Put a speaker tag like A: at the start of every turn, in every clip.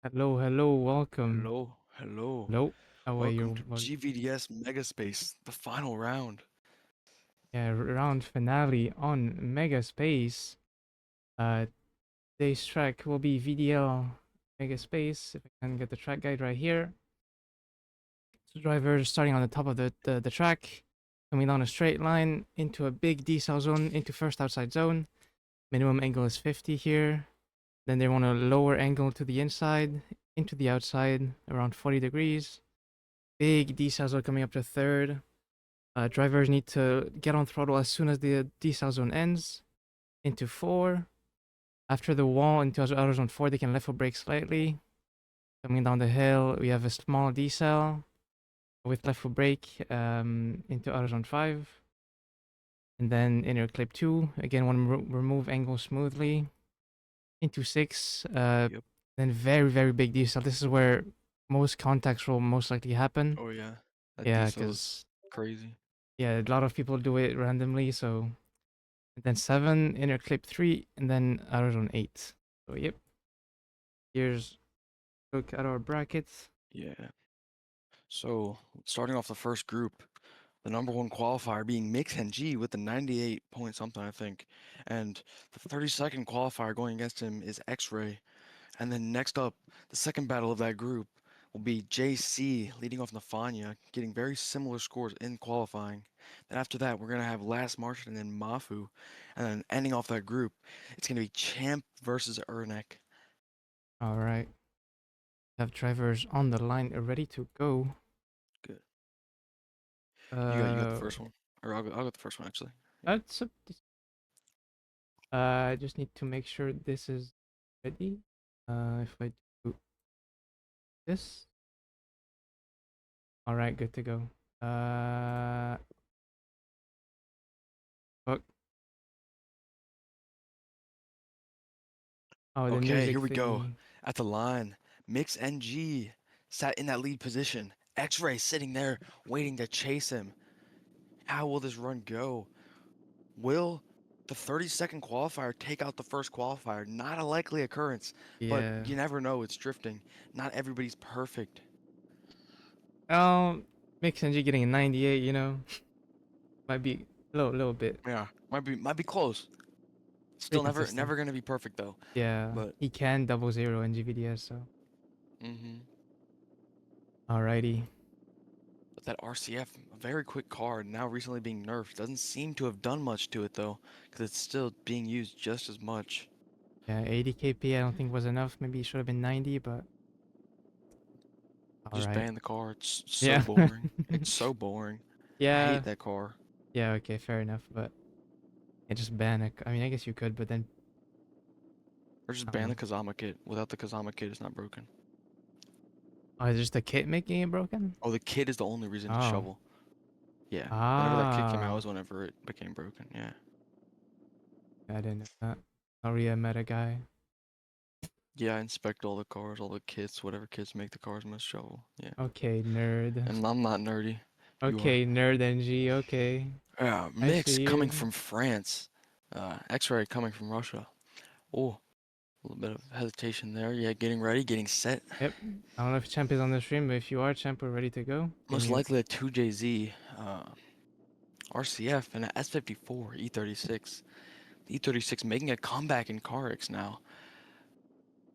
A: Hello, hello, welcome.
B: Hello, hello.
A: Hello. Oh wait,
B: Welcome
A: you're
B: to
A: well,
B: GVDS Megaspace, the final round.
A: yeah, round finale on Megaspace. Uh, today's track will be VDL Megaspace. If I can get the track guide right here. So driver starting on the top of the track, coming down a straight line into a big decel zone into first outside zone. Minimum angle is 50 here. Then they want a lower angle to the inside, into the outside, around 40 degrees. Big decel zone coming up to third. Drivers need to get on throttle as soon as the decel zone ends into 4. After the wall into auto zone 4, they can left foot brake slightly. Coming down the hill, we have a small decel with left foot brake into auto zone 5. And then inner clip 2. Again, want to remove angle smoothly into 6.
B: Yep.
A: Then very, very big decel. This is where most contacts will most likely happen.
B: Oh yeah, that
A: Yeah,
B: diesel
A: because
B: is crazy.
A: yeah, a lot of people do it randomly, so and then 7, inner clip 3, and then outer zone 8. So, yep, here's look at our brackets.
B: Yeah. So starting off the first group, the number one qualifier being Mix and G with the 98 point something, I think, and the 32nd qualifier going against him is X-Ray. And then next up, the second battle of that group will be JC leading off Nafanya, getting very similar scores in qualifying. Then after that, we're gonna have Last Martian and then Mafu, and then ending off that group, it's gonna be Champ versus Ernek.
A: All right, have drivers on the line ready to go.
B: Good. You got the
A: Uh,
B: first one, or I'll go the first one actually. Yeah.
A: that's a, I just need to make sure this is ready. If I do this, all right, good to go. Fuck. Oh, the
B: Okay,
A: music
B: here we go.
A: thingy.
B: At the line, Mix NG sat in that lead position. X-Ray sitting there waiting to chase him. How will this run go? Will the 30-second qualifier take out the first qualifier? Not a likely occurrence, but
A: Yeah.
B: you never know. It's drifting. Not everybody's perfect.
A: Um, Mix NG getting a 98. Might be little bit.
B: Yeah, might be close.
A: Pretty
B: Still never
A: consistent.
B: never gonna be perfect though.
A: Yeah,
B: But
A: he can double zero in GVDS, so.
B: hmm
A: Alrighty.
B: but that RCF, a very quick card, now recently being nerfed, doesn't seem to have done much to it though, because it's still being used just as much.
A: Yeah, 80 kp I don't think was enough. Maybe it should have been 90, but
B: Just
A: alright.
B: ban the car. It's so
A: Yeah.
B: boring. It's so boring. I
A: Yeah.
B: hate that car.
A: Yeah, okay, fair enough, but yeah, just ban it. I mean, I guess you could, but then
B: Or just
A: I don't
B: ban the
A: know.
B: Kazama kit. Without the Kazama kit, it's not broken.
A: Oh, is just the kit making it broken?
B: Oh, the kit is the only reason to
A: Oh.
B: shovel. Yeah, whenever that kit came out
A: Ah.
B: was whenever it became broken. Yeah.
A: I didn't know that. Sorry, a meta guy.
B: Yeah, I inspect all the cars, all the kits, whatever kits make the cars must shovel. Yeah.
A: Okay, nerd.
B: And I'm not nerdy. You are.
A: Okay, nerd NG, okay. I
B: Mix
A: see
B: coming
A: you.
B: from France. X-ray coming from Russia. Oh, a little bit of hesitation there. Yeah, getting ready, getting set.
A: Yep. I don't know if Champ is on the stream, but if you are, Champ, we're ready to go. Can
B: Most
A: you?
B: likely a 2JZ. RCF and a S54 E36. The E36 making a comeback in CarX now.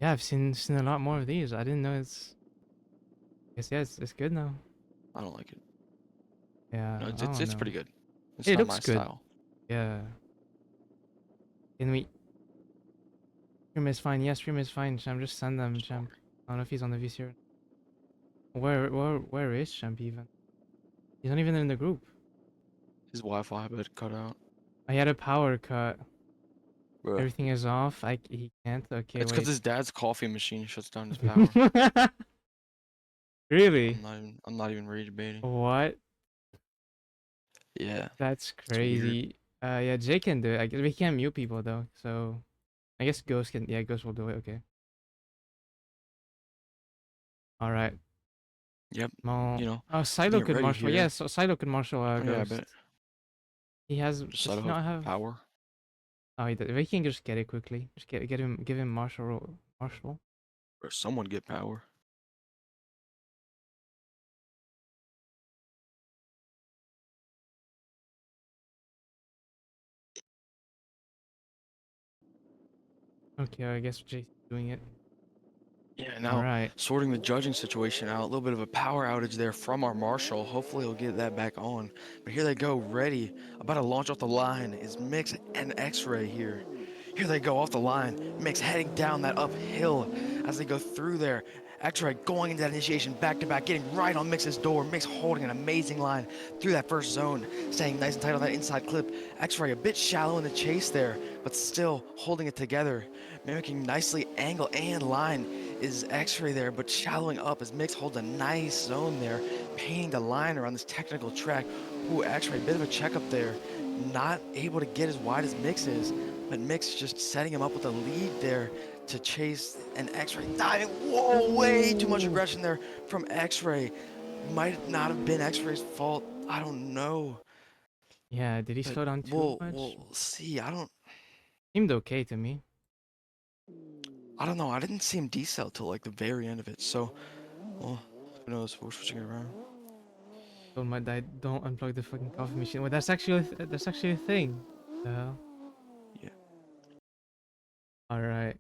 A: Yeah, I've seen a lot more of these. I didn't know it's. Guess yeah, it's good now.
B: I don't like it.
A: Yeah,
B: No,
A: I
B: it's
A: don't
B: it's
A: know.
B: pretty good. It's
A: It
B: not
A: looks
B: my
A: good.
B: style.
A: Yeah. Can we? Stream is fine. Yeah, stream is fine. Champ, just send them, Champ.
B: Sorry.
A: I don't know if he's on the VCR. Where is Champ even? He's not even in the group.
B: His Wi-Fi bit cut out.
A: I had a power cut.
B: Bruh.
A: Everything is off. He can't. Okay,
B: It's because
A: wait.
B: his dad's coffee machine shuts down his power.
A: Really?
B: I'm not even really debating.
A: What?
B: Yeah,
A: That's
B: it's weird.
A: crazy. Yeah, Jay can do it. I guess we can't mute people though, so I guess Ghost can. Yeah, Ghost will do it. Okay. All right.
B: Yep.
A: Well,
B: You know,
A: oh,
B: getting
A: Silo
B: it
A: could
B: ready
A: marshal. Yeah,
B: here.
A: so Silo could marshal
B: Yeah, I bet.
A: Ghost. He has.
B: Just
A: Does
B: side
A: he
B: of
A: not have?
B: power.
A: Oh, he does. We can just get it quickly. Just give him marshal. Marshal.
B: Or someone get power.
A: Okay, I guess Jason's doing it.
B: Yeah,
A: All
B: now
A: right.
B: sorting the judging situation out, a little bit of a power outage there from our Marshall. Hopefully he'll get that back on. But here they go, ready, about to launch off the line is Mix and X-Ray here. Here they go off the line. Mix heading down that uphill as they go through there. X-Ray going into that initiation back to back, getting right on Mix's door. Mix holding an amazing line through that first zone, staying nice and tight on that inside clip. X-Ray a bit shallow in the chase there, but still holding it together. Mimicking nicely angle and line is X-Ray there, but shallowing up as Mix holds a nice zone there, painting the line around this technical track. Ooh, X-Ray, bit of a checkup there. Not able to get as wide as Mix is, but Mix just setting him up with a lead there to chase an X-Ray diving. Whoa, way too much
A: Ooh.
B: aggression there from X-Ray. Might not have been X-Ray's fault. I don't know.
A: Yeah, did he
B: But
A: slow down too
B: we'll
A: much?
B: see.
A: Seemed okay to me.
B: I don't know. I didn't see him decel till like the very end of it. So, well, who knows? We're switching it around.
A: Told my dad, don't unplug the fucking coffee machine. Well, that's actually a thing. The hell?
B: Yeah.
A: All right.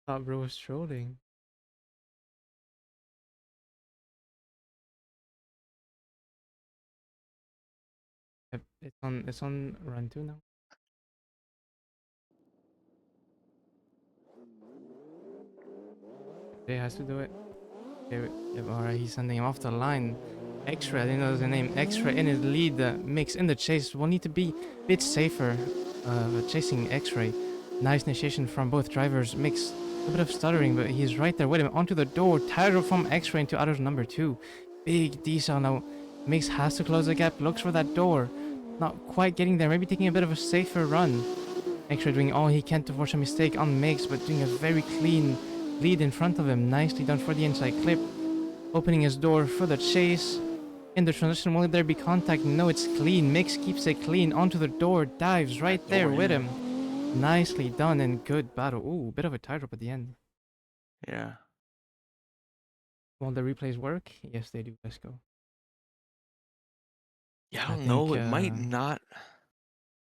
A: Thought bro was trolling. Yep, it's on run two now. Jay has to do it. Okay, yep, alright, he's sending him off the line. X-Ray, I didn't know the name. X-Ray in his lead, Mix in the chase. Will need to be a bit safer chasing X-Ray. Nice initiation from both drivers. Mix a bit of stuttering, but he's right there with him. Onto the door. Title from X-Ray into outer number 2. Big decel now. Mix has to close the gap. Looks for that door. Not quite getting there. Maybe taking a bit of a safer run. X-Ray doing all he can to force a mistake on Mix, but doing a very clean lead in front of him. Nicely done for the inside clip. Opening his door for the chase. In the transition, will there be contact? No, it's clean. Mix keeps it clean. Onto the door. Dives right
B: That
A: there
B: door,
A: with
B: yeah.
A: him. Nicely done and good battle. Ooh, bit of a tightrope at the end.
B: Yeah.
A: Will the replays work? Yes, they do. Let's go.
B: Yeah, I
A: I
B: don't
A: think,
B: know. It might not.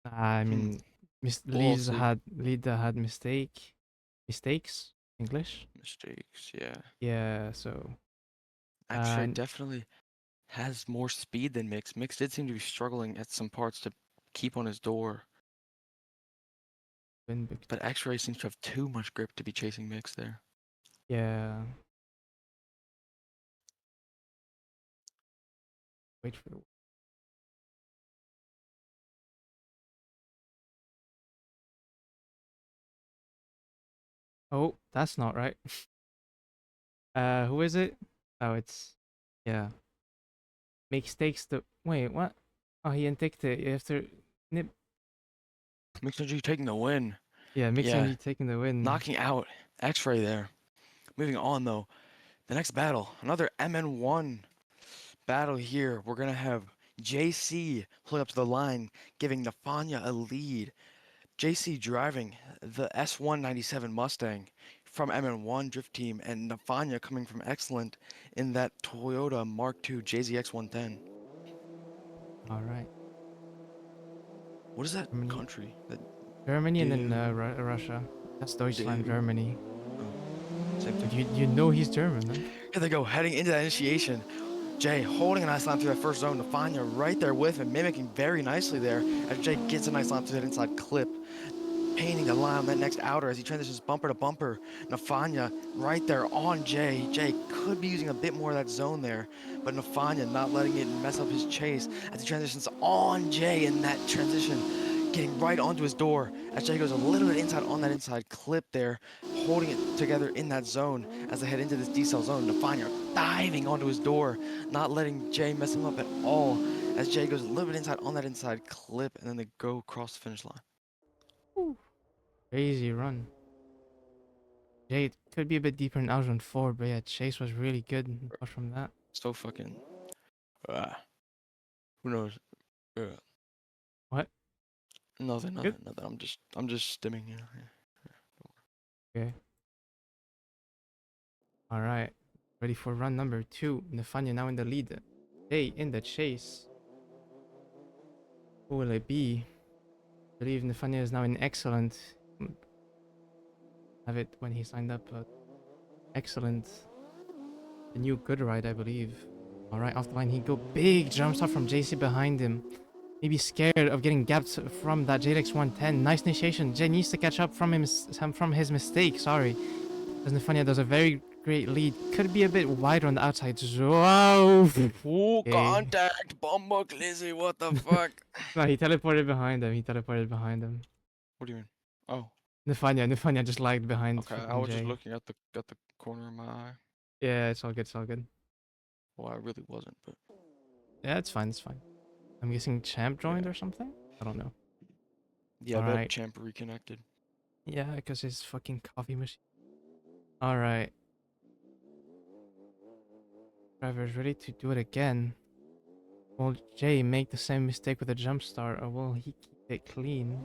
A: I
B: Hmm.
A: mean,
B: We'll see.
A: Lida had mistakes, English.
B: Mistakes, yeah.
A: Yeah, so,
B: X-Ray
A: uh,
B: definitely has more speed than Mix. Mix did seem to be struggling at some parts to keep on his door,
A: win big.
B: but X-Ray seems to have too much grip to be chasing Mix there.
A: Yeah, wait for the. Oh, that's not right. Who is it? Oh, it's yeah. Make stakes the wait. What? Oh, he inticked it. You have to nip.
B: Mix Energy taking the win.
A: Yeah,
B: But
A: Mix
B: yeah,
A: Energy taking the win.
B: knocking out X-Ray there. Moving on though, the next battle, another MN1 battle here. We're gonna have JC pulling up to the line, giving Nafanya a lead. JC driving the S197 Mustang from MN1 Drift Team, and Nafanya coming from Excellent in that Toyota Mark II JZX 110.
A: All right,
B: What is that
A: Germany,
B: country? That
A: Germany, and then
B: do
A: Russia. That's Deutschland,
B: do
A: Germany.
B: oh, same
A: But
B: thing.
A: you know he's German, man.
B: Here they go, heading into that initiation. Jay holding a nice line through that first zone. Nafanya right there with him, mimicking very nicely there as Jay gets a nice line through that inside clip. Painting the line on that next outer as he transitions bumper to bumper. Nafanya right there on Jay. Jay could be using a bit more of that zone there, but Nafanya not letting it mess up his chase as he transitions on Jay in that transition, getting right onto his door as Jay goes a little bit inside on that inside clip there, holding it together in that zone as they head into this decel zone. Nafanya diving onto his door, not letting Jay mess him up at all as Jay goes a little bit inside on that inside clip, and then they go across the finish line.
A: Woo. Crazy run. Jade could be a bit deeper in Outrun 4, but yeah, Chase was really good apart from that.
B: So fucking. Who knows?
A: What?
B: Nothing,
A: Good?
B: nothing, nothing. I'm just stimming, you know. Yeah.
A: Okay. All right. Ready for run number 2. Nefanya now in the lead. Jay in the chase. Who will it be? I believe Nefanya is now in excellent. Have it when he signed up. Excellent. The new good ride, I believe. All right, off the line he go. Big jump start from JC behind him. Maybe scared of getting gapped from that JX 110. Nice initiation. Jay needs to catch up from his mistake. Sorry. As Nefanya does a very great lead. Could be a bit wider on the outside. Wow.
B: Ooh,
A: Okay.
B: contact! Bomba Glizzy, what the fuck?
A: No, he teleported behind him. He teleported behind him.
B: What do you mean? Oh,
A: Nefanya just lagged behind
B: okay. I
A: freaking
B: was just
A: Jay.
B: looking at the corner of my eye.
A: Yeah, it's all good. It's all good.
B: Well, I really wasn't, but
A: Yeah, it's fine. It's fine. I'm guessing Champ
B: yeah.
A: joined or something? I don't know.
B: Yeah, I bet
A: Alright.
B: Champ reconnected.
A: Yeah, because his fucking coffee machine. Alright. Driver's ready to do it again. Will Jay make the same mistake with a jump start or will he keep it clean?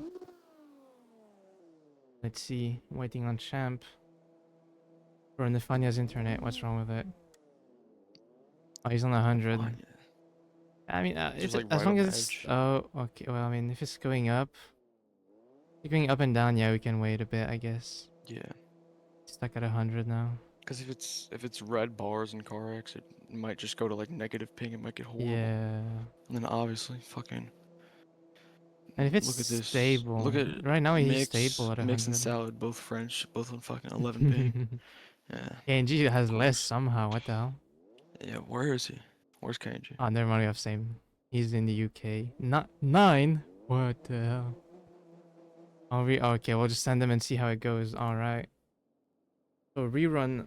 A: Let's see. Waiting on Champ. For Nefanya's internet. What's wrong with it? Oh, he's on 100.
B: Fine, yeah.
A: I mean,
B: Just
A: it's
B: like
A: as
B: right on
A: long
B: the
A: as it's.
B: edge.
A: Oh, okay. Well, I mean, if it's going up. If going up and down, yeah, we can wait a bit, I guess.
B: Yeah.
A: Stuck at 100 now.
B: Because if it's red bars in car X, it might just go to like negative ping. It might get horrible.
A: Yeah.
B: And then obviously, fucking
A: And if it's
B: look at this. Look
A: stable,
B: at
A: right now he's stable
B: mix,
A: at
B: mix and
A: 100.
B: salad, both French, both on fucking 11 ping. Yeah,
A: KNG
B: of
A: has less
B: course.
A: somehow. What the hell?
B: Yeah, where is he? Where's Kenji?
A: Oh, never mind. We have same. He's in the UK. Not 9. What the hell? Okay, we'll just send them and see how it goes. All right. So rerun,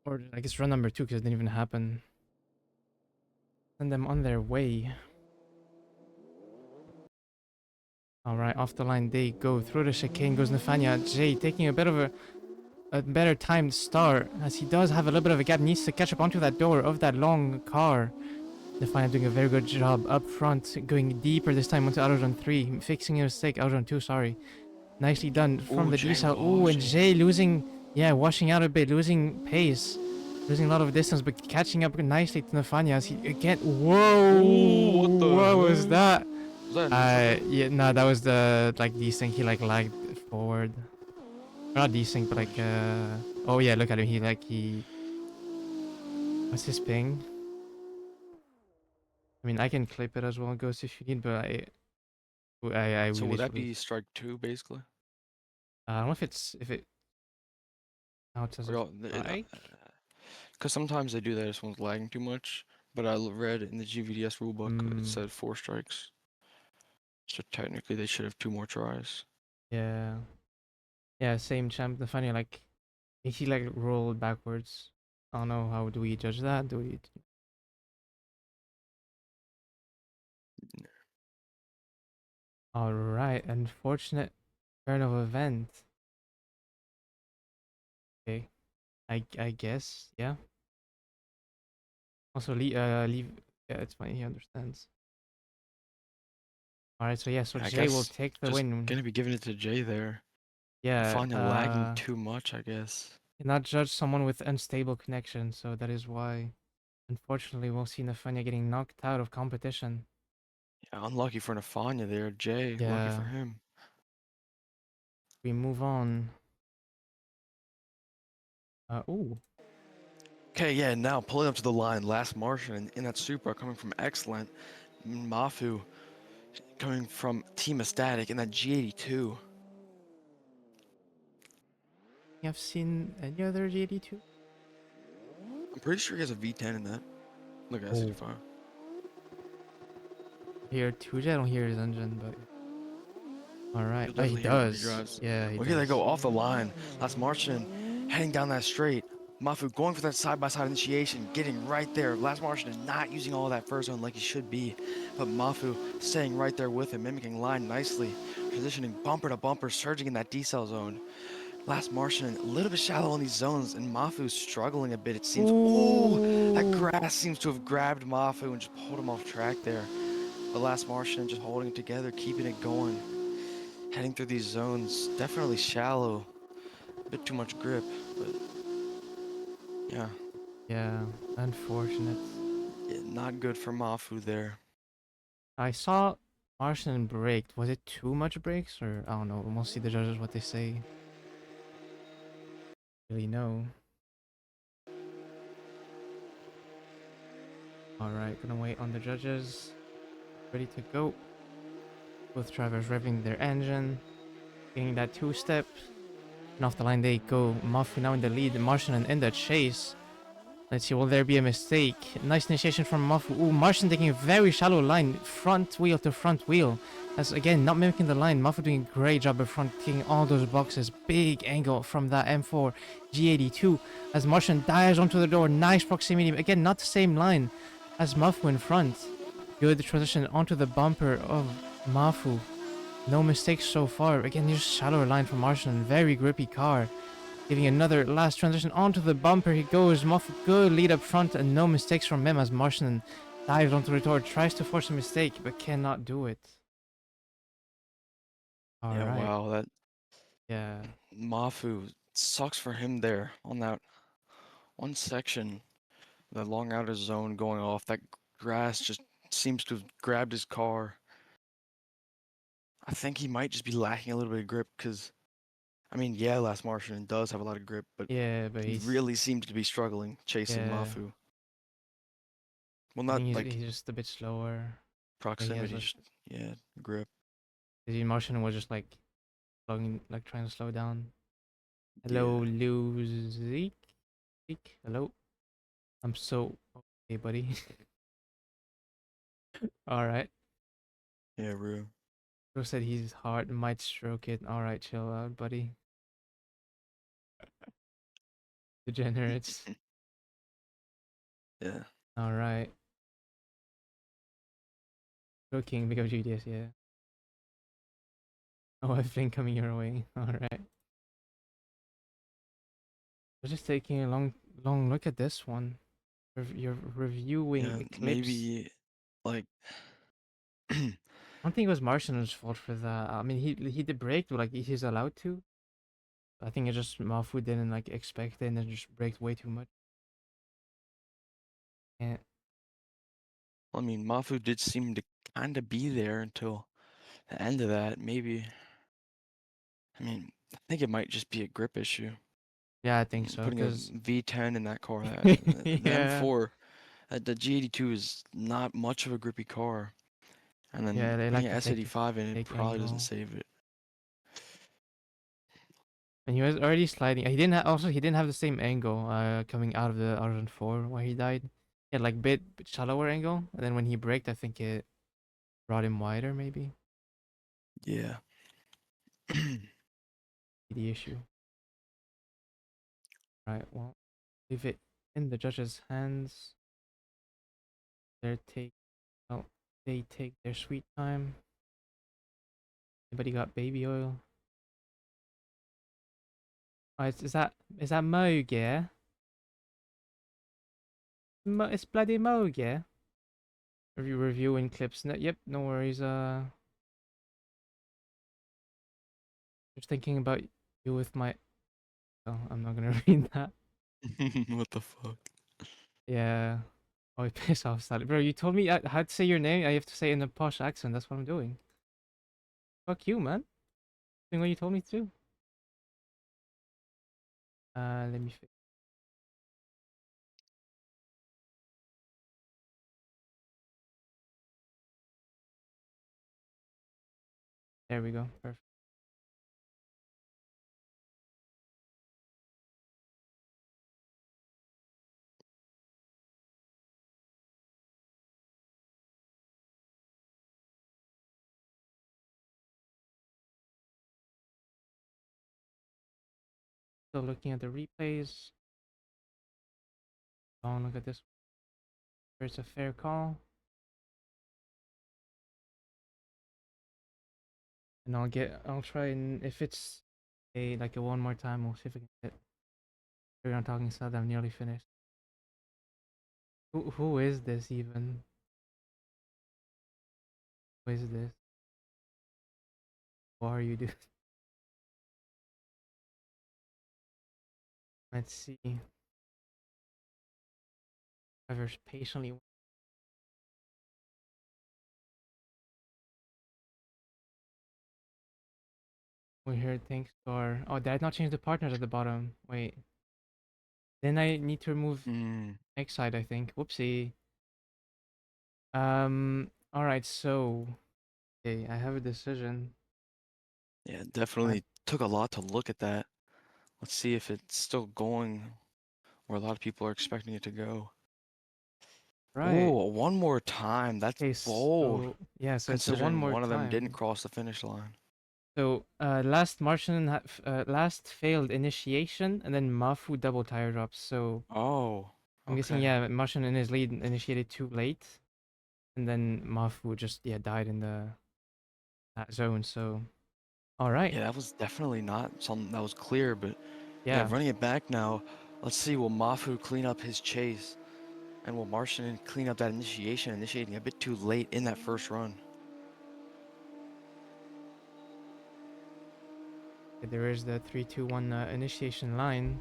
A: or I guess run number 2 because it didn't even happen. Send them on their way. All right, off the line they go. Through the chicane goes Nefanya. Jay taking a bit of a better timed start as he does have a little bit of a gap. Needs to catch up onto that door of that long car. Nefanya doing a very good job up front, going deeper this time onto Autodrone 3, fixing a mistake. Autodrone 2, sorry. Nicely done from
B: Ooh,
A: the
B: Jay
A: decel. Ooh, and
B: washing.
A: Jay losing, yeah, washing out a bit, losing pace, losing a lot of distance, but catching up nicely to Nefanya as he again.
B: Ooh, what
A: Whoa,
B: the
A: what was
B: heck?
A: that?
B: Was that a neutral though?
A: Yeah, no, that was the like desync. He like lagged forward. Not desync, but
B: Holy
A: like
B: shit.
A: oh yeah, look at him. He what's his ping? I mean, I can clip it as well, Ghost, if you need, but I
B: So would that
A: literally
B: be strike two basically?
A: I don't know if it counts as
B: Or
A: a
B: y'all,
A: strike.
B: because sometimes they do that if someone's lagging too much. But I read in the GVDS rulebook it
A: Hmm.
B: said 4 strikes. So technically they should have 2 more tries.
A: Yeah. Yeah. Same champ. The funny like he like rolled backwards. I don't know how do we judge that? Do we? All right. Unfortunate turn of event. Okay. I guess. Yeah. Also leave. Yeah, it's fine. He understands. All right. So yeah. So
B: I
A: Jay will
B: guess
A: take the
B: just
A: win.
B: gonna be giving it to Jay there.
A: Yeah.
B: Nafanya lagging too much, I guess.
A: Cannot judge someone with unstable connection. So that is why. Unfortunately, we'll see Nafanya getting knocked out of competition.
B: Yeah, unlucky for Nafanya there. Jay, lucky for
A: Yeah.
B: him.
A: We move on. Ooh.
B: Okay, yeah, now pulling up to the line, Last Martian in that Supra coming from Excellent. Mafu coming from Team Ecstatic in that G82.
A: You have seen any other G82?
B: I'm pretty sure he has a V10 in that. Look at
A: Oh.
B: S85.
A: Hear Tuja? I don't hear his engine, but alright.
B: You'll
A: Oh, he
B: definitely hear it when he
A: does.
B: drives.
A: Yeah, he
B: Well, here they
A: does.
B: go off the line. Last Martian heading down that straight. Mafu going for that side-by-side initiation, getting right there. Last Martian not using all of that first zone like he should be, but Mafu staying right there with him, mimicking line nicely, transitioning bumper to bumper, surging in that decel zone. Last Martian a little bit shallow in these zones, and Mafu's struggling a bit, it seems. Oh, that
A: Ooh.
B: grass seems to have grabbed Mafu and just pulled him off track there. The Last Martian just holding it together, keeping it going. Heading through these zones, definitely shallow. a bit too much grip, but yeah,
A: Yeah, unfortunate.
B: not good for Mafu there.
A: I saw Martian braked. Was it too much brakes, or I don't know? We'll see the judges what they say. Really know. All right, gonna wait on the judges. Ready to go. Both drivers revving their engine, getting that two-step. And off the line they go. Mafu now in the lead. Martian in the chase. Let's see, will there be a mistake? Nice initiation from Mafu. Ooh, Martian taking a very shallow line, front wheel to front wheel. That's again not mimicking the line. Mafu doing a great job of front, kicking all those boxes. Big angle from that M4 G82 as Martian dives onto the door. Nice proximity. Again, not the same line as Mafu in front. Good transition onto the bumper of Mafu. No mistakes so far. Again, just shallower line from Martian. Very grippy car. Giving another last transition onto the bumper. He goes. Moff, good lead up front and no mistakes from him as Martian dives onto the retort. Tries to force a mistake but cannot do it.
B: Yeah,
A: Alright.
B: wow, that
A: Yeah.
B: Mafu sucks for him there on that one section. The long outer zone going off. That grass just seems to have grabbed his car. I think he might just be lacking a little bit of grip because, I mean, yeah, Last Martian does have a lot of grip, but
A: Yeah, but
B: he
A: he's...
B: really seems to be struggling chasing
A: Yeah.
B: Mafu. Well,
A: I
B: not
A: think
B: like
A: he's just a bit slower. But he has
B: proximity,
A: just...
B: just, yeah, grip.
A: The Martian was just like... Slowing, like trying to slow down.
B: Yeah,
A: Hello, Luzik? Zeke? Hello? I'm so... Okay, buddy. Alright.
B: yeah, real.
A: Bro said his heart might stroke it. Alright, chill out, buddy. Degenerates.
B: Yeah.
A: Alright. Joking because GVDS, yeah. Oh, I've been coming your way. Alright. We're just taking a long look at this one. You're reviewing
B: Yeah,
A: Eclipse.
B: maybe like
A: I don't think it was Martian's fault for that. I mean, he did break, but like he's allowed to. I think it just Mafu didn't like expect it and then just braked way too much. And
B: I mean, Mafu did seem to kind of be there until the end of that. Maybe, I mean, I think it might just be a grip issue.
A: yeah, I think so.
B: Putting a
A: Cause
B: V10 in that car, the
A: yeah,
B: M4, the G82 is not much of a grippy car. And then
A: yeah, they
B: putting
A: like
B: an
A: to take a
B: S85 in it
A: fake
B: probably doesn't
A: angle.
B: save it.
A: And he was already sliding. He didn't also he didn't have the same angle coming out of the R4 where he died. He had like bit shallower angle, and then when he braked, I think it brought him wider. Maybe
B: Yeah.
A: the issue. Right. Well, leave it in the judges' hands. Their take. Oh, they take their sweet time. Anybody got baby oil? Oh, is that Moog? Yeah. It's bloody Moog. Yeah. Reviewing clips. No, yep. No worries. Just thinking about you with my. Oh, I'm not gonna read that.
B: What the fuck?
A: Yeah. Oh, it piss off Sally. Bro, you told me how to say your name. I have to say it in a posh accent. That's what I'm doing. Fuck you, man. Doing what you told me to do. Let me fix. There we go. Perfect. Still looking at the replays. Don't look at this. It's a fair call. And I'll try and if it's a like a one more time, we'll see if we can get. We're not talking sad. I'm nearly finished. Who is this even? Who is this? Who are you, dude? Let's see. Drivers patiently. We heard thanks to our. Oh, did I not change the partners at the bottom? Wait. Then I need to remove
B: Mm.
A: X side, I think. Whoopsie. All right. So, okay, I have a decision.
B: Yeah,
A: Uh,
B: definitely took a lot to look at that. Let's see if it's still going where a lot of people are expecting it to go.
A: right.
B: Oh, one more time. That's
A: Okay.
B: bold,
A: So yeah. So it's a one
B: considering
A: more
B: one of them didn't
A: time.
B: cross the finish line.
A: So last failed initiation, and then Mafu double tire drops. So
B: Oh,
A: I'm guessing,
B: okay.
A: yeah, Martian in his lead initiated too late, and then Mafu just, yeah, died in that zone. So all right,
B: Yeah, that was definitely not something that was clear, but yeah,
A: yeah,
B: running it back now. Let's see, will Mafu clean up his chase? And will Martian clean up that initiation, initiating a bit too late in that first run?
A: there is the 3-2-1 initiation line.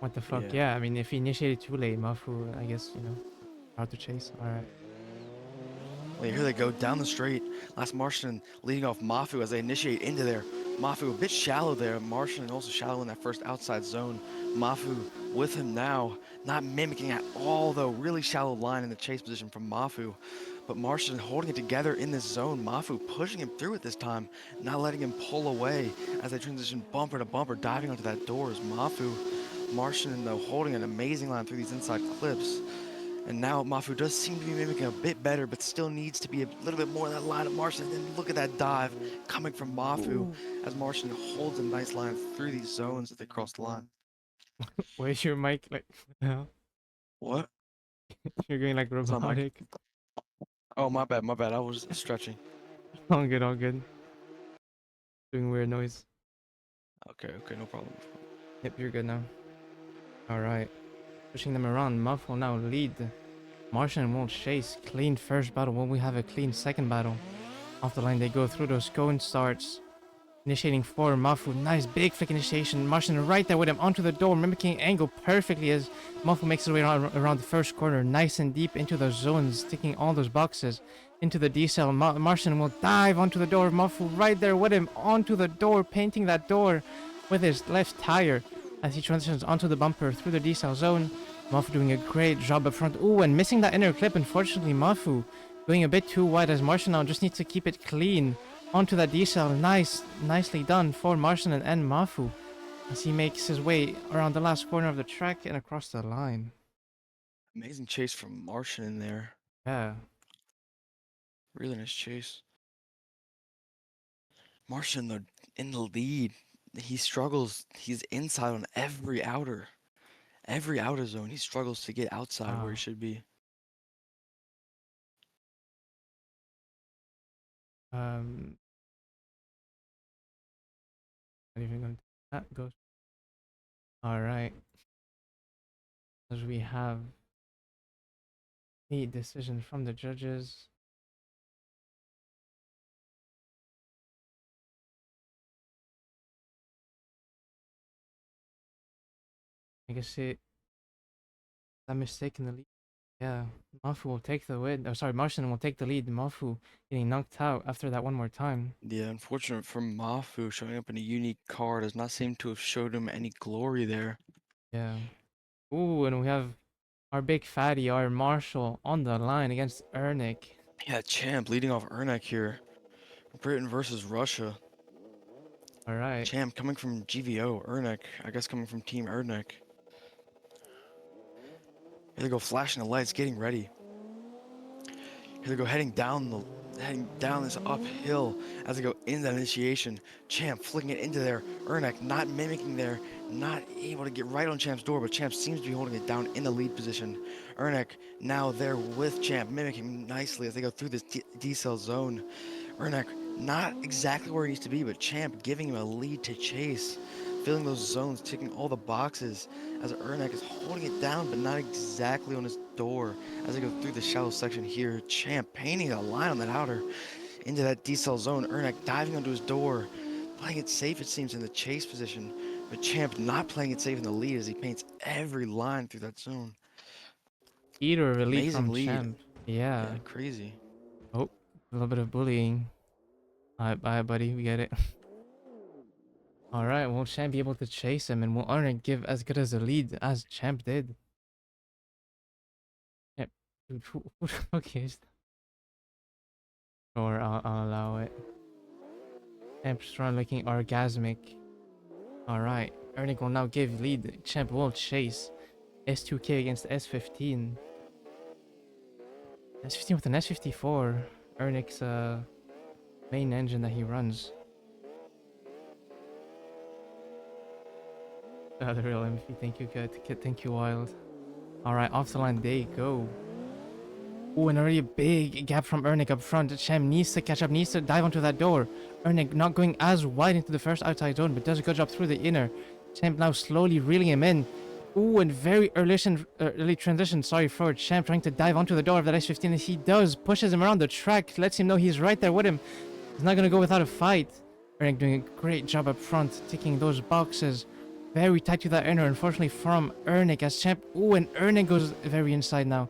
A: What the fuck?
B: Yeah.
A: Yeah, I mean, if he initiated too late, Mafu, I guess, hard to chase. All right,
B: Well, here they go down the straight. Last Martian leading off Mafu as they initiate into there. Mafu a bit shallow there. Martian also shallow in that first outside zone. Mafu with him now, not mimicking at all though. Really shallow line in the chase position from Mafu. But Martian holding it together in this zone. Mafu pushing him through it this time, not letting him pull away as they transition bumper to bumper, diving onto that door as Mafu. Martian though holding an amazing line through these inside clips. And now Mafu does seem to be mimicking a bit better, but still needs to be a little bit more of that line of Martian. And then look at that dive coming from Mafu
A: ooh,
B: as Martian holds a nice line through these zones as they cross the line.
A: where's your mic? Like, what the hell?
B: What?
A: You're going like
B: It's not Mike.
A: robotic.
B: Oh, my bad, my bad. I was stretching.
A: All good, all good. Doing weird noise.
B: Okay, okay, no problem.
A: Yep, you're good now. All right, pushing them around. Muff will now lead. Martian won't chase. Clean first battle. Will we have a clean second battle? Off the line they go through those cone starts. Initiating for Mafu. Nice big flick initiation. Martian right there with him onto the door, mimicking angle perfectly as Mafu makes his way around the first corner. Nice and deep into those zones, ticking all those boxes. Into the decel. Martian will dive onto the door. Mafu right there with him onto the door, painting that door with his left tire as he transitions onto the bumper through the decel zone. Mafu doing a great job up front. Ooh, and missing that inner clip, unfortunately. Mafu going a bit too wide as Martian now just needs to keep it clean onto that decel. Nicely done for Martian and Mafu as he makes his way around the last corner of the track and across the line.
B: Amazing chase from Martian in there.
A: Yeah.
B: Really nice chase. Martian, though, in the lead. He struggles. He's inside on every outer zone. He struggles to get outside where he
A: Wow.
B: should be.
A: Um. Not even going to that goes. All right. As we have a decision from the judges. I guess it that mistake in the lead. Yeah, Mafu will take the win. Oh, sorry, Martian will take the lead. Mafu getting knocked out after that one more time.
B: Yeah, unfortunate for Mafu showing up in a unique car does not seem to have showed him any glory there.
A: Yeah. Ooh, and we have our big fatty, our Marshall, on the line against Ernick.
B: Yeah, Champ leading off Ernak here. Britain versus Russia.
A: All right.
B: Champ coming from GVO. Ernak, I guess coming from Team Ernak. Here they go flashing the lights, getting ready. Here they go heading down this uphill as they go in that initiation. Champ flicking it into there. Ernak not mimicking there, not able to get right on Champ's door, but Champ seems to be holding it down in the lead position. Ernak now there with Champ, mimicking nicely as they go through this D-cell zone. Ernak not exactly where he needs to be, but Champ giving him a lead to chase. Filling those zones, ticking all the boxes as Ernak is holding it down, but not exactly on his door. As they go through the shallow section here, Champ painting a line on that outer into that decel zone. Ernak diving onto his door, playing it safe, it seems, in the chase position. But Champ not playing it safe in the lead as he paints every line through that zone.
A: Either a lead
B: Amazing
A: from
B: lead.
A: Champ. Yeah.
B: Yeah, crazy.
A: Oh, a little bit of bullying. Alright, bye, buddy. We get it. Alright, will Champ be able to chase him? And will Arnick give as good as a lead as Champ did? Yep. Dude, who the fuck is that? Or I'll allow it. Champ's run looking orgasmic. Alright. Ernick will now give lead. Champ will chase. S2K against S15. S15 with an S54. Ernick's main engine that he runs. The real MVP. Thank you, Kid. Thank you, Wild. Alright, off the line they go. Ooh, and already a big gap from Ernick up front. Champ needs to catch up, needs to dive onto that door. Ernick not going as wide into the first outside zone, but does a good job through the inner. Champ now slowly reeling him in. Ooh, and very early transition, sorry, for Champ trying to dive onto the door of that S15. As he does, pushes him around the track, lets him know he's right there with him. He's not going to go without a fight. Ernick doing a great job up front, ticking those boxes. Very tight to that inner, unfortunately, from Ernick as Champ. Ooh, and Ernick goes very inside now.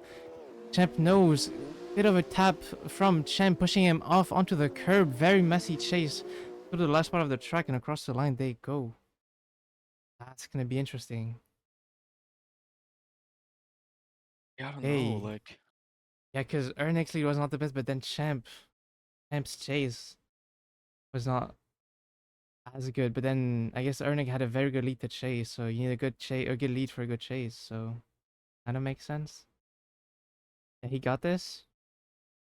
A: Champ knows. Bit of a tap from Champ, pushing him off onto the curb. Very messy chase through the last part of the track, and across the line they go. That's going to be interesting.
B: Yeah, I don't know.
A: Hey.
B: Like,
A: Yeah, because Ernick's lead was not the best, but then Champ's chase was not as good. But then I guess Ernick had a very good lead to chase, so you need a good chase or good lead for a good chase. So kind of makes sense. Yeah, he got this.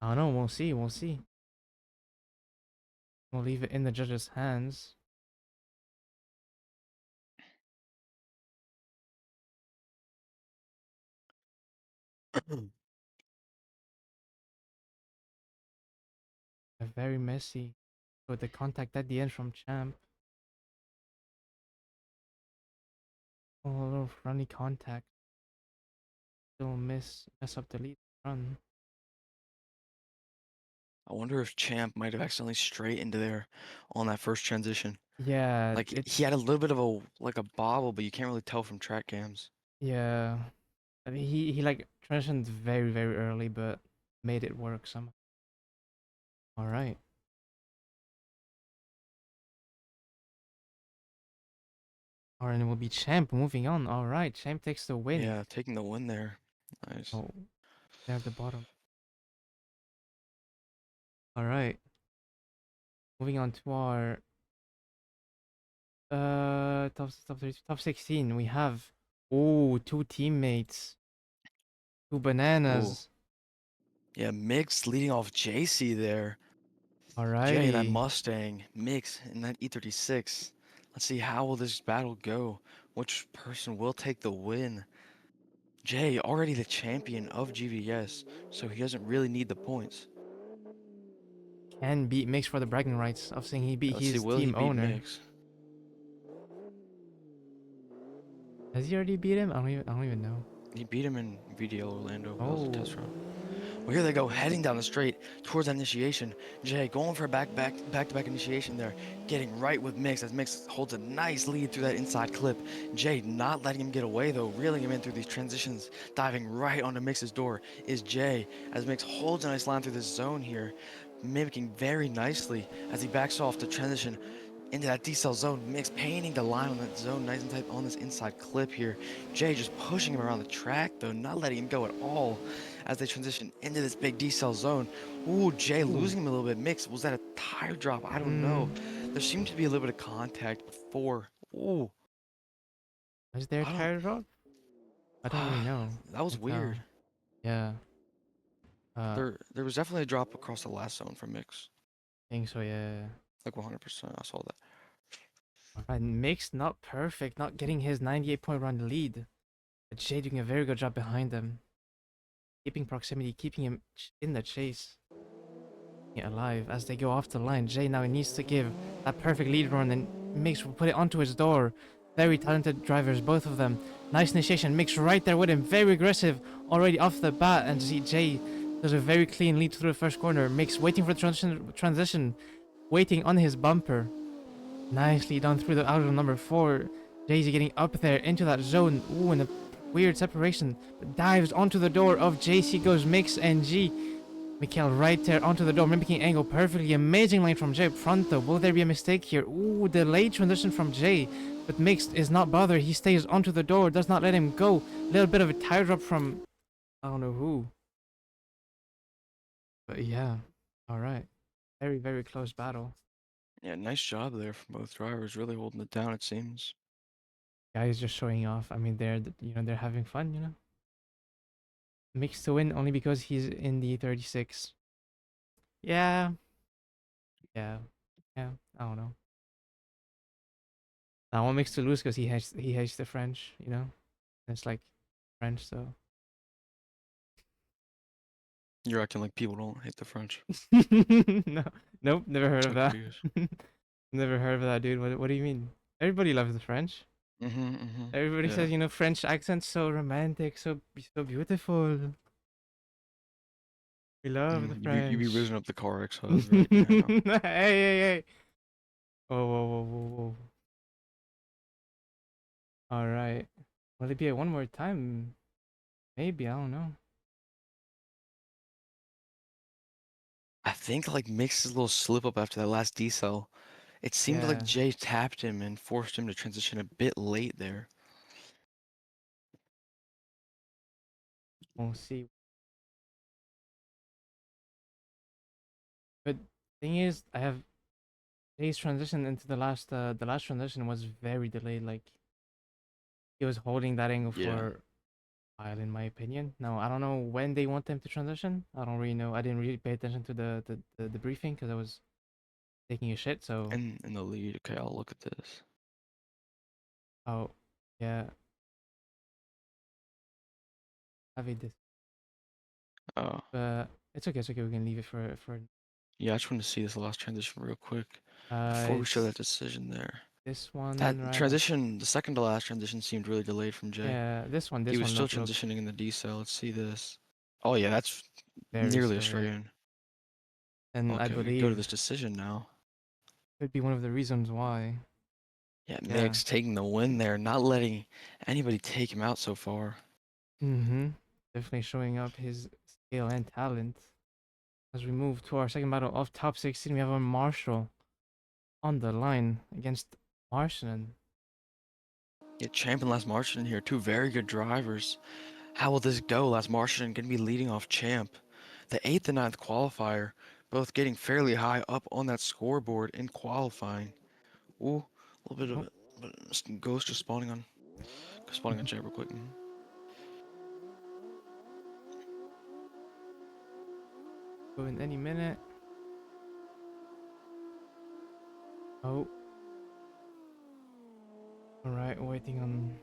A: I don't know. We'll see. We'll see. We'll leave it in the judges' hands. Very messy with the contact at the end from Champ. Oh, a little runny contact. Still mess up the lead run.
B: I wonder if Champ might have accidentally straight into there on that first transition.
A: Yeah,
B: Like he
A: it's
B: had a little bit of a bobble, but you can't really tell from track cams.
A: yeah. I mean, he like transitioned very early, but made it work somehow. All right. All right, and it will be Champ moving on. All right, Champ takes the win.
B: Yeah, taking the win there. Nice.
A: Oh, there at the bottom. All right. Moving on to our top 16. We have two teammates, two
B: Ooh.
A: bananas.
B: Yeah, Mix leading off JC there. Jay, that
A: Alrighty.
B: Mustang, Mix in that E36. Let's see how will this battle go. Which person will take the win? Jay, already the champion of GVDS, so he doesn't really need the points.
A: Can beat Mix for the bragging rights of saying he beat
B: Let's see,
A: his
B: will he
A: team
B: beat
A: owner.
B: Mix?
A: Has he already beat him? I don't even know.
B: He beat him in VDL Orlando. That was a
A: Oh,
B: test run. Well, here they go, heading down the straight towards that initiation. Jay going for a back-to-back initiation there, getting right with Mix as Mix holds a nice lead through that inside clip. Jay not letting him get away though, reeling him in through these transitions, diving right onto Mix's door is Jay as Mix holds a nice line through this zone here, mimicking very nicely as he backs off the transition into that decel zone. Mix painting the line on that zone nice and tight on this inside clip here. Jay just pushing him around the track though, not letting him go at all as they transition into this big decel zone. Ooh, Jay
A: ooh.
B: losing him a little bit. Mix, was that a tire drop? I don't know. There seemed to be a little bit of contact before. Ooh,
A: Is there a
B: I don't,
A: tire drop? I don't really know.
B: that was
A: Can't
B: weird.
A: tell. Yeah. Uh,
B: There was definitely a drop across the last zone from Mix.
A: I think so. Yeah.
B: Like 100%, I saw that.
A: Alright, Mix not perfect, not getting his 98-point run lead. But Jay doing a very good job behind him, keeping proximity, keeping him in the chase. Alive as they go off the line. Jay now needs to give that perfect lead run and Mix will put it onto his door. Very talented drivers, both of them. Nice initiation. Mix right there with him. Very aggressive already off the bat. And see Jay does a very clean lead through the first corner. Mix waiting for the transition. Waiting on his bumper. Nicely done through the outer number 4. Jay-Z getting up there into that zone. Ooh, and a weird separation. But dives onto the door of JC goes Mix and G. Mikhail right there onto the door, mimicking angle perfectly. Amazing line from Jay up front though. Will there be a mistake here? Ooh, delayed transition from Jay. But Mixed is not bothered. He stays onto the door, does not let him go. Little bit of a tire drop from I don't know who. But yeah. Alright. Very, very close battle.
B: Yeah, nice job there from both drivers, really holding it down, it seems.
A: Guys just showing off. I mean, they're having fun. Mixed to win only because he's in the 36. Yeah. Yeah. Yeah. I don't know. I want Mixed to lose because he hates the French. And it's like French, so
B: You're acting like people don't hate the French.
A: no, nope, never heard
B: So
A: of that.
B: confused.
A: Never heard of that, dude. What do you mean? Everybody loves the French. Everybody
B: Yeah.
A: says French accent's so romantic, so beautiful. We love the
B: You be
A: French.
B: whizzing up the car X hubs, right? Yeah, I know.
A: Hey, hey, hey. Whoa, whoa, whoa, whoa, whoa. All right. Will it be a one more time? Maybe, I don't know.
B: I think like Mix's little slip up after that last decel. It seemed like
A: Yeah,
B: Jay tapped him and forced him to transition a bit late there.
A: we'll see. But thing is, I have Jay's transition into the last transition was very delayed. Like he was holding that angle
B: Yeah.
A: for a while, in my opinion. Now I don't know when they want them to transition. I don't really know. I didn't really pay attention to the briefing because I was taking a shit. So
B: And in the lead. Okay, I'll look at this.
A: oh yeah, have it this.
B: Oh.
A: But it's okay. It's okay. We can leave it for
B: Yeah, I just want to see this last transition real quick before we show that
A: it's
B: decision there.
A: this one
B: That
A: right up.
B: transition, the second to last transition seemed really delayed from Jay.
A: Yeah, this one.
B: He
A: This
B: was
A: one
B: still
A: looked
B: transitioning in the decel. Let's see this. Oh yeah, that's
A: very
B: nearly a straight
A: straight,
B: in.
A: and I
B: Okay, we can go to
A: believe
B: this decision now.
A: could be one of the reasons why.
B: Yeah,
A: Yeah.
B: Mix taking the win there, not letting anybody take him out so far.
A: Mm-hmm. Definitely showing up his skill and talent. As we move to our second battle of top 16, we have a Marshall on the line against Martian.
B: Yeah, Champ and Last Martian here, two very good drivers. How will this go? Last Martian gonna be leading off Champ. The 8th and ninth qualifier, both getting fairly high up on that scoreboard in qualifying. Ooh, a little bit of
A: Oh,
B: it. But Ghost just spawning on Champ real quick.
A: go in any minute. Oh, all right. Waiting on.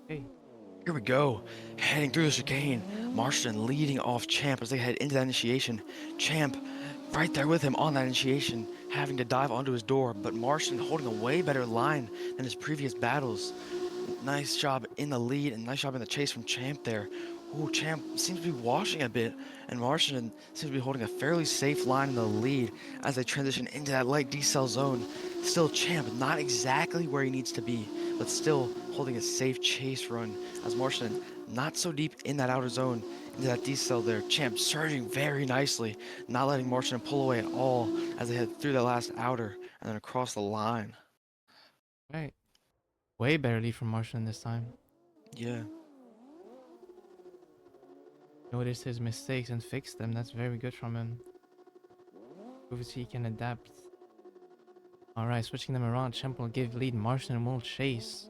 A: Hey,
B: Here we go. Heading through the chicane. Martian leading off Champ as they head into that initiation. Champ right there with him on that initiation, having to dive onto his door, but Martian holding a way better line than his previous battles. Nice job in the lead and nice job in the chase from Champ there. Ooh, Champ seems to be washing a bit, and Martian seems to be holding a fairly safe line in the lead as they transition into that light decel zone. Still Champ, not exactly where he needs to be, but still holding a safe chase run as Martian not so deep in that outer zone into that decel there. Champ surging very nicely, not letting Martian pull away at all as they head through that last outer and then across the line.
A: right. Way better lead from Martian this time.
B: Yeah.
A: Noticed his mistakes and fixed them. That's very good from him. Proves he can adapt. All right, switching them around. Champ will give lead. Martian will chase.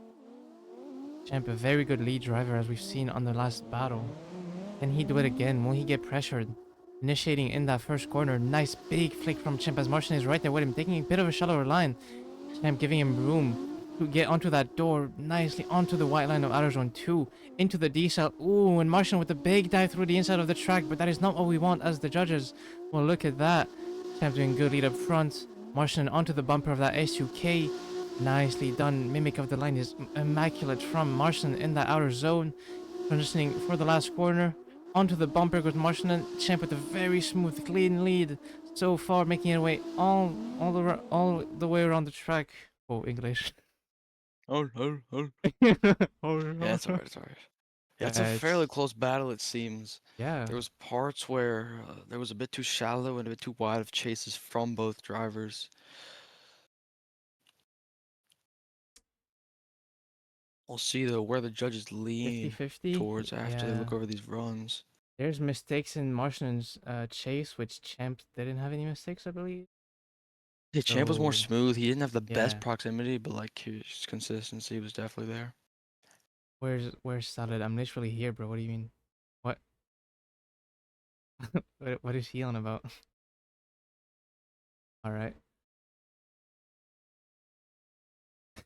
A: Champ, a very good lead driver as we've seen on the last battle. Can he do it again? Will he get pressured? Initiating in that first corner. Nice big flick from Champ as Martian is right there with him, taking a bit of a shallower line. Champ giving him room to get onto that door nicely onto the white line of outer zone 2 into the D cell. Ooh, and Martian with a big dive through the inside of the track, but that is not what we want as the judges. Well, look at that. Champ doing good lead up front. Martian onto the bumper of that SUK. Nicely done. Mimic of the line is immaculate from Martian in that outer zone. Transitioning for the last corner Onto the bumper goes Martian. Champ with a very smooth, clean lead so far, making it way all the way around the track. Oh, English.
B: Oh. Yeah,
A: Oh,
B: it's alright, it's alright. Yeah, it's a fairly
A: it's
B: close battle, it seems.
A: yeah,
B: There was parts where there was a bit too shallow and a bit too wide of chases from both drivers. We'll see though where the judges lean
A: 50-50.
B: towards after they
A: Yeah,
B: look over these runs.
A: there's mistakes in Martian's chase, which Champ didn't have any mistakes, I believe.
B: Yeah, Champ was more
A: So
B: smooth. He didn't have the best
A: yeah,
B: proximity, but like his consistency was definitely there.
A: where's Salad? I'm literally here, bro. What do you mean? What what is he on about? All right,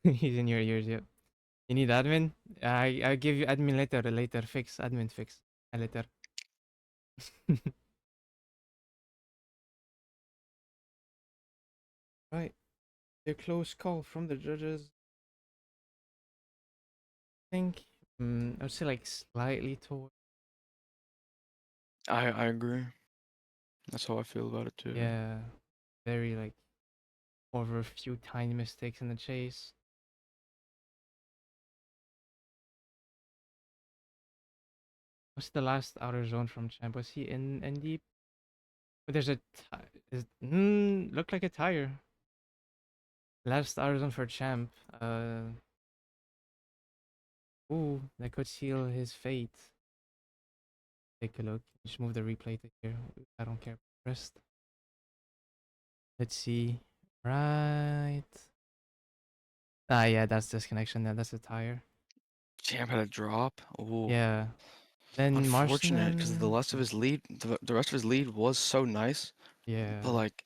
A: he's in your ears. Yep. You need admin? I give you admin later. Later, fix admin fix later. Right, a close call from the judges. I think I would say like slightly toward.
B: I agree. That's how I feel about it too.
A: Yeah, very like over a few tiny mistakes in the chase. What's the last outer zone from Champ? Was he in deep? But there's a looked like a tire. Last outer zone for Champ. Ooh, that could seal his fate. Take a look. Just move the replay to here. I don't care. Rest. Let's see. Right. Ah, yeah, that's disconnection. Yeah, that's a tire.
B: Champ had a drop. Ooh,
A: Yeah. Then
B: unfortunate because the
A: Marston.
B: rest of his lead, the rest of his lead was so nice, but
A: Yeah.
B: like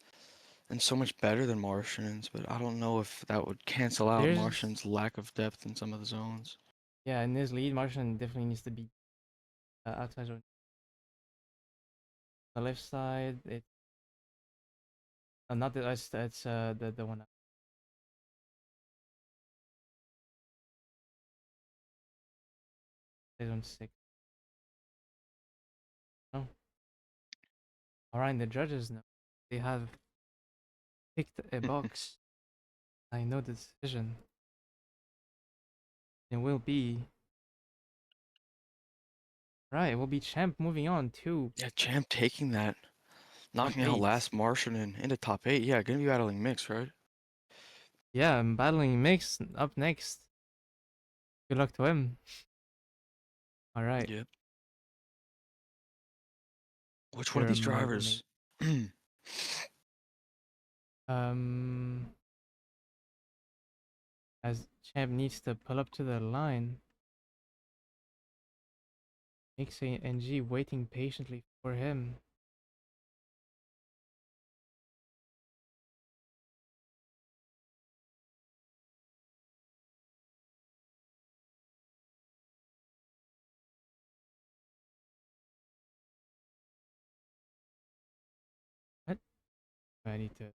B: and so much better than Martian's. But I don't know if that would cancel out
A: There's
B: Martian's lack of depth in some of the zones.
A: yeah, in this lead, Marston definitely needs to be outside zone. The left side, not the it's the one outside zone 6. No. Alright, the judges know. They have picked a box. I know the decision. It will be right, it will be Champ moving on to
B: Yeah, Champ taking that,
A: top
B: knocking out
A: 8.
B: last Martian and into top 8. Yeah, gonna be battling Mix, right?
A: Yeah, I'm battling Mix up next. Good luck to him. Alright.
B: Yep. Which one of
A: Your
B: these
A: mug mate.
B: drivers?
A: Um as Champ needs to pull up to the line. Mix and G waiting patiently for him. What? I need to.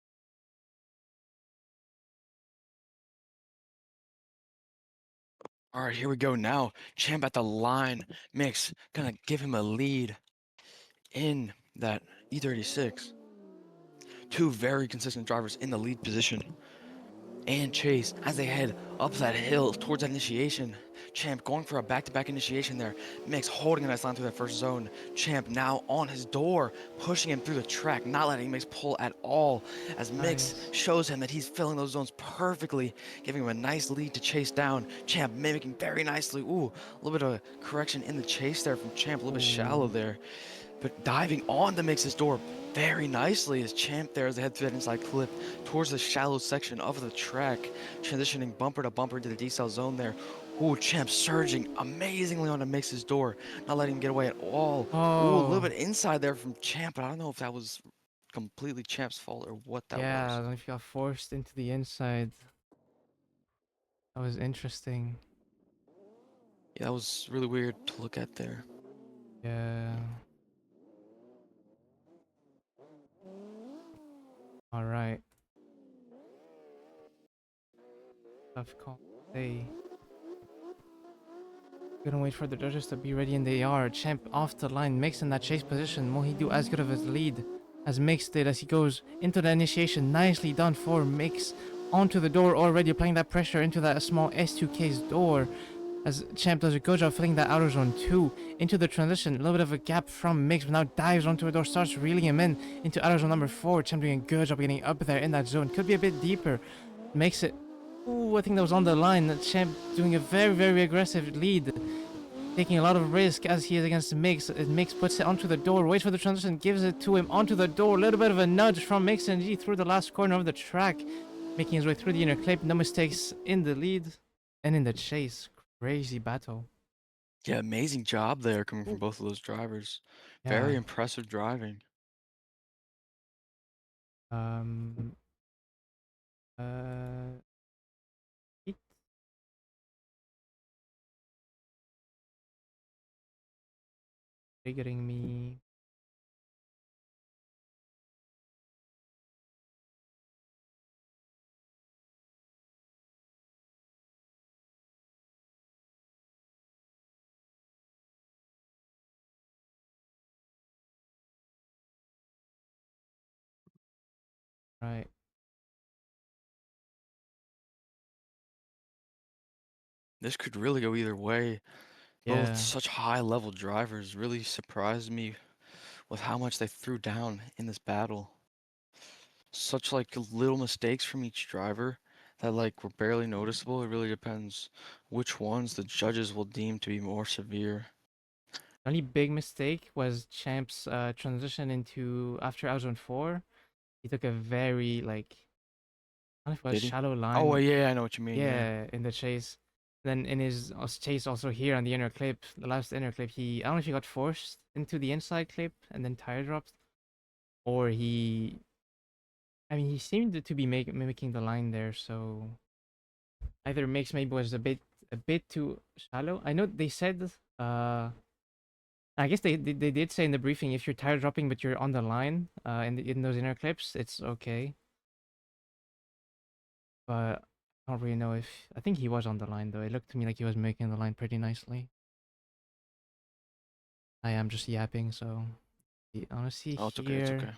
B: All right, here we go now. Champ at the line. Mix gonna give him a lead in that E36. Two very consistent drivers in the lead position. And Chase, as they head up that hill towards that initiation. Champ going for a back-to-back initiation there. Mix holding a nice line through that first zone. Champ now on his door, pushing him through the track, not letting Mix pull at all. As Mix
A: Nice.
B: shows him that he's filling those zones perfectly, giving him a nice lead to chase down. Champ mimicking very nicely. Ooh, a little bit of a correction in the chase there from Champ, a little bit shallow
A: Ooh.
B: there. But diving on to Mix's door very nicely as Champ there as they head through that inside clip towards the shallow section of the track, transitioning bumper to bumper into the decel zone there. Ooh, Champ surging amazingly onto Mix's door, not letting him get away at all. Ooh, a little
A: Oh.
B: bit inside there from Champ, but I don't know if that was completely Champ's fault or what that
A: Yeah, I
B: was.
A: don't know if you got forced into the inside. That was interesting.
B: Yeah, that was really weird to look at there.
A: Yeah. Alright. Tough call. Hey. Gonna wait for the judges to be ready, and they are. Champ off the line, Mix in that chase position. Will he do as good of his lead as Mix did as he goes into the initiation? Nicely done for Mix. Onto the door already, applying that pressure into that small S2K's door. As Champ does a good job filling that outer zone 2 into the transition. A little bit of a gap from Mix, but now dives onto a door, starts reeling him in into outer zone number 4. Champ doing a good job getting up there in that zone. Could be a bit deeper. Makes it. Ooh, I think that was on the line. Champ doing a very, very aggressive lead. Taking a lot of risk as he is against Mix. Mix puts it onto the door, waits for the transition, gives it to him onto the door. A little bit of a nudge from Mix and G through the last corner of the track, making his way through the inner clip. No mistakes in the lead and in the chase. Crazy battle.
B: Yeah, amazing job there coming from both of those drivers.
A: Yeah.
B: Very impressive driving.
A: Um. Uh. It triggering me. Right.
B: This could really go either way. Both
A: Yeah.
B: such high level drivers really surprised me with how much they threw down in this battle. Such like little mistakes from each driver that like were barely noticeable. It really depends which ones the judges will deem to be more severe.
A: The only big mistake was Champ's transition into after Outzone 4. He took a very like I don't know if it was
B: Did he?
A: shallow
B: Oh,
A: line.
B: yeah, I know what you mean. Yeah.
A: Yeah, in the chase. Then in his chase also here on the inner clip, the last inner clip, I don't know if he got forced into the inside clip and then tire dropped, or I mean, he seemed to be mimicking the line there. So either mix maybe was a bit too shallow. I know they said I guess they did say in the briefing if you're tire dropping but you're on the line in those inner clips, it's okay. But I don't really know if I think he was on the line though. It looked to me like he was making the line pretty nicely. I am just yapping, so honestly
B: Oh, it's okay. It's
A: here
B: okay.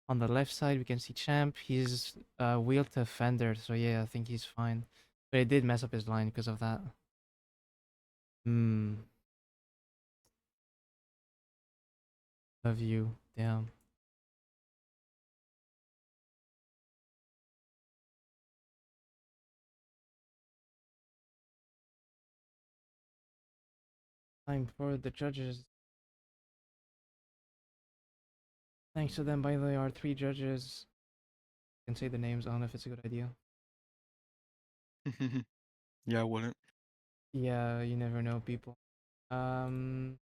A: on the left side we can see Champ. He's wheel to fender, so yeah, I think he's fine. But it did mess up his line because of that. Hmm. Love you. Damn. Time for the judges. Thanks to them, by the way, our 3 judges. I can say the names. I don't know if it's a good idea.
B: Yeah, I wouldn't.
A: Yeah, you never know, people. Um,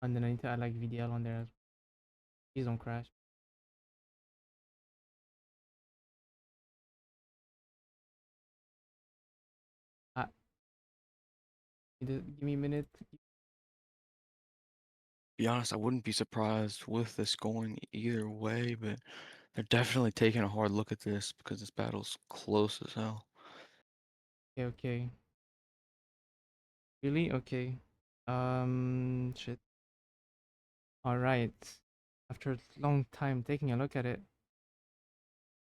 A: and then I need to add like VDL on there as well. Please don't crash. Ah, give me a minute.
B: Be honest, I wouldn't be surprised with this going either way, but they're definitely taking a hard look at this because this battle's close as hell.
A: Okay, okay. Really? Okay. Shit. All right. After a long time taking a look at it,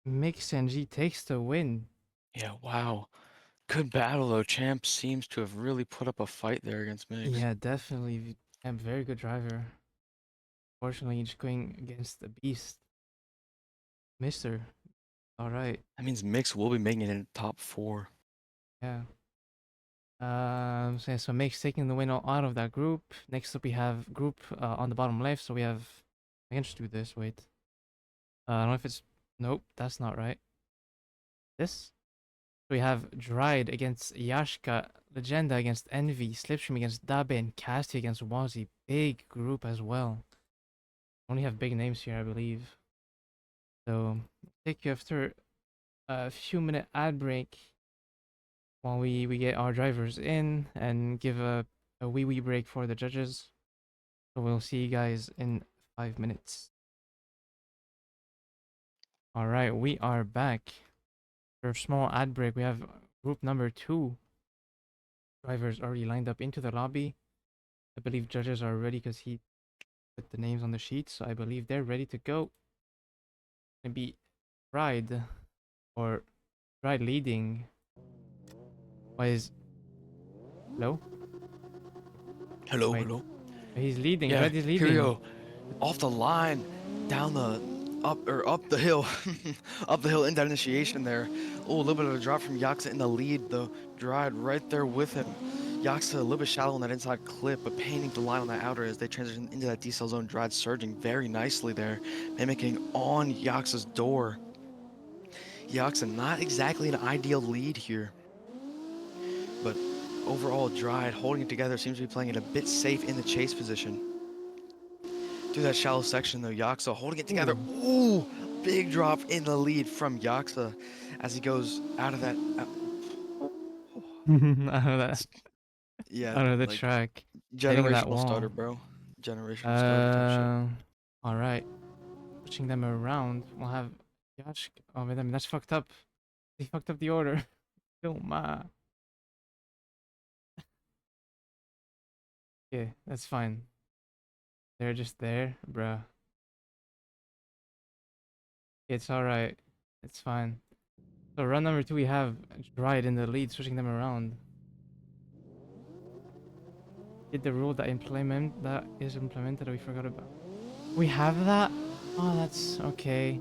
A: Mix and G takes the win.
B: Yeah, wow. Good battle though. Champ seems to have really put up a fight there against Migs.
A: Yeah, definitely. I'm very good driver. Fortunately, just going against the beast, Mister. All right.
B: That means Mix will be making it in the top 4.
A: Yeah. So, yeah, so Mix taking the win out of that group. Next up, we have group on the bottom left. So we have. I can just do this. Wait. I don't know if it's. Nope, that's not right. This. We have Dried against Yashka, Legenda against Envy, Slipstream against Dabe, and Casty against Wazi. Big group as well. Only have big names here, I believe. So, take you after a few minute ad break while we get our drivers in and give a wee break for the judges. So we'll see you guys in 5 minutes. All right, we are back. For a small ad break, we have group number 2. Drivers already lined up into the lobby. I believe judges are ready because he put the names on the sheet, so I believe they're ready to go. Maybe Ride or Ride leading. Why is hello?
B: Hello,
A: Wait,
B: hello.
A: he's leading.
B: Yeah,
A: Ride is
B: here we
A: leading.
B: go. Off the line, down the up the hill, up the hill in that initiation there. Oh, a little bit of a drop from Yaksa in the lead, though. Dried right there with him. Yaksa a little bit shallow on that inside clip, but painting the line on that outer as they transition into that decel zone. Dried surging very nicely there, mimicking on Yaksa's door. Yaksa not exactly an ideal lead here, but overall Dried holding it together, seems to be playing it a bit safe in the chase position. Through that shallow section though, Yaksa holding it together.
A: Ooh.
B: Ooh, big drop in the lead from Yaksa as he goes out of that.
A: out of that,
B: Yeah,
A: out of the
B: like
A: track, hitting that
B: generational
A: wall.
B: stutter, bro. Generational stutter type shit.
A: All right. Switching them around, we'll have Yash. Oh, wait, I mean, that's fucked up. They fucked up the order. Ma. Okay, that's fine. They're just there, bruh. It's alright. It's fine. So run number 2, we have Dried in the lead, switching them around. Did the rule that is implemented that we forgot about? We have that? Oh, that's okay.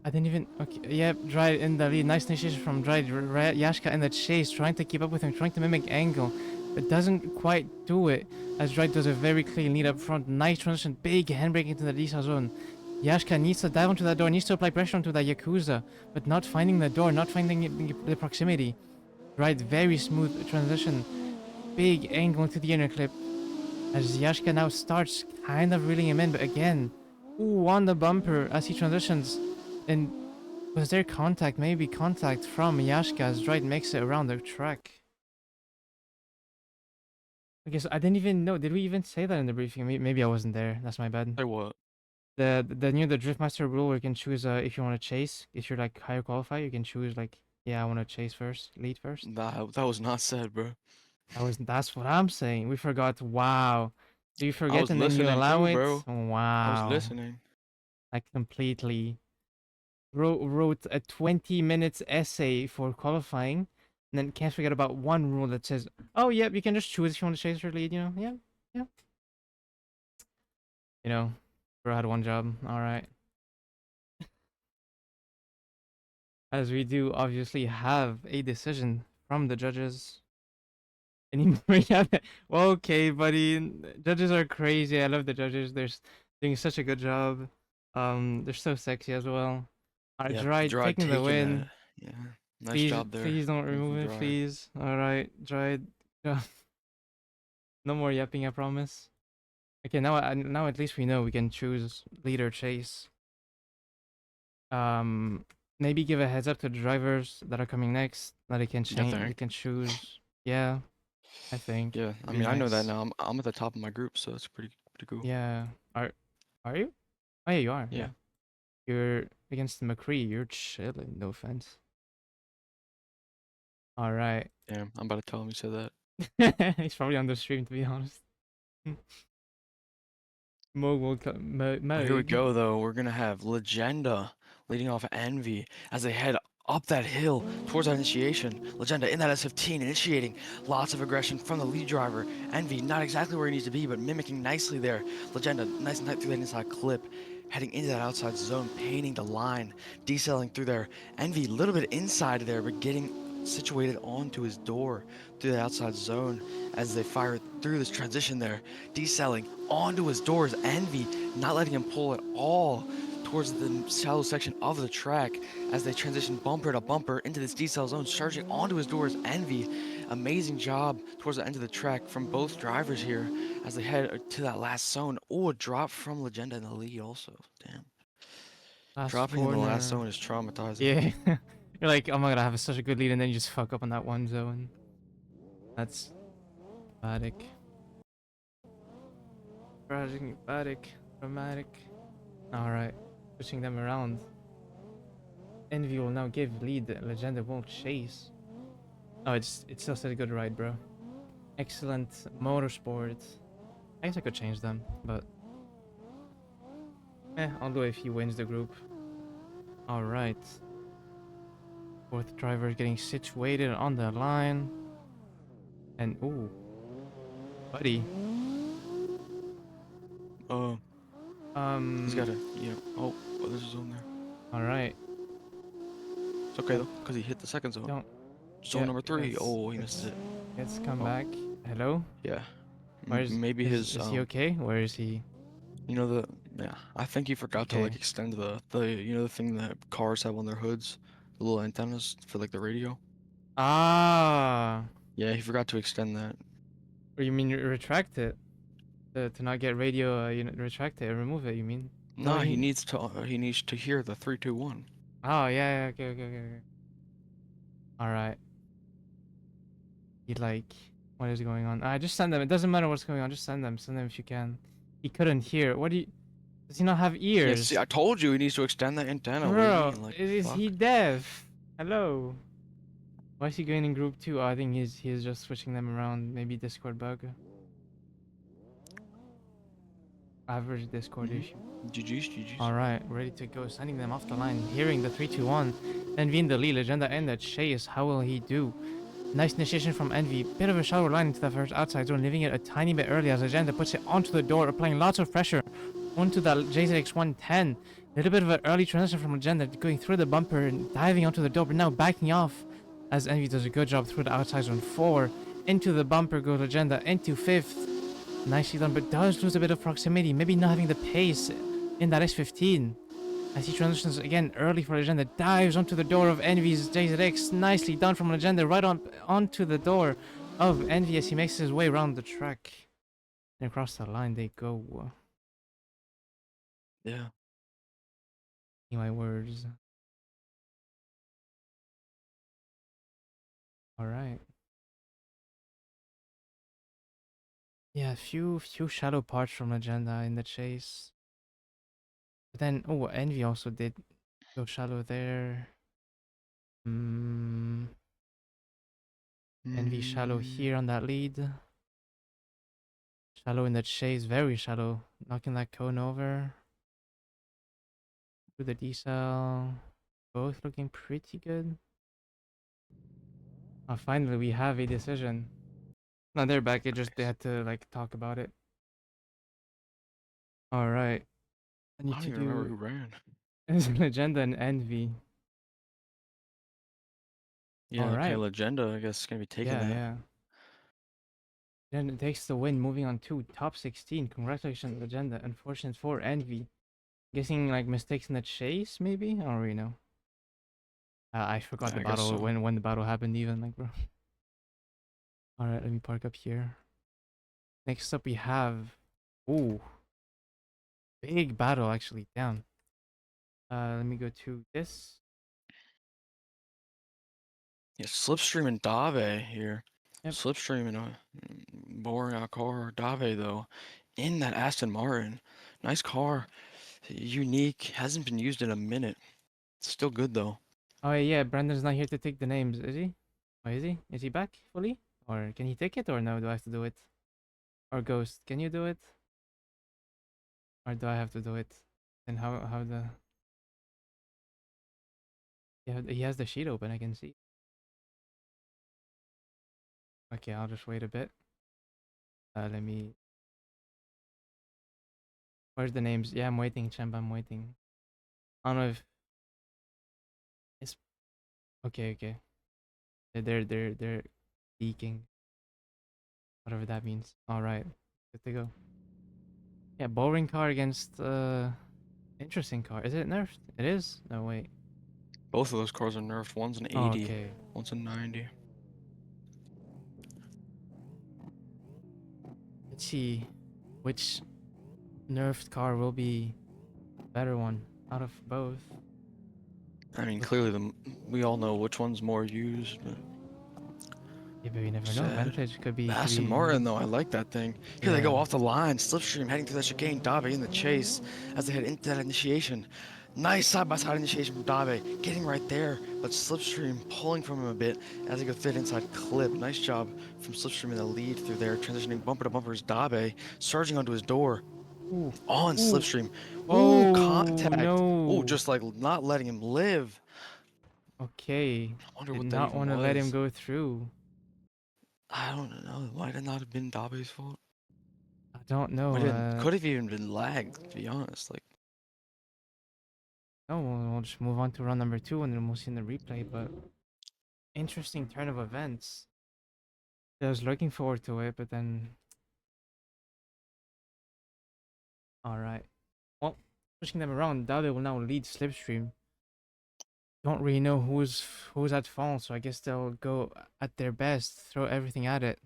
A: I didn't even. Okay, yep, Dried in the lead. Nice initiation from Dried. Yashka in the chase, trying to keep up with him, trying to mimic angle, but doesn't quite do it. As Dried does a very clean lead up front. Nice transition, big handbrake into the Lisa zone. Yashka needs to dive onto that door, needs to apply pressure onto that Yakuza, but not finding the door, not finding the proximity. Dried, very smooth transition, big angle into the inner clip. As Yashka now starts kind of reeling him in, but again, ooh, on the bumper as he transitions. And was there contact? Maybe contact from Yashka as Dried makes it around the track. Okay, so I didn't even know. Did we even say that in the briefing? Maybe I wasn't there. That's my bad.
B: Say what?
A: The near the Driftmaster rule where you can choose if you want to chase. If you're like higher qualified, you can choose like, yeah, I want to chase first, lead first.
B: That was not said, bro.
A: That's what I'm saying. We forgot. Wow. So you
B: I
A: forget
B: was
A: and then you
B: listening
A: allow
B: too,
A: it?
B: bro. I was
A: Wow.
B: listening.
A: I completely wrote a 20 minutes essay for qualifying, and then can't forget about one rule that says, oh, yep, you can just choose if you want to chase or lead, yeah, yeah. Bro had one job, alright. As we do obviously have a decision from the judges. Anymore, yeah. Well, okay, buddy. Judges are crazy. I love the judges. They're doing such a good job. They're so sexy as well. Alright,
B: Yeah,
A: Dry
B: Dried
A: taking the
B: taking that.
A: win.
B: Yeah, nice
A: Please,
B: job there
A: please don't
B: from
A: remove it,
B: Dried.
A: please. Alright, Dry. No more yapping, I promise. Okay, now at least we know we can choose leader chase. Um, Maybe give a heads up to the drivers that are coming next that they can
B: You
A: change. They
B: think?
A: can choose. Yeah, I think
B: Yeah,
A: it'd
B: I
A: be
B: mean I know that
A: nice.
B: now. I'm at the top of my group, so it's pretty cool.
A: Yeah. Are you? Oh yeah, you are.
B: Yeah.
A: Yeah. You're against McCree. You're chilling. No offense. All right.
B: Damn, I'm about to tell him you said that.
A: He's probably on the stream to be honest. Moog will come.
B: Oh, here we
A: Moog.
B: go, though. We're gonna have Legenda leading off Envy as they head up that hill towards that initiation. Legenda in that S15, initiating lots of aggression from the lead driver. Envy not exactly where he needs to be, but mimicking nicely there. Legenda nice and tight through that inside clip, heading into that outside zone, painting the line, decelling through there. Envy a little bit inside there, but getting situated onto his door through the outside zone as they fire through this transition there, decelling onto his doors. Envy not letting him pull at all towards the shallow section of the track as they transition bumper to bumper into this decel zone, charging onto his doors. Envy, amazing job towards the end of the track from both drivers here as they head to that last zone. Oh, a drop from Legenda in the lead also. Damn.
A: Last
B: Dropping in the last
A: corner.
B: zone is traumatizing.
A: Yeah. You're like, oh my god, I have such a good lead, and then you just fuck up on that one zone. That's dramatic. Dramatic. Dramatic. Alright. Switching them around. Envy will now give lead. Legenda won't chase. Oh, it's still such a good ride, bro. Excellent motorsport. I guess I could change them, but I'll do it if he wins the group. Alright. Fourth driver is getting situated on the line. And ooh. Buddy.
B: He's got a, oh, there's a zone there.
A: Alright.
B: It's okay though, because he hit the second zone.
A: Don't.
B: Zone number 3. Oh, he misses it.
A: Let's come
B: Oh.
A: back. Hello?
B: Yeah.
A: Maybe
B: his,
A: is he okay? Where is he?
B: yeah, I think he forgot to like
A: Okay.
B: extend the thing that cars have on their hoods, the little antennas for like the radio.
A: Ah.
B: Yeah, he forgot to extend that.
A: Or you mean retract it? To not get radio, retract it or remove it, you mean? No,
B: Nah, he needs to hear the 3, 2, 1.
A: Oh, yeah, okay. Alright. He like, what is going on? Just send them. It doesn't matter what's going on. Just send them. Send them if you can. He couldn't hear. What do you... Does he not have
B: Yeah,
A: ears?
B: see, I told you he needs to extend that antenna. What do you
A: Bro,
B: mean? Like,
A: is
B: fuck.
A: he deaf? Hello? Why is he going in group 2? Oh, I think he's just switching them around. Maybe Discord bug. Average Discord issue.
B: GG's.
A: Alright, ready to go. Sending them off the line. Hearing the 3, 2, 1. Envy in the lead. Legenda in the chase. How will he do? Nice initiation from Envy. Bit of a shallow line into the first outside zone, leaving it a tiny bit early as Legenda puts it onto the door, applying lots of pressure onto that JZX 110. A little bit of an early transition from Legenda, going through the bumper and diving onto the door, but now backing off as Envy does a good job through the outside zone 4. Into the bumper goes Legenda, into 5th. Nicely done, but does lose a bit of proximity, maybe not having the pace in that S15. As he transitions again early for Legenda, dives onto the door of Envy's JZX. Nicely done from Legenda, right onto the door of Envy as he makes his way around the track. And across the line they go.
B: Yeah.
A: In my words. Alright. Yeah, few shadow parts from Legenda in the chase. But then, oh, Envy also did go shallow there. Envy shallow here on that lead. Shallow in the chase, very shallow. Knocking that cone over. Through the decel. Both looking pretty good. Oh, finally we have a decision. No, they're back. It just they had to like talk about it. Alright. I
B: I
A: need
B: don't
A: to
B: even remember
A: do
B: who ran.
A: is Legenda and Envy.
B: Yeah, okay,
A: Alright.
B: Legenda, I guess, is gonna be taking that.
A: Yeah. Then it takes the win, moving on to top 16. Congratulations, Legenda. Unfortunate for Envy. Guessing like mistakes in the chase, maybe? I don't really know. I forgot
B: Yeah,
A: the
B: I guess
A: battle
B: so.
A: when the battle happened even, like bro. Alright, let me park up here. Next up we have ooh. Big battle actually. Damn. Let me go to this.
B: Yeah, Slipstream and Dave here.
A: Yep.
B: Slipstream and a boring out car. Dave though, in that Aston Martin. Nice car. Unique. Hasn't been used in a minute. Still good though.
A: Oh yeah, Brandon's not here to take the names, is he? Oh, is he? Is he back fully? Or can he take it or no? Do I have to do it? Or Ghost, can you do it? Or do I have to do it? And how the yeah, he has the sheet open, I can see. Okay, I'll just wait a bit. Let me where's the names? Yeah, I'm waiting, champ, I'm waiting. I don't know if it's okay. They're leaking. Whatever that means. Alright. Good to go. Yeah, boring car against Interesting car. Is it nerfed? It is? No, wait.
B: Both of those cars are nerfed. One's an
A: Oh,
B: 80,
A: okay.
B: one's a 90.
A: Let's see which nerfed car will be better one out of both.
B: I mean,
A: Look,
B: clearly we all know which one's more used, but
A: yeah, but you never know.
B: sad.
A: Vantage
B: The
A: could
B: Aston
A: be
B: Martin, though, I like that thing. Here they go
A: yeah.
B: off the line, slipstream heading through that chicane. Dabe in the chase as they head into that initiation. Nice side-by-side initiation from Dabe, getting right there, but Slipstream pulling from him a bit as he goes fit inside clip. Nice job from Slipstream in the lead through there, transitioning bumper to bumper as Dabe surging onto his door
A: Ooh,
B: on
A: ooh.
B: Slipstream. Ooh,
A: Oh
B: contact. Ooh,
A: no.
B: just like not letting him live.
A: Okay.
B: I wonder
A: Did
B: what that
A: not
B: even
A: want to let him
B: was.
A: go through.
B: I don't know. It might have not have been Dabe's fault.
A: I don't know.
B: Might have been, could have even been lagged, to be honest. Like,
A: No, we'll just move on to round number two and then we'll see in the replay. But interesting turn of events. I was looking forward to it, but then all right. Well, pushing them around, Dade will now lead Slipstream. Don't really know who's at fault, so I guess they'll go at their best, throw everything at it.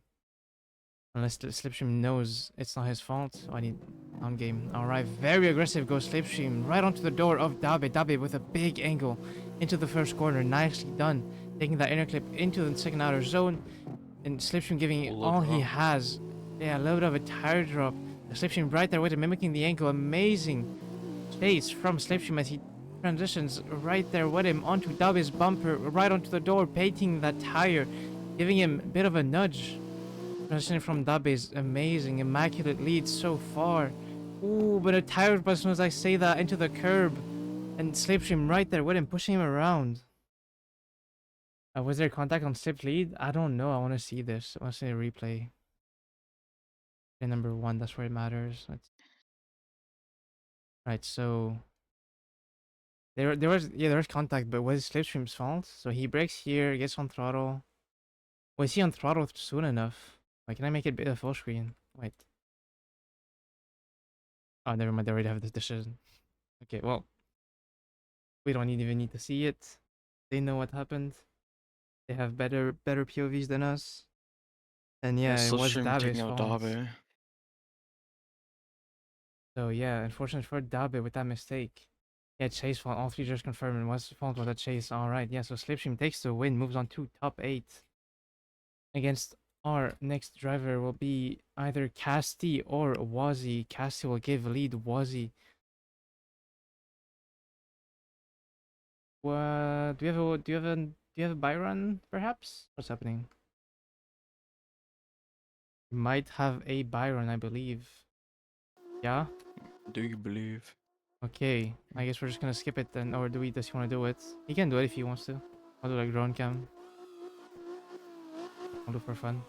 A: Unless the Slipstream knows it's not his fault. So I need on game. Alright, very aggressive goes Slipstream right onto the door of Dabe. Dabe with a big angle into the first corner. Nicely done. Taking that inner clip into the second outer zone. And Slipstream giving it
B: low
A: all he
B: drop.
A: has. Yeah, a little bit of a tire drop. The Slipstream right there with it, mimicking the angle. Amazing chase from Slipstream as he transitions right there with him onto Dabe's bumper, right onto the door, painting that tire, giving him a bit of a nudge. Transitioning from Dabe's amazing, immaculate lead so far. Ooh, but a tire drop as soon as I say that into the curb. And Slipstream right there with him, pushing him around. Was there contact on Slip's lead? I don't know. I want to see this. I want to see a replay. Okay, number one, that's where it matters. Right, so there was contact, but was Slipstream's fault? So he breaks here, gets on throttle. Was he on throttle soon enough? Wait, can I make it a full screen? Wait. Oh, never mind. They already have this decision. Okay, well, we don't even need to see it. They know what happened. They have better POVs than us. And
B: Yeah,
A: yeah, it was
B: Slipstream taking
A: Dabe's
B: out
A: fault.
B: Dabe.
A: So yeah, unfortunate for Dabe with that mistake. Yeah, Chase fault. All three just confirmed and was fault was a Chase. Alright, yeah, so Slipstream takes the win, moves on to top 8. Against our next driver will be either Casti or Wazi. Casti will give lead Wazi. What do you have a buy run perhaps? What's happening? You might have a buy run, I believe. Yeah?
B: Do you believe?
A: Okay. I guess we're just gonna skip it then, or does he wanna do it? He can do it if he wants to. I'll do like drone cam. I'll do for fun.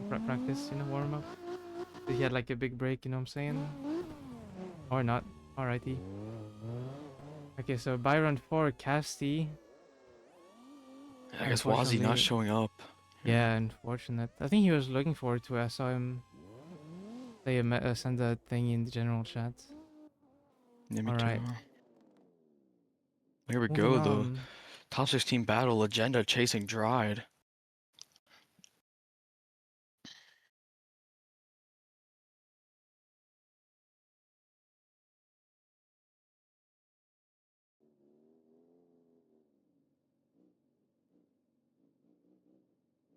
A: Practice, warm up. He had like a big break, you know what I'm saying? Or not. Alrighty. Okay, so Byron for Casti.
B: I guess Wazi not
A: Unfortunately,
B: showing up. Yeah,
A: yeah, unfortunate. I think he was looking forward to it. I saw him send a thing in the general chat.
B: yeah, me too.
A: Alright,
B: Here we
A: moving
B: go, the
A: on.
B: top 16 battle agenda chasing Dryad.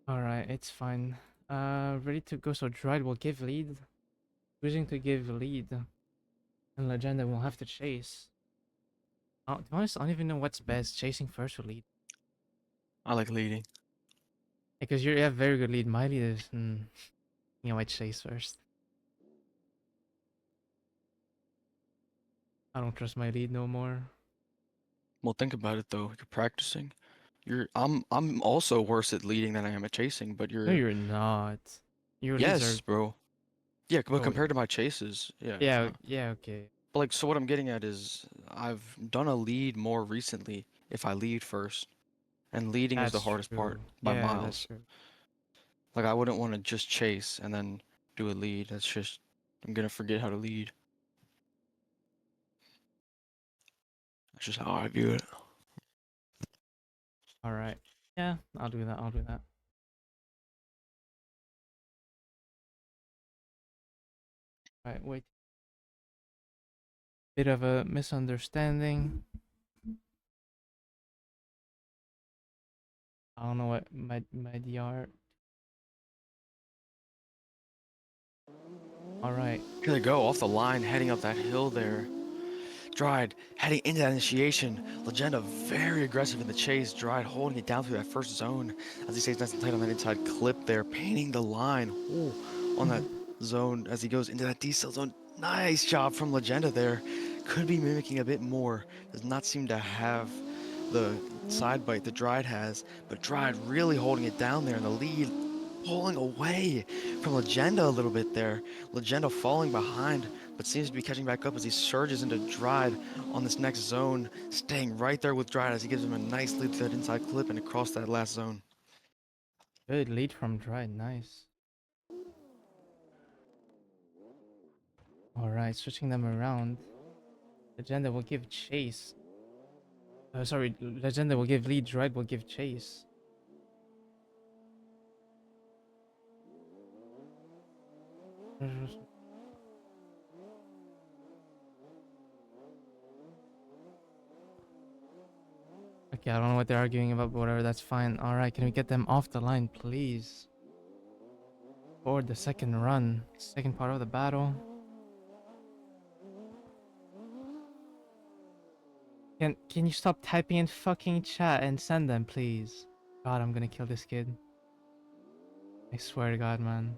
A: Alright, it's fine. Ready to go. So Droid will give lead. Choosing to give lead. And Legenda will have to chase. To be honest, I don't even know what's best. Chasing first or lead.
B: I like leading.
A: Because you have very good lead. My lead is, I chase first. I don't trust my lead no more.
B: Well, think about it though. You're practicing. I'm also worse at leading than I am at chasing, but
A: No,
B: you're
A: you're not. Your leads
B: yes,
A: are.
B: bro. Yeah, but
A: Oh,
B: compared to my chases, yeah, it's
A: yeah,
B: not.
A: yeah, okay.
B: But like, so what I'm getting at is I've done a lead more recently if I lead first, and leading is the
A: That's
B: hardest part
A: true.
B: by
A: Yeah, that's
B: miles.
A: true.
B: Like I wouldn't want to just chase and then do a lead. That's just I'm gonna forget how to lead. That's just how I view it.
A: All right. Yeah, I'll do that. I'll do that. All right, wait. Bit of a misunderstanding. I don't know what my DR. All right.
B: Here they go, off the line, heading up that hill there. Dryad heading into that initiation. Legenda very aggressive in the chase. Dryad holding it down through that first zone as he stays nice and tight on that inside clip there, painting the line on that zone as he goes into that decel zone. Nice job from Legenda there. Could be mimicking a bit more. Does not seem to have the side bite that Dryad has, but Dryad really holding it down there in the lead, pulling away from Legenda a little bit there. Legenda falling behind, but seems to be catching back up as he surges into Dryad on this next zone, staying right there with Dryad as he gives him a nice lead to that inside clip and across that last zone.
A: Good lead from Dryad. Nice. All right, switching them around. Legenda will give chase. Sorry, Legenda will give lead. Dryad will give chase. Okay, I don't know what they're arguing about, but whatever, that's fine. Alright, can we get them off the line, please? For the second run. Second part of the battle. Can you stop typing in fucking chat and send them, please? God, I'm gonna kill this kid. I swear to God, man.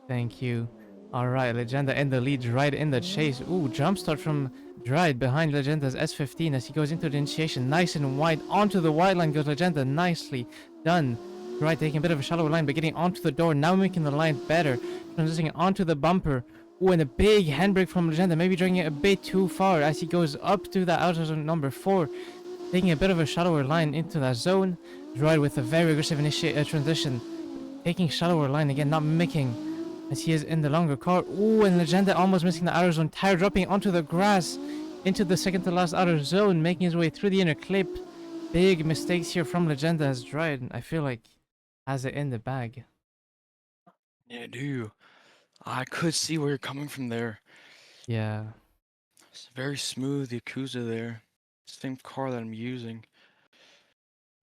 A: Thank you. Alright, Legenda in the lead, right in the chase. Ooh, jump start from Dryad behind Legenda's S15 as he goes into the initiation. Nice and wide. Onto the wide line goes Legenda. Nicely done. Dryad taking a bit of a shallow line, but getting onto the door. Now making the line better. Transitioning onto the bumper. Ooh, and a big handbrake from Legenda. Maybe dragging it a bit too far as he goes up to the outer zone number 4. Taking a bit of a shallower line into that zone. Dryad with a very aggressive transition. Taking shallower line again, not mimicking as he is in the longer car. Ooh, and Legenda almost missing the outer zone. Tire dropping onto the grass into the second to last outer zone, making his way through the inner clip. Big mistakes here from Legenda as Dryad, I feel like, has it in the bag.
B: Yeah, do. I could see where you're coming from there.
A: Yeah.
B: It's very smooth, Yakuza there. Same car that I'm using.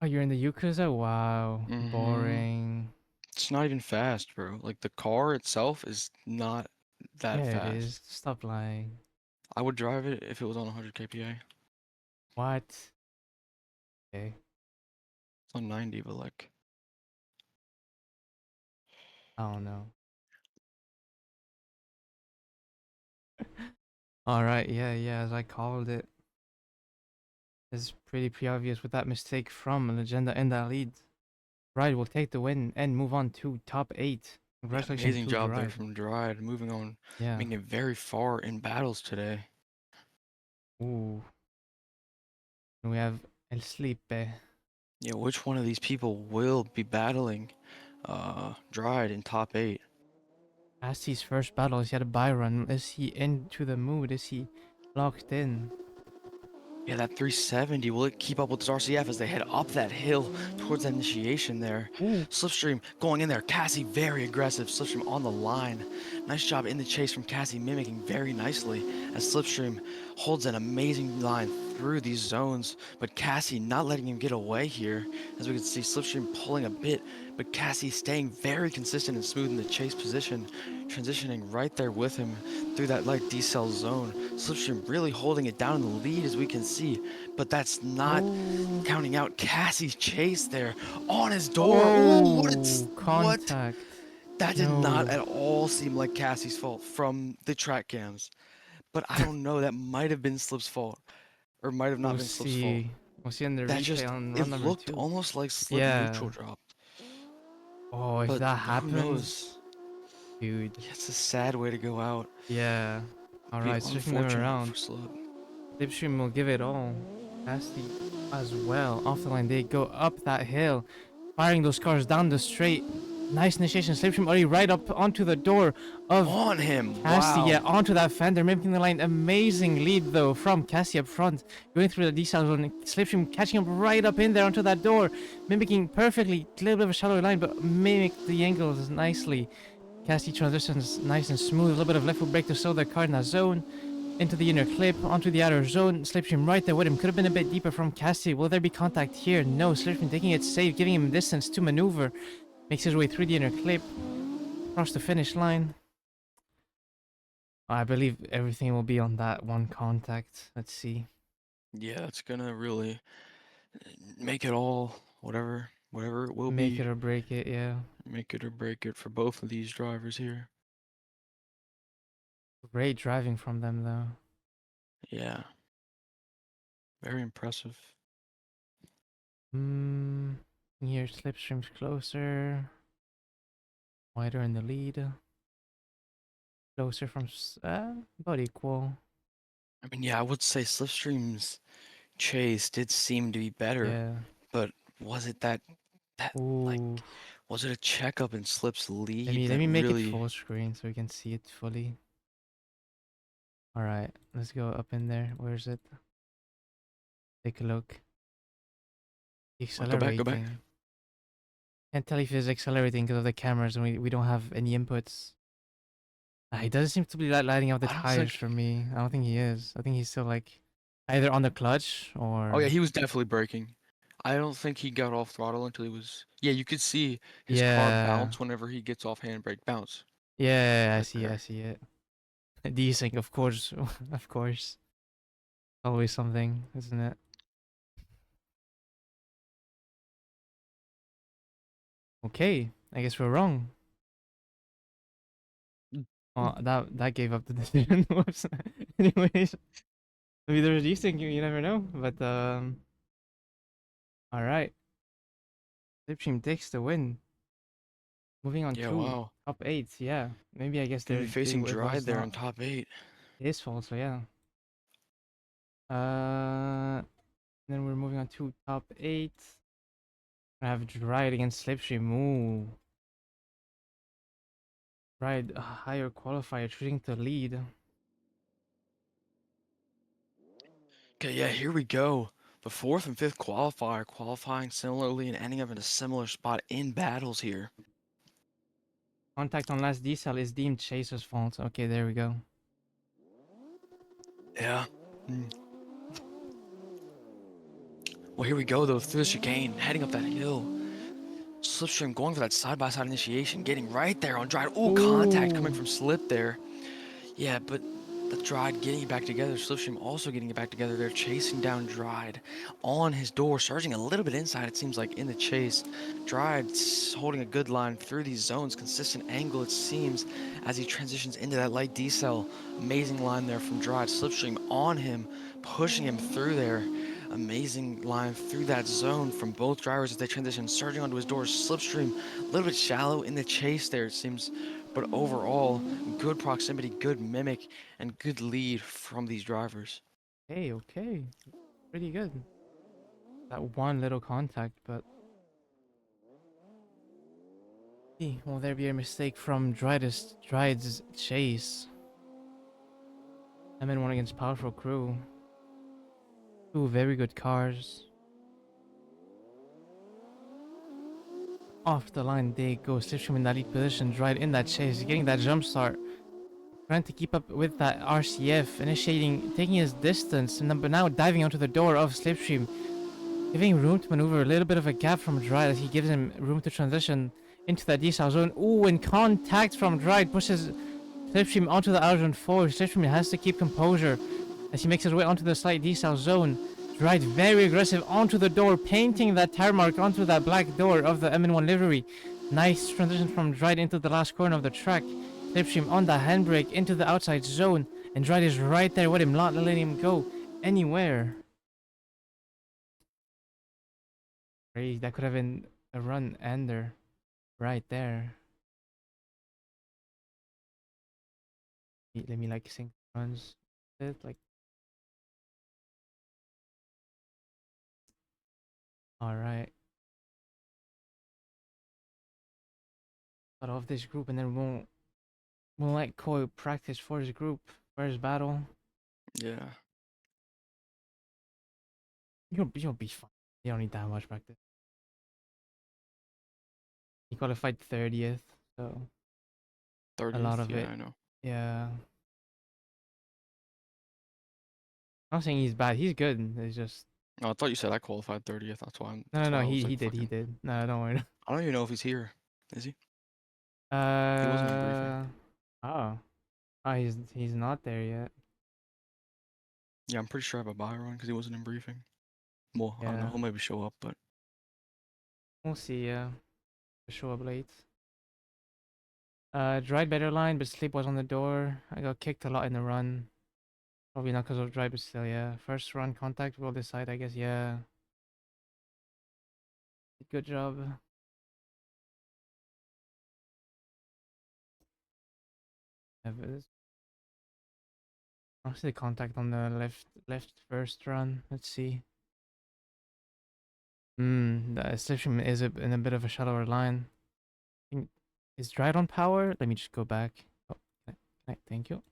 A: Oh, you're in the Yakuza? Wow.
B: Mm-hmm.
A: Boring.
B: It's not even fast, bro. Like, the car itself is not that
A: Yeah, it
B: fast.
A: is. Stop lying.
B: I would drive it if it was on 100 kph. It's
A: What? Okay.
B: on 90, but like,
A: I don't know. Alright, yeah, as I called it. It's pretty obvious with that mistake from Legenda in that lead. Dryad will take the win and move on to top 8.
B: yeah,
A: Congratulations
B: amazing
A: to
B: job there
A: Dryad.
B: from Dryad, moving on,
A: Yeah.
B: making it very far in battles today.
A: Ooh. And we have El Slipe.
B: Yeah, which one of these people will be battling Dryad in top 8?
A: Cassie's first battle. He had a buy run. Is he into the mood? Is he locked in?
B: Yeah, that 370, will it keep up with this RCF as they head up that hill towards that initiation there?
A: Ooh.
B: Slipstream going in there. Cassie very aggressive. Slipstream on the line. Nice job in the chase from Cassie, mimicking very nicely as Slipstream holds an amazing line through these zones. But Cassie not letting him get away here. As we can see, Slipstream pulling a bit, but Cassie staying very consistent and smooth in the chase position, transitioning right there with him through that light decel zone. Slipstream really holding it down in the lead as we can see, but that's not
A: Oh.
B: counting out Cassie's chase there on his door. Ooh,
A: Oh.
B: what?
A: Contact.
B: That did not
A: No.
B: at all seem like Cassie's fault from the track cams. But I don't know, that might have been Slip's fault, or might have not
A: We'll
B: been Slip's fault.
A: see. We'll see in the
B: That
A: replay
B: just,
A: on
B: it
A: run number
B: looked
A: 2.
B: almost like Slip neutral
A: Yeah.
B: dropped,
A: Oh, if
B: but
A: that
B: who
A: happens,
B: knows?
A: dude.
B: Yeah, it's a sad way to go out.
A: Yeah.
B: Be
A: Alright, switching them
B: unfortunate
A: around.
B: for Slip.
A: Slipstream will give it all. Nasty as well. Off the line, they go up that hill, firing those cars down the straight. Nice initiation. Slipstream already right up onto the door of
B: On him.
A: Cassie, yeah,
B: Wow.
A: onto that fender, mimicking the line. Amazing lead though from Cassie up front, going through the decel zone. Slipstream catching up right up in there onto that door, mimicking perfectly. A little bit of a shallow line, but mimicked the angles nicely. Cassie transitions nice and smooth. A little bit of left foot brake to slow the car in that zone. Into the inner clip, onto the outer zone. Slipstream right there with him. Could have been a bit deeper from Cassie. Will there be contact here? No. Slipstream taking it safe, giving him distance to maneuver. Makes his way through the inner clip, across the finish line. I believe everything will be on that one contact. Let's see.
B: Yeah, it's gonna really make it all whatever it will
A: Make
B: be.
A: it or break it, yeah.
B: Make it or break it for both of these drivers here.
A: Great driving from them, though.
B: Yeah, very impressive.
A: Here, Slipstream's closer. Wider in the lead. Closer from about equal.
B: I mean, yeah, I would say Slipstream's chase did seem to be better,
A: Yeah.
B: but was it that like
A: Ooh.
B: was it a checkup in Slip's
A: Let
B: lead
A: me let
B: that
A: me make it
B: really?
A: full screen so we can see it fully. All right, let's go up in there. Where is it? Take a look.
B: Go back, go back.
A: Accelerating. Can't tell if it's accelerating because of the cameras and we don't have any inputs. He doesn't seem to be lighting up the
B: I don't
A: tires
B: think.
A: for me. I don't think he is. I think he's still like either on the clutch
B: Oh yeah,
A: or
B: he was definitely braking. I don't think he got off throttle until he was. Yeah, you could see his car
A: yeah,
B: bounce whenever he gets off handbrake. Bounce
A: yeah.
B: right
A: I
B: there.
A: see it. Desync, of course, of course. Always something, isn't it? Okay, I guess we're wrong.
B: Mm.
A: Well, that gave up the decision. Whoops. Anyways, maybe there's desync. You never know. But all right. Slipstream takes the win. Moving on
B: Yeah,
A: to
B: wow.
A: top eight. Yeah, maybe I guess
B: Gonna be facing
A: it
B: Dryde
A: was
B: there in
A: not
B: top 8.
A: his fault. So yeah. Uh, then we're moving on to top eight. I have Dryde against Slipstream. Ooh, Dryde, a higher qualifier, choosing to lead.
B: Okay, yeah, here we go. The fourth and fifth qualifier qualifying similarly and ending up in a similar spot in battles here.
A: Contact on last decel is deemed Chaser's fault. Okay, there we go.
B: Yeah. Mm. Well, here we go though, through the chicane, heading up that hill. Slipstream going for that side-by-side initiation, getting right there on Dryde. Ooh, contact coming
A: Ooh.
B: from Slip there. Yeah, but the Dryde getting it back together. Slipstream also getting it back together. They're chasing down Dryde on his door, surging a little bit inside, it seems like, in the chase. Dryde's holding a good line through these zones. Consistent angle, it seems, as he transitions into that light decel. Amazing line there from Dryde. Slipstream on him, pushing him through there. Amazing line through that zone from both drivers as they transition, surging onto his door. Slipstream, a little bit shallow in the chase there, it seems. But overall, good proximity, good mimic, and good lead from these drivers.
A: Hey, okay. Pretty good. That one little contact, but will there be a mistake from Dryde's chase? I'm in one against Powerful Crew. Two very good cars. Off the line they go. Slipstream in that lead position. Dryde in that chase, getting that jump start. Trying to keep up with that RCF, initiating, taking his distance, and but now diving onto the door of Slipstream, giving room to maneuver, a little bit of a gap from Dryde as he gives him room to transition into that decel zone. Ooh, and contact from Dryde pushes Slipstream onto the outer zone forward. Slipstream has to keep composure as he makes his way onto the slight decel zone. Dryde very aggressive onto the door, painting that tire mark onto that black door of the MN1 livery. Nice transition from Dryde into the last corner of the track. Slipstream on the handbrake into the outside zone, and Dryde is right there with him, not letting him go anywhere. Crazy, that could have been a run ender right there. Let me like sync runs it like all right. out of this group, and then we'll let Koi practice for his group, for his battle.
B: Yeah.
A: You'll be fine. You don't need that much practice. He qualified 30th, so a lot
B: 30th.
A: of
B: Yeah,
A: it.
B: I know.
A: Yeah. I'm not saying he's bad. He's good. It's just
B: No, I thought you said I qualified 30th. That's why.
A: no,
B: That's
A: no,
B: why
A: no.
B: I was
A: He
B: like,
A: did. He
B: fucking.
A: did. No, don't worry.
B: I don't even know if he's here. Is he? He wasn't in briefing.
A: Uh oh. Oh, he's not there yet.
B: Yeah, I'm pretty sure I have a buy run because he wasn't in briefing. Well, I don't know.
A: Yeah.
B: He'll maybe show up, but
A: We'll see. Yeah. Show up late. Dried better line, but sleep was on the door. I got kicked a lot in the run. Probably not because of drive, but still, yeah. First run contact will decide, I guess. Yeah. Good job. Have this. Honestly, the contact on the left first run. Let's see. The slipstream is in a bit of a shallower line. Is dried on power? Let me just go back. Oh, thank you.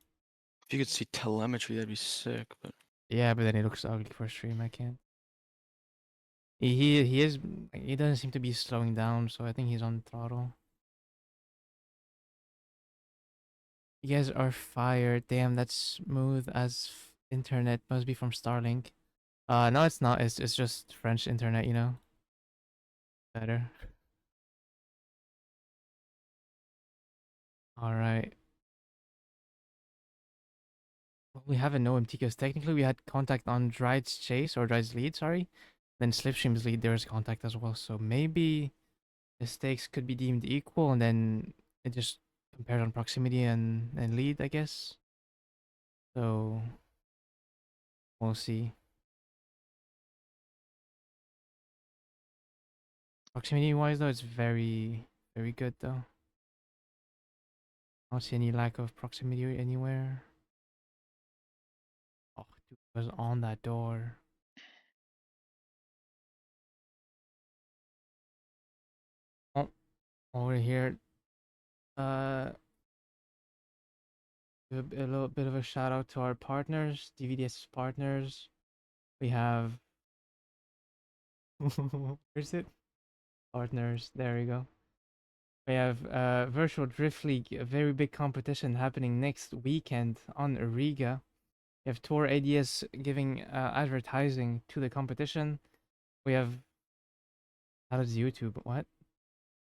B: if you could see telemetry, that'd be sick. But
A: Yeah, but then it looks ugly for stream. I can't. He is. He doesn't seem to be slowing down, so I think he's on throttle. You guys are fired. Damn, that's smooth as internet. Must be from Starlink. No, it's not. It's just French internet. You know, better. All right. Well, we have a no MT because technically we had contact on Dried's chase or Dried's lead. Sorry. Then Slipstream's lead. There's contact as well. So maybe the stakes could be deemed equal, and then it just compared on proximity and lead, I guess. So we'll see. Proximity wise, though, it's very good though. I don't see any lack of proximity anywhere. Oh, dude, was on that door. Oh, over here. Uh, a little bit of a shout out to our partners, GVDS partners. We have. Where's it? Partners. There we go. We have Virtual Drift League, a very big competition happening next weekend on Riga. We have Tour ADS giving advertising to the competition. We have how does YouTube? What?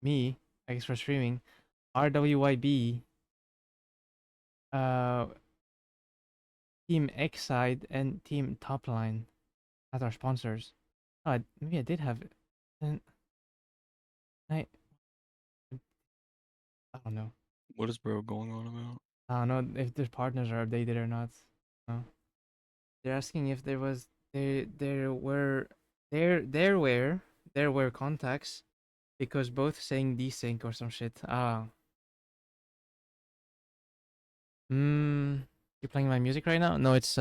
A: Me, I guess for streaming. RWYB, uh, Team Xside, and Team Topline as our sponsors. Oh, maybe I did have it. And I don't know.
B: what is bro going on about?
A: I don't know if the partners are updated or not. No. They're asking if there were contacts because both saying desync or some shit. Ah. You're playing my music right now? No, it's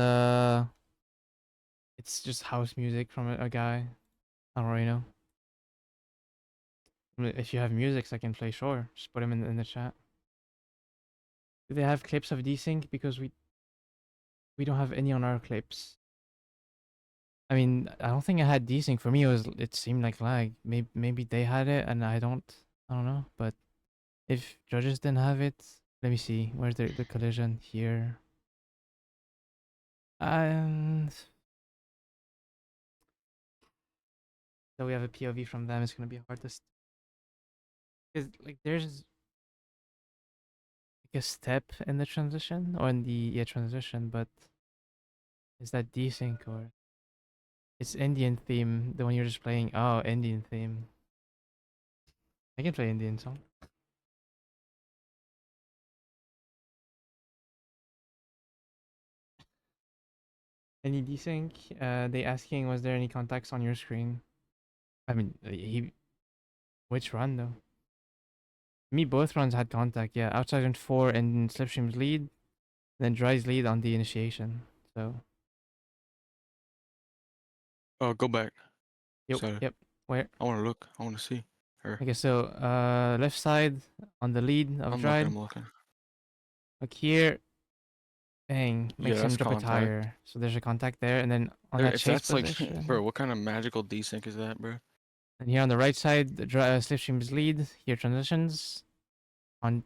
A: just house music from a guy. I don't really know. If you have music I can play, sure. Just put him in the chat. Do they have clips of desync? Because we don't have any on our clips. I mean, I don't think I had desync. For me, it seemed like lag. Maybe they had it and I don't. I don't know. But if judges didn't have it, let me see. Where's the collision here? And so we have a POV from them. It's gonna be hard to. Because like there's like a step in the transition or in the transition, but is that desync or it's Indian theme? The one you're just playing. Oh, Indian theme. I can play Indian song. Any desync? They asking was there any contacts on your screen? I mean, which run though? Me, both runs had contact. Yeah, outside in 4 and Slipstream's lead, then Dry's lead on the initiation. So,
B: Oh, go back.
A: yep,
B: Said it.
A: yep. Where?
B: I want to look. I want to see. Or
A: Okay, so left side on the lead of
B: I'm looking,
A: Dried.
B: I'm looking.
A: Look here. Bang.
B: Yeah,
A: Makes him
B: that's
A: drop a
B: contact.
A: tire. So there's a contact there. And then on
B: There,
A: that
B: if
A: chase
B: that's like, bro,
A: position.
B: what kind of magical desync is that, bro?
A: And here on the right side, the Slipstream's lead. Here transitions. On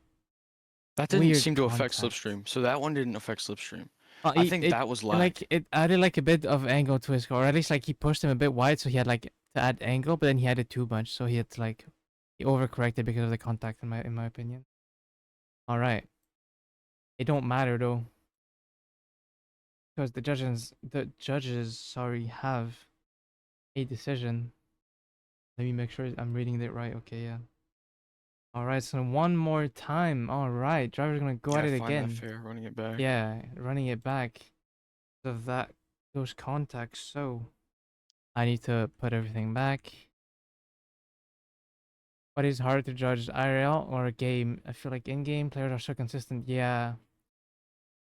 B: That didn't
A: weird
B: seem to affect
A: contact.
B: Slipstream. So that one didn't affect Slipstream.
A: Uh,
B: I
A: it,
B: think
A: it
B: that was lag.
A: like it added like a bit of angle to his car, or at least like he pushed him a bit wide, so he had like to add angle, but then he added too much, so he had to like he overcorrected because of the contact in my opinion. All right, it don't matter though because the judges sorry have a decision. Let me make sure I'm reading it right. Okay, yeah. All right, so one more time. All right, driver's gonna go
B: Yeah,
A: at
B: I
A: it
B: find that
A: again.
B: fair, running it back.
A: Yeah, running it back of that those contacts. So I need to put everything back. What is harder to judge, IRL or a game? I feel like in-game players are so consistent. Yeah,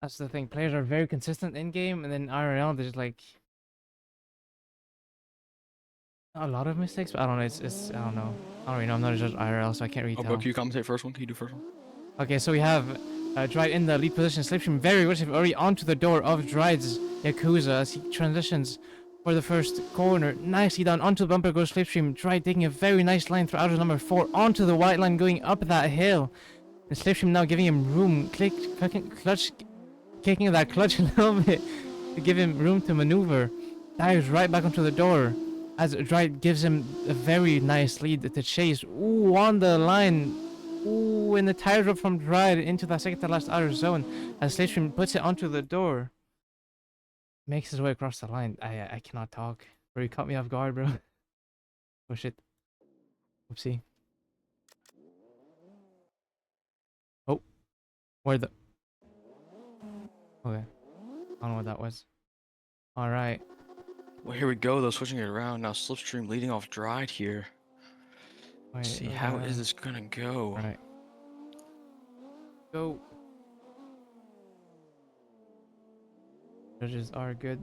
A: that's the thing. Players are very consistent in-game, and then IRL there's like a lot of mistakes. But I don't know. It's I don't know. I don't really know. I'm not a judge IRL, so I can't really
B: Oh, bro,
A: tell.
B: can you commentate first one? Can you do first one?
A: Okay, so we have Dryde in the lead position. Slipstream very aggressive, already onto the door of Dryde's Yakuza as he transitions for the first corner. Nicely done. Onto the bumper goes Slipstream. Dryde taking a very nice line through outer number 4 onto the white line going up that hill. And Slipstream now giving him room, kicking that clutch a little bit to give him room to maneuver. Dives right back onto the door as Dryde gives him a very nice lead to chase. Ooh, on the line. Ooh, and the tire drop from Dryde into that second to last outer zone as Slipstream puts it onto the door. Makes his way across the line. I cannot talk. Bro, you caught me off guard, bro. Oh shit. Oopsie. Oh, where the... Okay. I don't know what that was. Alright.
B: Well, here we go, though, switching it around. Now Slipstream leading off Dried here. Let's
A: Wait,
B: see, how is this gonna go?
A: Alright. Go. Judges are good.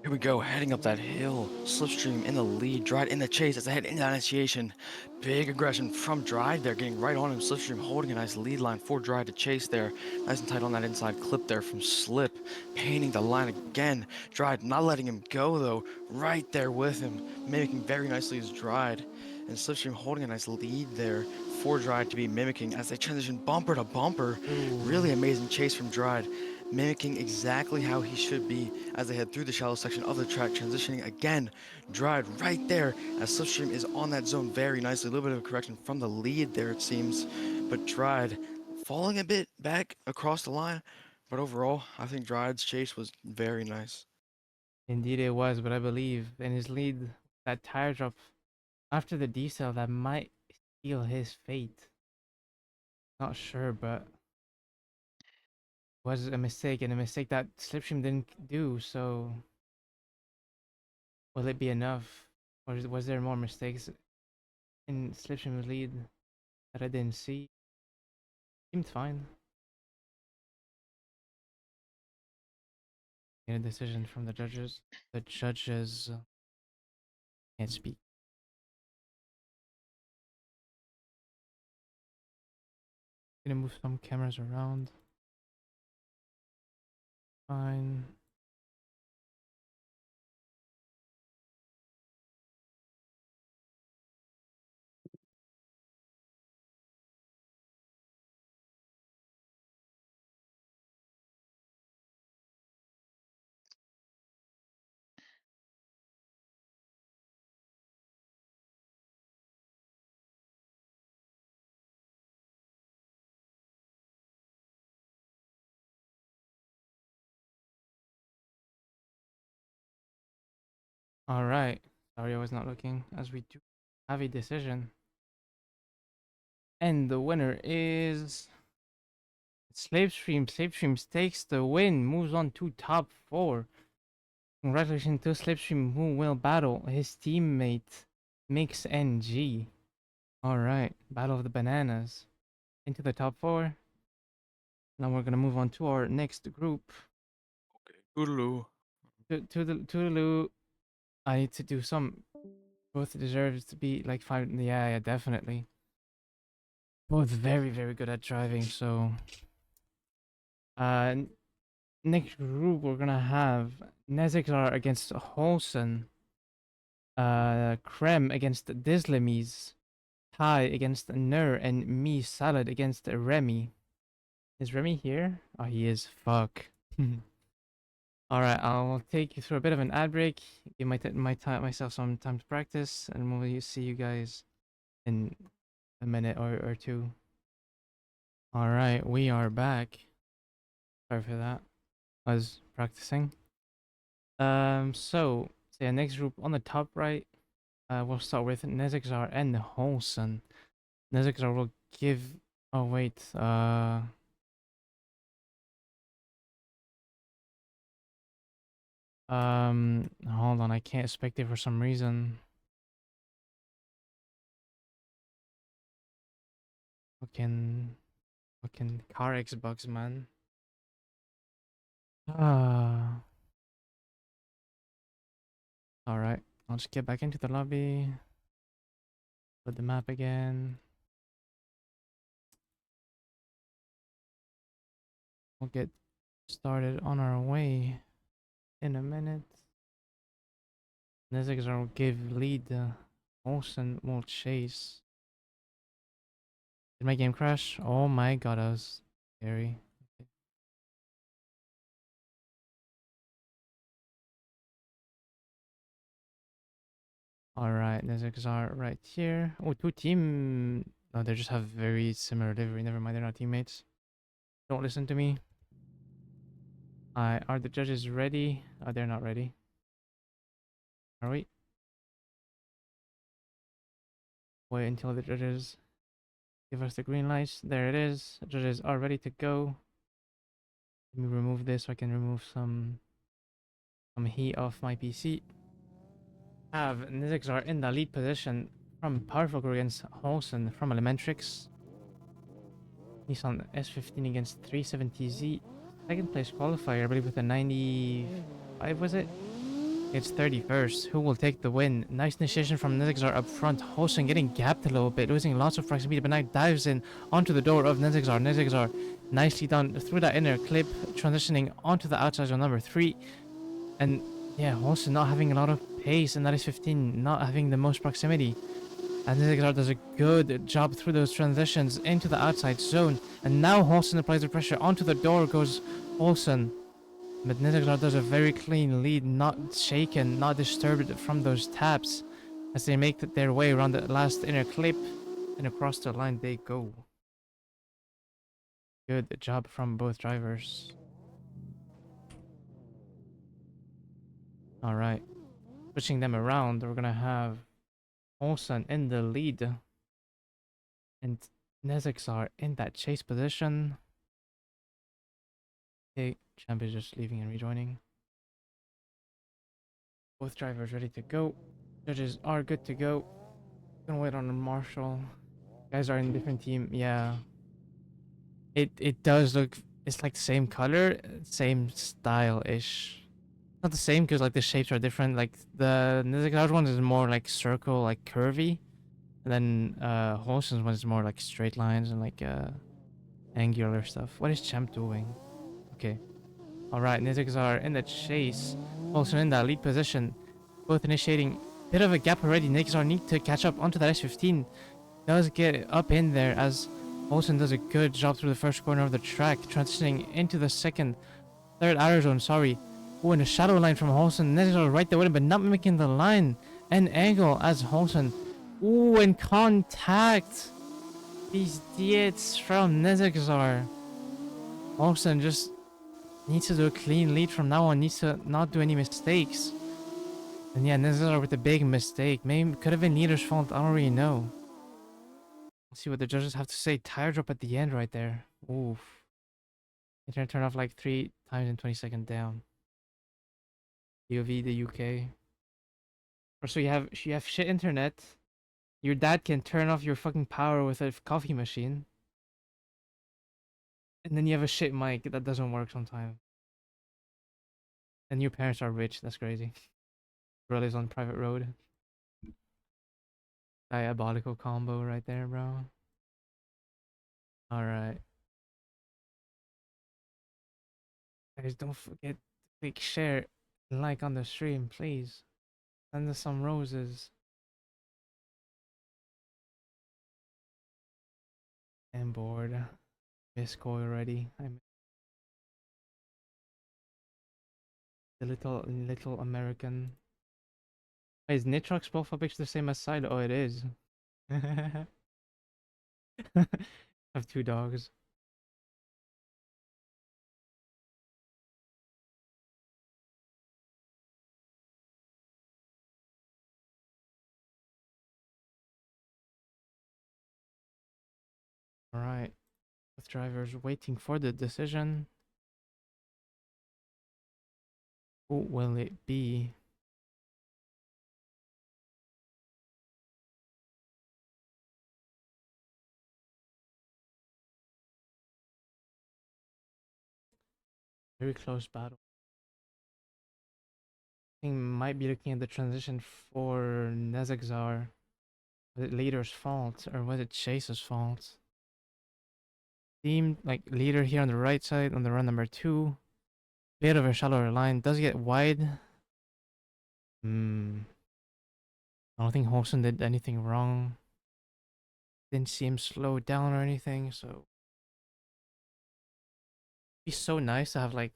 B: Here we go, heading up that hill. Slipstream in the lead, Dried in the chase as they head into that initiation. Big aggression from Dried there, getting right on him. Slipstream holding a nice lead line for Dried to chase there. Nice and tight on that inside clip there from Slip. Painting the line again. Dried not letting him go though, right there with him. Mimicking very nicely as Dried. And Slipstream holding a nice lead there for Dried to be mimicking as they transition bumper to bumper.
A: Ooh.
B: Really amazing chase from Dried, mimicking exactly how he should be as they head through the shallow section of the track, transitioning again. Dried right there as Slipstream is on that zone very nicely. A little bit of a correction from the lead there, it seems, but Dried falling a bit back across the line. But overall, I think Dried's chase was very nice.
A: Indeed it was, but I believe in his lead, that tire drop after the decel that might seal his fate. Not sure, but was a mistake and a mistake that Slipstream didn't do. So will it be enough, or was there more mistakes in Slipstream's lead that I didn't see? Seemed fine. Get a decision from the judges. The judges can't speak. Gonna move some cameras around. Fine. All right. Sorry, I was not looking. As we do have a decision, and the winner is Slipstream. Slipstream takes the win, moves on to top 4. Congratulations to Slipstream, who will battle his teammate Mix NG. All right, battle of the bananas into the top 4. Now we're gonna move on to our next group.
B: Okay, Toodaloo.
A: To the I need to do some Both deserves to be like five. Yeah, yeah, definitely. Both very, very good at driving. So, uh, next group we're gonna have Nezixar against Holson, Krem against Dislemies, Tai against Nur, and me Salad against Remy. Is Remy here? Oh, he is. Fuck. All right, I'll take you through a bit of an ad break. Give myself some time to practice, and we'll see you guys in a minute or two. All right, we are back. Sorry for that. I was practicing. So yeah, next group on the top right, we'll start with Nezixar and Holson. Nezixar will give. Oh wait, hold on, I can't spectate for some reason. Fucking car Xbox, man. Ah, all right. I'll just get back into the lobby. Put the map again. We'll get started on our way in a minute. Nezixar will give lead. Olsen will chase. Did my game crash? Oh my god, that was scary. Alright, Nezixar right here. Oh, two team. No, they just have very similar livery. Never mind, they're not teammates. Don't listen to me. Are the judges ready? Oh, they're not ready. Are we? Wait until the judges give us the green lights. There it is. The judges are ready to go. Let me remove this so I can remove some heat off my PC. Have Nizixar in the lead position from Powerful against Holson from Elementrix. Nissan S15 against 370Z. Second place qualifier, I believe, with a 95, was it? It's 31st. Who will take the win? Nice initiation from Nizixar up front. Holson getting gapped a little bit, losing lots of proximity, but now dives in onto the door of Nizixar. Nizixar nicely done through that inner clip, transitioning onto the outside on number 3. And yeah, Holson not having a lot of pace, and that is 15 not having the most proximity. And Nizixar does a good job through those transitions into the outside zone. And now Holson applies the pressure onto the door, goes Holson. But Nizixar does a very clean lead, not shaken, not disturbed from those taps. As they make their way around the last inner clip and across the line they go. Good job from both drivers. Alright. Switching them around, we're gonna have Olsen in the lead. And Nezixar in that chase position. Okay, Champ is just leaving and rejoining. Both drivers ready to go. Judges are good to go. Gonna wait on Marshall. Guys are in different team. Yeah. It does look, it's like the same color, same style-ish. Not the same because like the shapes are different. Like the Nezixar one is more like circle, like curvy. And then Holson's one is more like straight lines and like angular stuff. What is Champ doing? Okay. Alright, Nizixar in the chase. Holson in that lead position. Both initiating a bit of a gap already. Nizixar need to catch up onto that S15. Does get up in there as Holson does a good job through the first corner of the track. Transitioning into the third outer zone, sorry. Oh, and a shadow line from Holson. Nizixar right there with him, but not mimicking the line and angle as Holson. Ooh, in contact. These idiots from Nezixar. Holson just needs to do a clean lead from now on. Needs to not do any mistakes. And yeah, Nezixar with a big mistake. Maybe could have been leader's fault. I don't really know. Let's see what the judges have to say. Tire drop at the end right there. Oof. Internet turned off like 3 times in 20 seconds down. POV the UK. Or so you have shit internet. Your dad can turn off your fucking power with a coffee machine. And then you have a shit mic that doesn't work sometimes. And your parents are rich. That's crazy. Bro lives on private road. Diabolical combo right there, bro. Alright. Guys, don't forget to click share and like on the stream, please. Send us some roses. I'm bored. Miss Koi already. I'm the little American. Wait, is Nitrox profile picture the same as side? Oh, it is. I have two dogs. Alright. Both drivers waiting for the decision. Who will it be? Very close battle. I think might be looking at the transition for Nezexar. Was it leader's fault or was it Chase's fault? Team like leader here on the right side on the run number 2. Bit of a shallower line. Does get wide. I don't think Holson did anything wrong. Didn't see him slow down or anything, so it'd be so nice to have like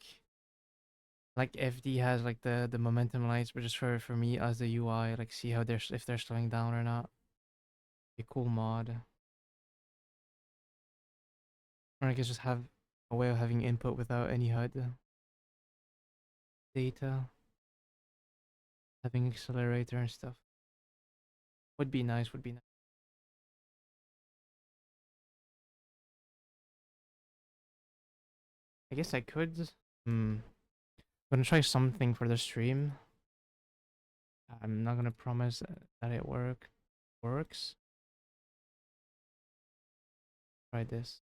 A: FD has like the momentum lights, but just for me as the UI, like see how they're if they're slowing down or not. Be a cool mod. Or I guess just have a way of having input without any HUD data. Having accelerator and stuff. Would be nice, would be nice. I guess I could. I'm gonna try something for the stream. I'm not gonna promise that it works. Try this.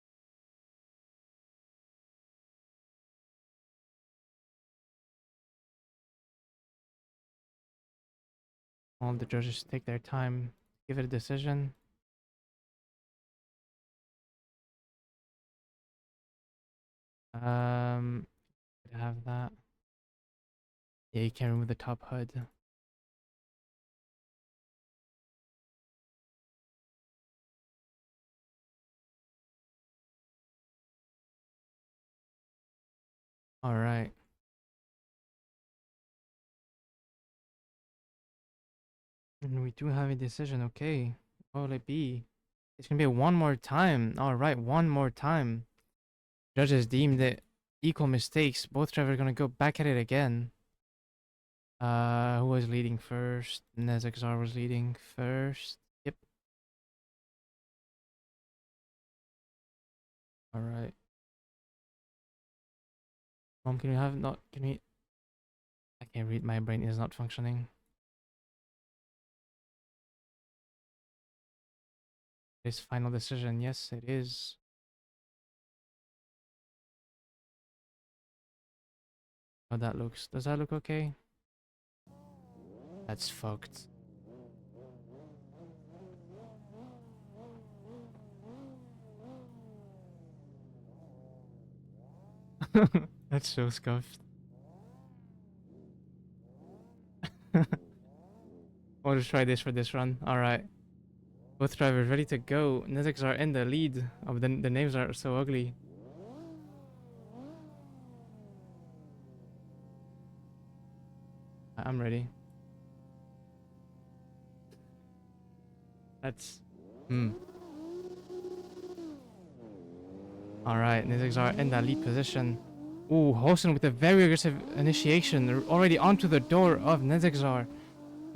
A: All the judges take their time, give it a decision. Have that. Yeah, you can remove the top HUD. All right. And we do have a decision. Okay. What will it be? It's gonna be one more time. All right, one more time. Judges deemed it equal mistakes. Both drivers are gonna go back at it again. Who was leading first? Nezexar was leading first. Yep. All right. Mom, can we have not? Can we? I can't read. My brain is not functioning. This final decision. Yes, it is. How that looks. Does that look okay? That's fucked. That's so scuffed. I'll just try this for this run. Alright. Both drivers ready to go. Nezix are in the lead. Oh, the names are so ugly. I'm ready. That's... Alright, Nezix are in that lead position. Ooh, Hosen with a very aggressive initiation. Already onto the door of Nezixar.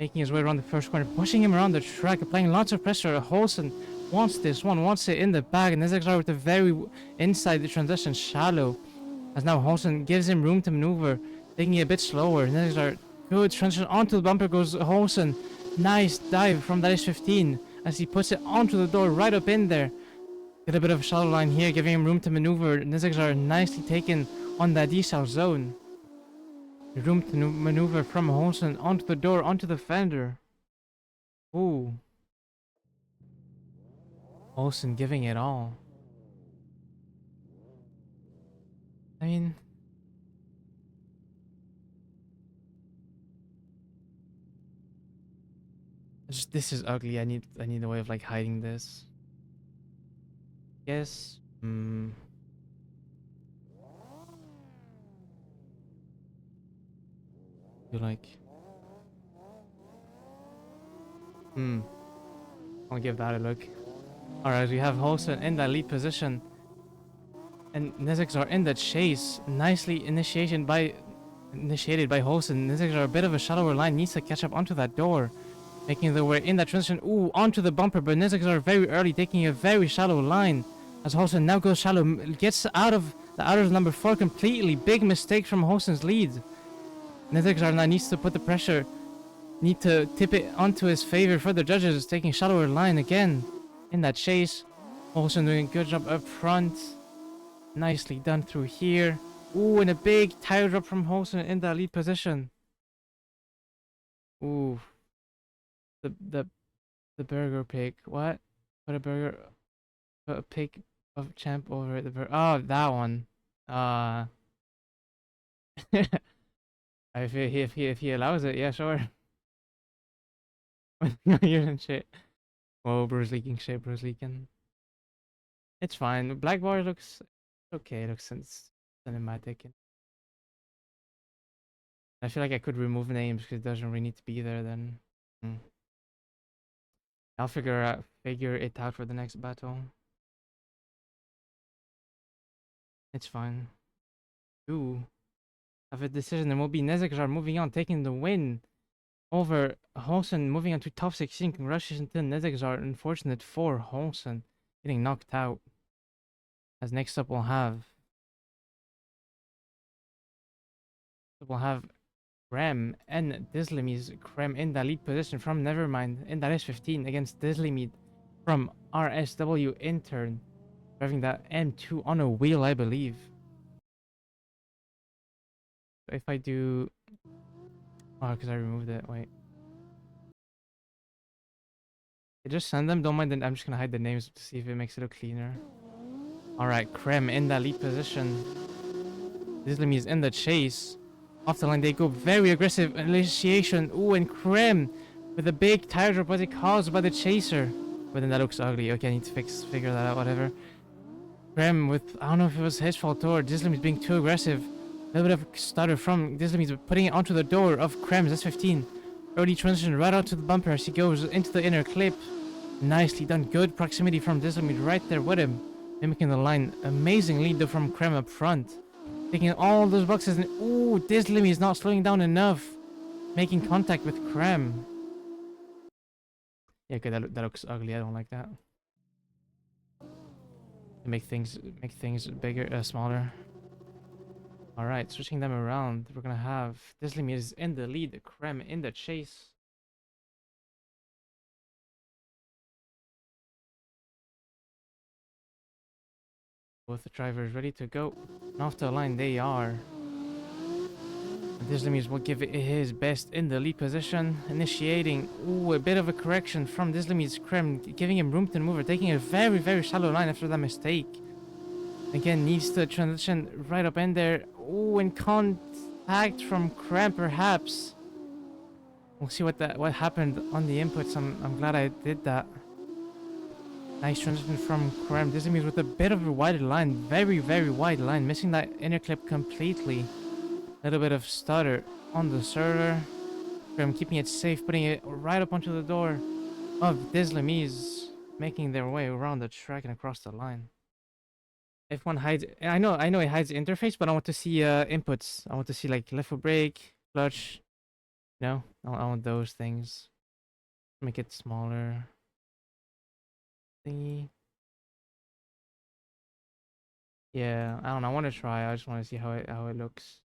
A: Making his way around the first corner, pushing him around the track, applying lots of pressure. Holson wants this one, wants it in the bag. And Nezixar with the very inside the transition, shallow. As now Holson gives him room to maneuver, taking it a bit slower. Nezixar, good transition onto the bumper goes Holson. Nice dive from that S15 as he puts it onto the door right up in there. Get a bit of a shallow line here, giving him room to maneuver. Nezixar nicely taken on that decel zone. Room to maneuver from Holson onto the door, onto the fender. Ooh. Olsen giving it all. I mean, this is ugly. I need a way of like hiding this. Yes. You like. I'll give that a look. All right, we have Holson in that lead position, and Niziks are in the chase. Nicely initiated by Holson. Niziks are a bit of a shallower line. Needs to catch up onto that door, making their way in that transition. Ooh, onto the bumper, but Niziks are very early, taking a very shallow line. As Holson now goes shallow, gets out of the outer number 4 completely. Big mistake from Holson's lead. Niziks are now needs to put the pressure. Need to tip it onto his favor for the judges, taking shallower line again in that chase. Olsen doing a good job up front. Nicely done through here. Ooh, and a big tire drop from Olsen in that lead position. Ooh, the the the burger pig. What? Put a burger, put a pig of champ over the burger. Oh, that one. Uh, if he allows it, yeah, sure. You're in shit. Whoa, bro's leaking shit. Bro's leaking. It's fine. Black bar looks okay. It looks cinematic. I feel like I could remove names because it doesn't really need to be there then. Hmm. I'll figure it out for the next battle. It's fine. Ooh. Have a decision. There will be Nezekjar moving on, taking the win over Holson, moving on to top 16. Congratulations to Nezekjar. Unfortunate for Holson getting knocked out. As next up we'll have Krem and Dislimid. Krem in the lead position from Nevermind in that S15 against Dislimid from RSW Intern, driving that M2 on a wheel, I believe. If I do... Oh, because I removed it. Wait. Just send them. Don't mind. I'm just going to hide the names to see if it makes it look cleaner. Alright, Krem in that lead position. Dislimid is in the chase. Off the line, they go very aggressive initiation. Ooh, and Krem with a big tire drop was it caused by the chaser. But then that looks ugly. Okay, I need to figure that out, whatever. Krem with, I don't know if it was his fault or Dislimid being too aggressive. A little bit of stutter from Dislimid putting it onto the door of Krem's S15. Early transition right out to the bumper as he goes into the inner clip. Nicely done. Good proximity from Dislimid right there with him. Mimicking the line. Amazing lead though from Krem up front. Taking all those boxes and ooh, Dislimid is not slowing down enough. Making contact with Krem. Yeah, okay, that looks ugly. I don't like that. Make things bigger, smaller. All right, switching them around. We're gonna have Dislimid is in the lead, Krem in the chase. Both the drivers ready to go. And off the line they are. Dislimid will give it his best in the lead position, initiating. Ooh, a bit of a correction from Dislimid's Krem, giving him room to maneuver, taking a very, very shallow line after that mistake. Again, needs to transition right up in there. Ooh, and contact from Krem perhaps. We'll see what happened on the inputs. I'm glad I did that. Nice transition from Krem. Dislimid with a bit of a wider line, very, very wide line, missing that inner clip completely. Little bit of stutter on the server. Krem keeping it safe, putting it right up onto the door of Dislimid, making their way around the track and across the line. If one hides, I know it hides the interface, but I want to see inputs. I want to see like left foot brake, clutch. No, I want those things. Make it smaller. Thingy. Yeah, I don't know. I want to try. I just want to see how it looks.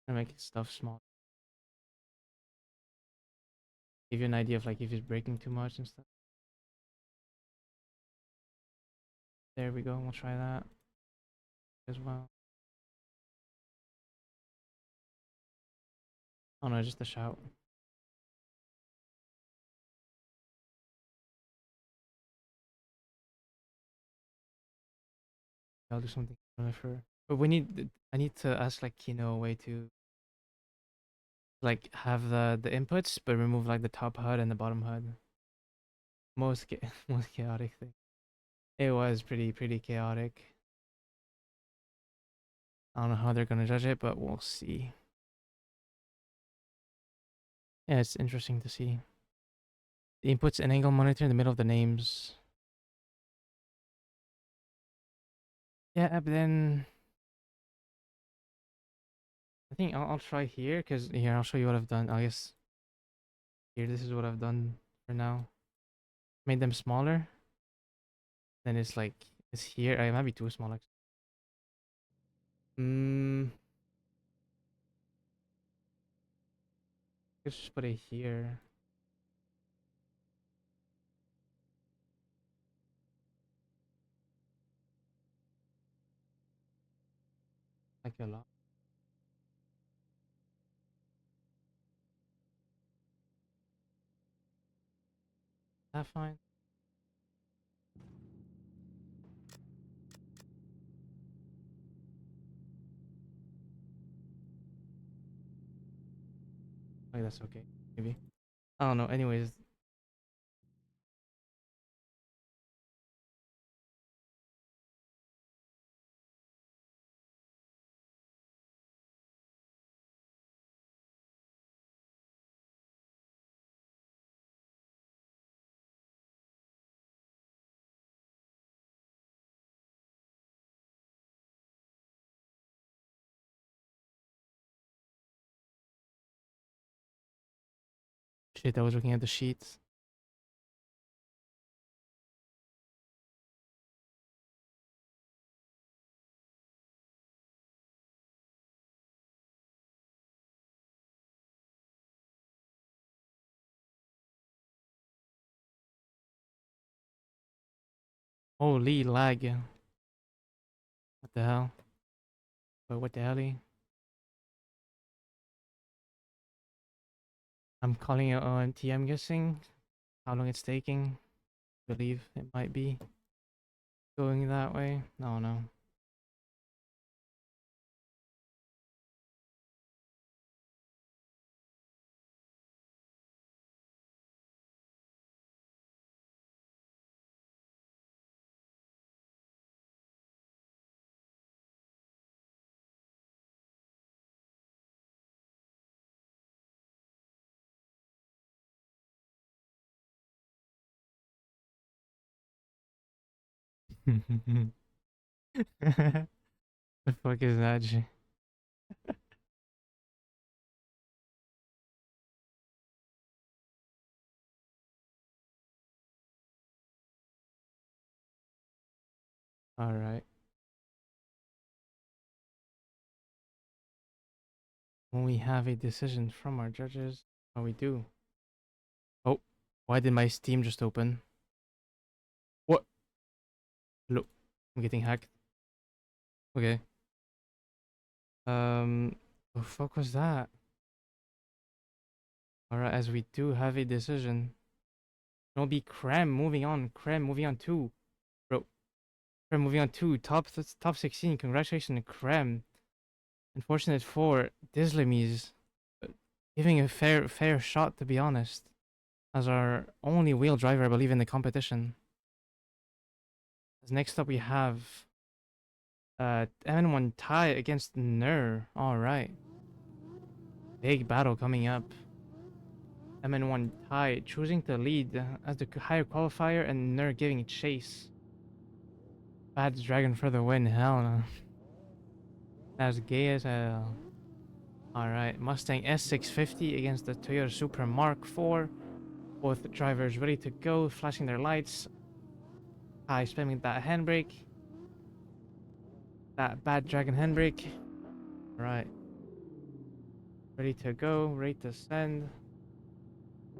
A: And make stuff small. Give you an idea of like if it's breaking too much and stuff. There we go. We'll try that as well. Oh no, just a shout. I'll do something for. But we need. I need to ask like Kino a way to like have the inputs, but remove like the top HUD and the bottom HUD. Most most chaotic thing. It was pretty chaotic. I don't know how they're gonna judge it, but we'll see. Yeah, it's interesting to see. The inputs and angle monitor in the middle of the names. Yeah, but then I think I'll try here because here I'll show you what I've done. I guess here this is what I've done for now. Made them smaller. Then it's like it's here. It might be too small. Actually. Let's just put it here. Like a lot. That fine. Like that's okay. Maybe. I don't know. Anyways, shit. I was looking at the sheets. Holy lag. What the hell? But what the hell? I'm calling it OMT. I'm guessing. How long it's taking? I believe it might be going that way. No, no. The fuck is that shit? Alright. When we have a decision from our judges, what we do. Oh, why did my Steam just open? What? Look, I'm getting hacked. Okay. The fuck was that? Alright, as we do have a decision. It'll be Krem moving on. Krem moving on 2. Bro. Krem moving on 2. Top 16. Congratulations, Krem. Unfortunate for Dislemies. Giving a fair shot, to be honest. As our only wheel driver, I believe, in the competition. As next up we have MN1 tie against Ner. Alright. Big battle coming up. MN1 tie choosing to lead as the higher qualifier and Ner giving chase. Bad Dragon for the win. Hell no. That's gay as hell. Alright. Mustang S650 against the Toyota Supra Mark IV. Both drivers ready to go, flashing their lights. Tie spamming that handbrake. That Bad Dragon handbrake. Alright. Ready to go, ready to send.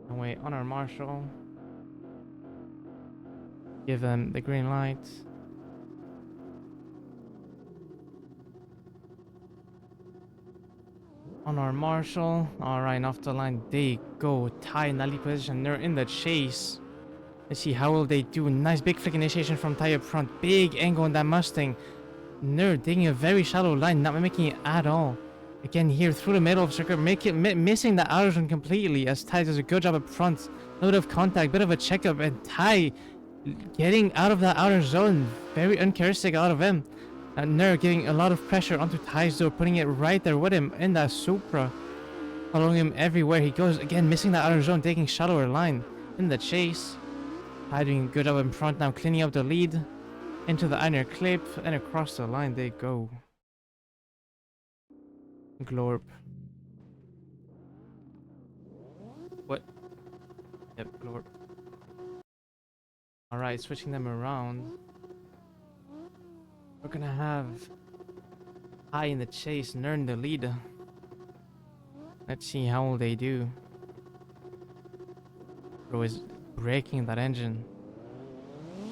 A: And wait on our marshal. Give them the green light. On our marshal. Alright, off the line they go. Tie in that lead position. They're in the chase. Let's see how will they do. Nice big flick initiation from Ty up front. Big angle in that Mustang. Nerd taking a very shallow line, not mimicking it at all. Again here through the middle of circuit, missing the outer zone completely as Ty does a good job up front. A little bit of contact, bit of a checkup, and Ty getting out of that outer zone. Very uncharacteristic out of him. And Nerd getting a lot of pressure onto Ty's door, putting it right there with him in that Supra. Following him everywhere he goes. Again, missing that outer zone, taking shallower line in the chase. Ty doing good up in front now, cleaning up the lead. Into the inner clip, and across the line they go. Glorp. What? Yep, Glorp. Alright, switching them around. We're gonna have High in the chase, Nern the lead. Let's see how they do. Bro is breaking that engine.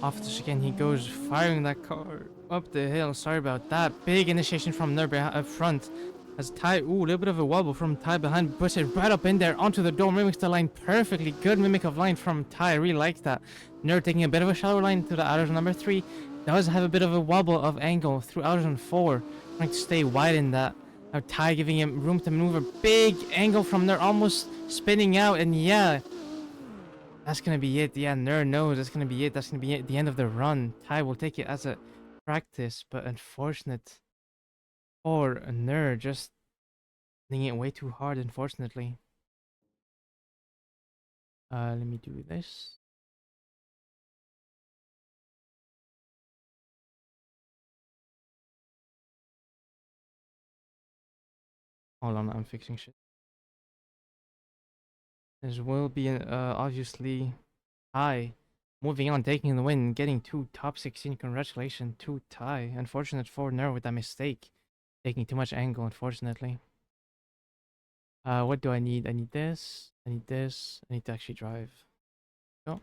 A: Off the chicane he goes, firing that car up the hill. Sorry about that. Big initiation from Nerd up front. As Ty, ooh, a little bit of a wobble from Ty behind, puts it right up in there onto the door, mimics the line perfectly. Good mimic of line from Ty, I really like that. Nerd taking a bit of a shallow line to the outer zone number 3. Does have a bit of a wobble of angle through outer zone 4, trying to stay wide in that. Now Ty giving him room to maneuver. Big angle from Nerd, almost spinning out, and yeah, that's gonna be it. Yeah, Nerd knows that's gonna be it. That's gonna be it. The end of the run. Ty will take it as a practice, but unfortunate for Nerd, just hitting it way too hard, unfortunately. Let me do this. Hold on, I'm fixing shit. This will be obviously Ty. Moving on, taking the win, getting to top 16. Congratulations to Ty. Unfortunate for Nerd with that mistake. Taking too much angle, unfortunately. What do I need? I need this. I need this. I need to actually drive. Go.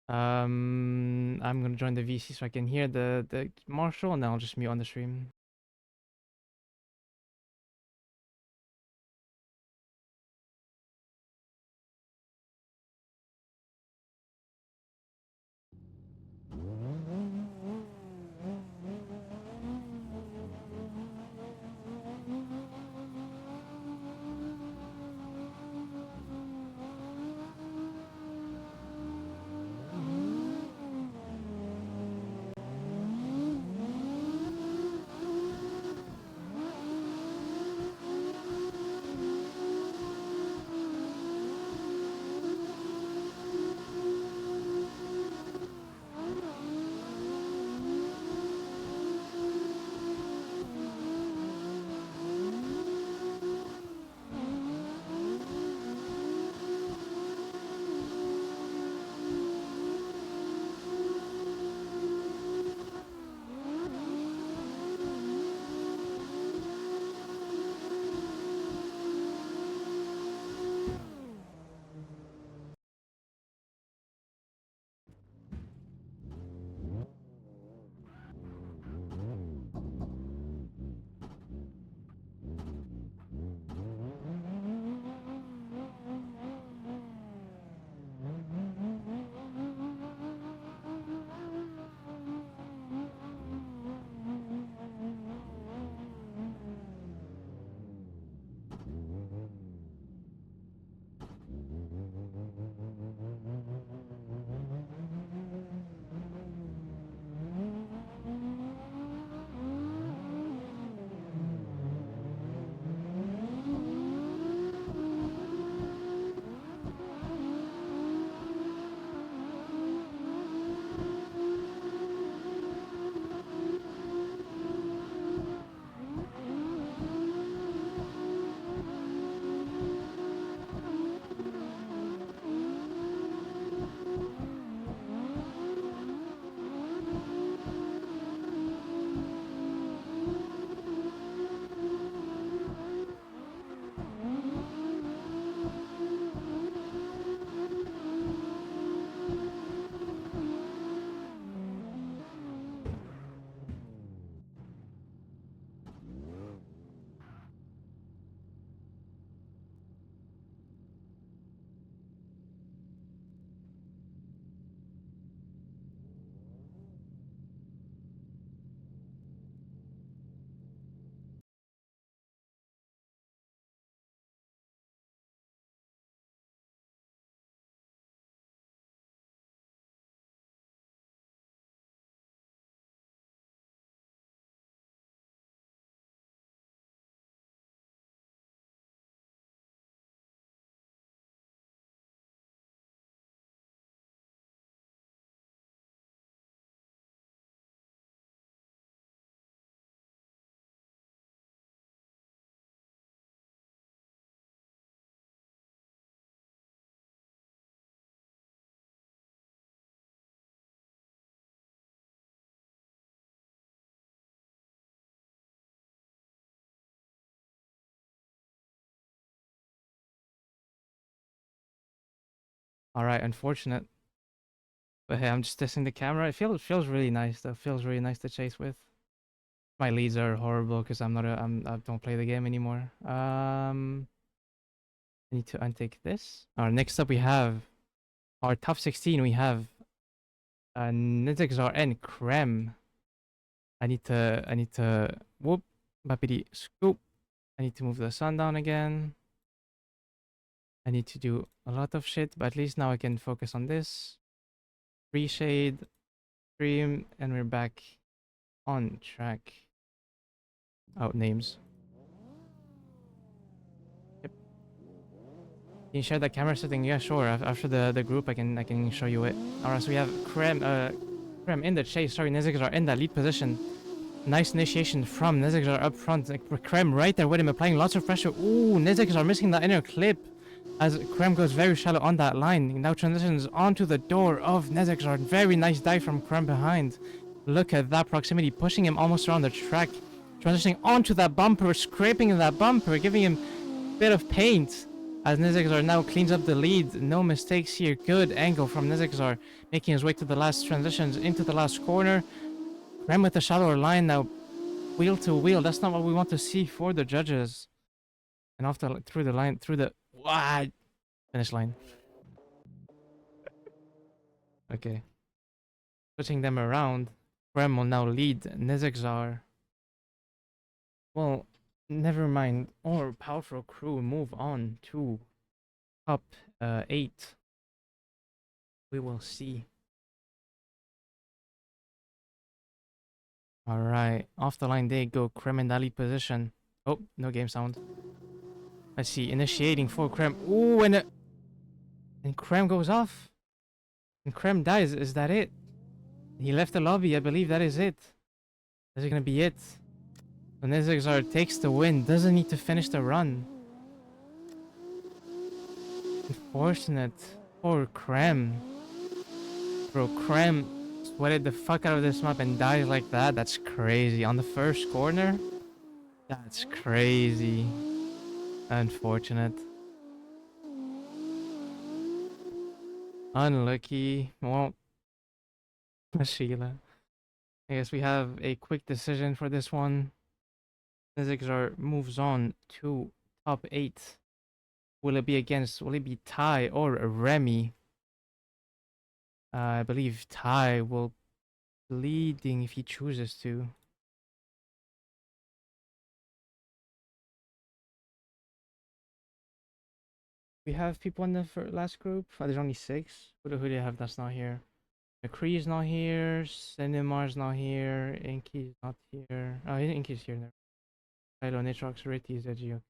A: I'm gonna join the VC so I can hear the marshal, and then I'll just mute on the stream. Alright, unfortunate. But hey, I'm just testing the camera. It feels really nice though. Feels really nice to chase with. My leads are horrible because I don't play the game anymore. I need to untake this. Next up we have our top 16. We have Nizixar and Krem. I need to whoop, bappity scoop. I need to move the sun down again. I need to do a lot of shit, but at least now I can focus on this. Reshade, stream, and we're back on track. Out names. Yep. Can you share that camera setting? Yeah, sure. After the group, I can show you it. Alright, so we have Krem in the chase. Sorry, Nizixar in that lead position. Nice initiation from Nizixar up front. Like, Krem right there with him, applying lots of pressure. Ooh, Nizixar missing that inner clip as Krem goes very shallow on that line. Now transitions onto the door of Nizixar. Very nice dive from Krem behind. Look at that proximity, pushing him almost around the track. Transitioning onto that bumper, scraping that bumper, giving him a bit of paint. As Nizixar now cleans up the lead. No mistakes here. Good angle from Nizixar, making his way to the last transitions into the last corner. Krem with a shallower line now, wheel to wheel. That's not what we want to see for the judges. And off the through the finish line. Okay, switching them around. Krem will now lead Nizixar. Well, never mind. Our powerful crew move on to top 8. We will see. Alright, off the line they go. Krem in that lead position. Oh, no game sound. Let's see, initiating for Krem. Ooh, and Krem goes off. And Krem dies. Is that it? He left the lobby. I believe that is it. Is it gonna be it? So Nizixar takes the win. Doesn't need to finish the run. Unfortunate. Poor Krem. Bro, Krem sweated the fuck out of this map and dies like that. That's crazy. On the first corner? That's crazy. Unfortunate. Unlucky. Well, Sheila. I guess we have a quick decision for this one. Nizixar moves on to top 8. Will it be Ty or Remy? I believe Ty will be leading if he chooses to. We have people in the last group. Oh, there's only 6. Who do you have that's not here? McCree's not here. Cinemar's not here. Inky's not here. Oh, Inky's here now. Kylo, Nitrox, Ritty, Zegio.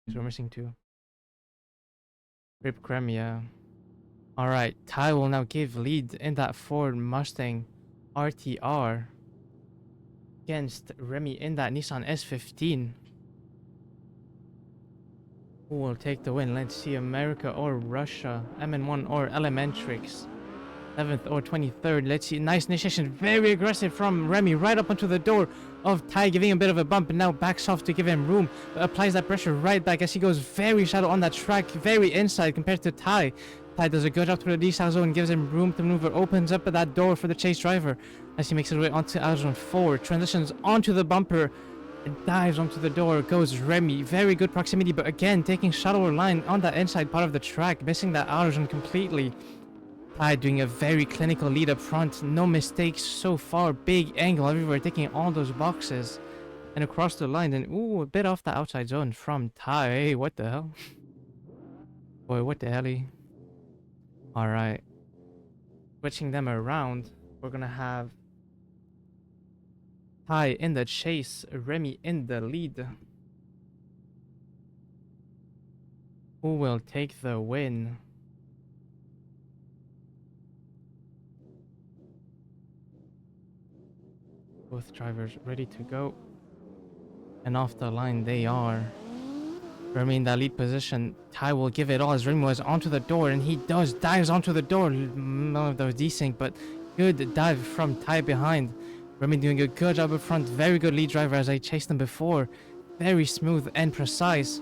A: So we're missing 2. Rip Krem, yeah. Alright, Ty will now give lead in that Ford Mustang RTR against Remy in that Nissan S15. Who will take the win? Let's see, America or Russia, MN1 or Elementrix, 7th or 23rd. Let's see, nice initiation, very aggressive from Remy, right up onto the door of Ty, giving him a bit of a bump, and now backs off to give him room, but applies that pressure right back as he goes very shallow on that track, very inside compared to Ty. Ty does a good job through the desal zone, gives him room to maneuver, opens up that door for the chase driver as he makes his way onto out zone 4, transitions onto the bumper, and dives onto the door, goes Remy. Very good proximity, but again, taking shallower line on that inside part of the track, missing that outer zone completely. Ty doing a very clinical lead up front, no mistakes so far, big angle everywhere, taking all those boxes. And across the line, then, ooh, a bit off the outside zone from Ty. Hey, what the hell? Boy, what the hell? Alright. Switching them around, we're gonna have Ty in the chase, Remy in the lead. Who will take the win? Both drivers ready to go. And off the line they are. Remy in that lead position. Ty will give it all as Remy was onto the door, and he dives onto the door. None of those desync, but good dive from Ty behind. Remy doing a good job up front. Very good lead driver as I chased him before. Very smooth and precise.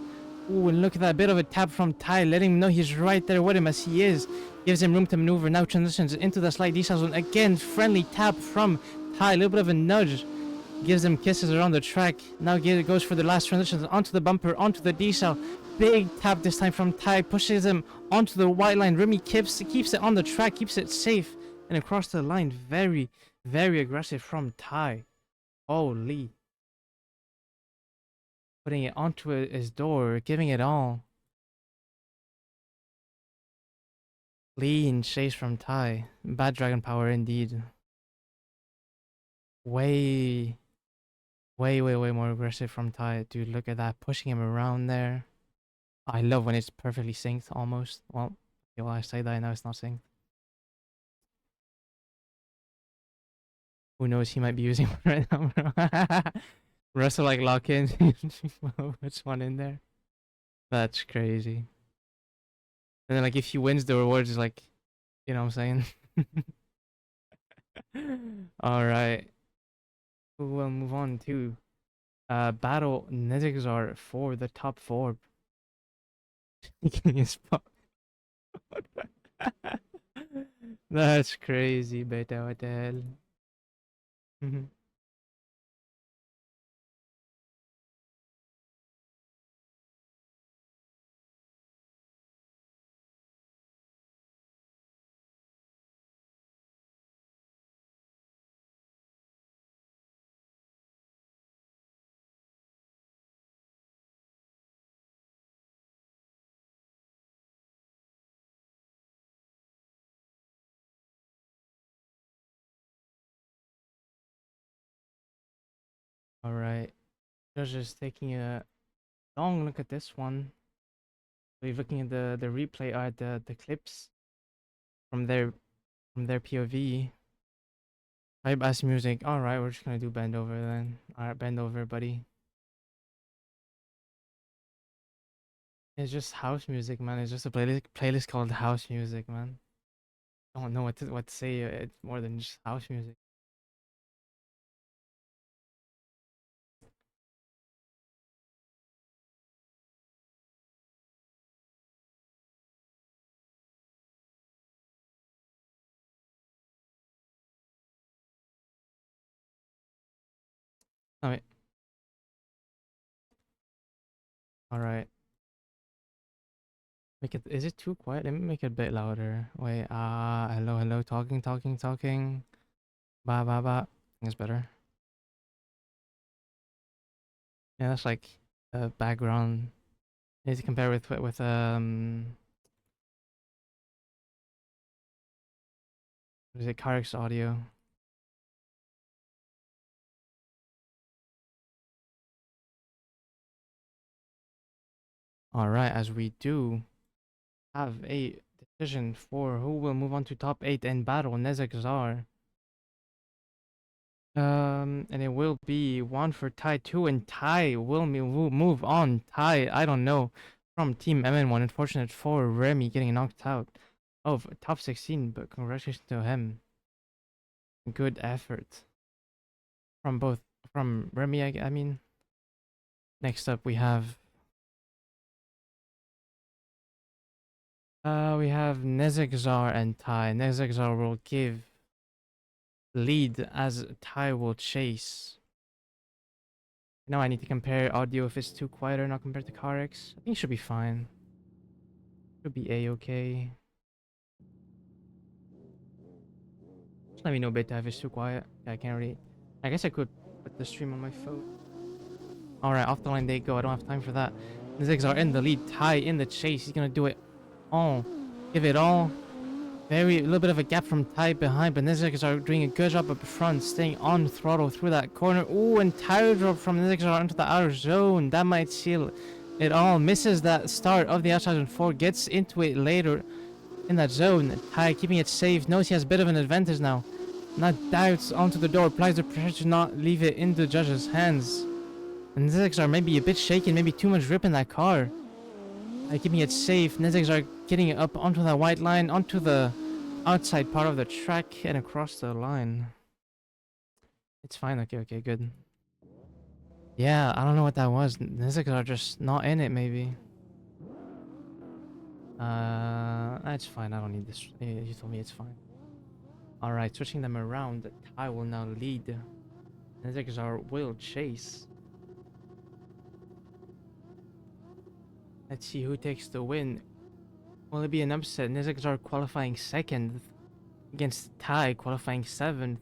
A: Ooh, and look at that bit of a tap from Ty, letting him know he's right there with him as he is. Gives him room to maneuver. Now transitions into the slight decel zone. Again, friendly tap from Ty. A little bit of a nudge. Gives them kisses around the track. Now goes for the last transitions onto the bumper, onto the decel. Big tap this time from Ty. Pushes him onto the white line. Remy keeps it on the track, keeps it safe. And across the line, very, very aggressive from Ty. Holy. Putting it onto his door, giving it all. Lean chase from Ty. Bad dragon power indeed. Way, way more aggressive from Ty. Dude, look at that. Pushing him around there. I love when it's perfectly synced almost. Well, okay, well I say that, I know it's not synced. Who knows, he might be using one right now, bro. Russell like lock in. Which one in there? That's crazy. And then like if he wins, the reward is like, you know what I'm saying? Alright. We'll move on to battle Nezixar for the top 4. That's crazy, beta. What the hell? Alright. Just taking a long look at this one. We're looking at the replay, the clips from their POV. Type bass music. Alright, we're just gonna do bend over then. Alright, bend over, buddy. It's just house music, man. It's just a playlist called house music, man. I don't know what to say. It's more than just house music. Alright. Alright. Make it. Is it too quiet? Let me make it a bit louder. Wait. Hello. Talking. Ba. It's better. Yeah, that's like background. I need to compare with what is it? Carrick's audio. All right, as we do have a decision for who will move on to top 8 and battle Nezek Czar. And it will be one for Ty 2, and Ty will move on. Ty, I don't know, from Team MN1. Unfortunate for Remy getting knocked out of top 16, but congratulations to him. Good effort from Remy. I mean. Next up, we have Nezek Czar and Ty. Nezek Czar will give lead as Ty will chase. Now I need to compare audio if it's too quiet or not compared to CarX. I think it should be fine. Should be a-okay. Just let me know beta if it's too quiet. Yeah, I can't really. I guess I could put the stream on my phone. Alright, off the line they go. I don't have time for that. Nezek Czar in the lead. Ty in the chase. He's gonna do it all. Give it all. A little bit of a gap from Ty behind, but Nezek are doing a good job up front, staying on throttle through that corner. Ooh, and tire drop from Nezek into the outer zone. That might seal it all. Misses that start of the outside zone 4, gets into it later in that zone. Ty keeping it safe, knows he has a bit of an advantage now. Not doubts onto the door, applies the pressure to not leave it in the judge's hands. And Nezek are maybe a bit shaken, maybe too much grip in that car. Keeping it safe. Nezek are getting it up onto that white line, onto the outside part of the track and across the line. It's fine. Okay, good. Yeah, I don't know what that was. Nezek are just not in it, maybe. That's fine. I don't need this. You told me it's fine. All right, switching them around. Ty will now lead. Nezekzar will chase. Let's see who takes the win. Will it be an upset? Nezekzar qualifying second against Ty qualifying seventh.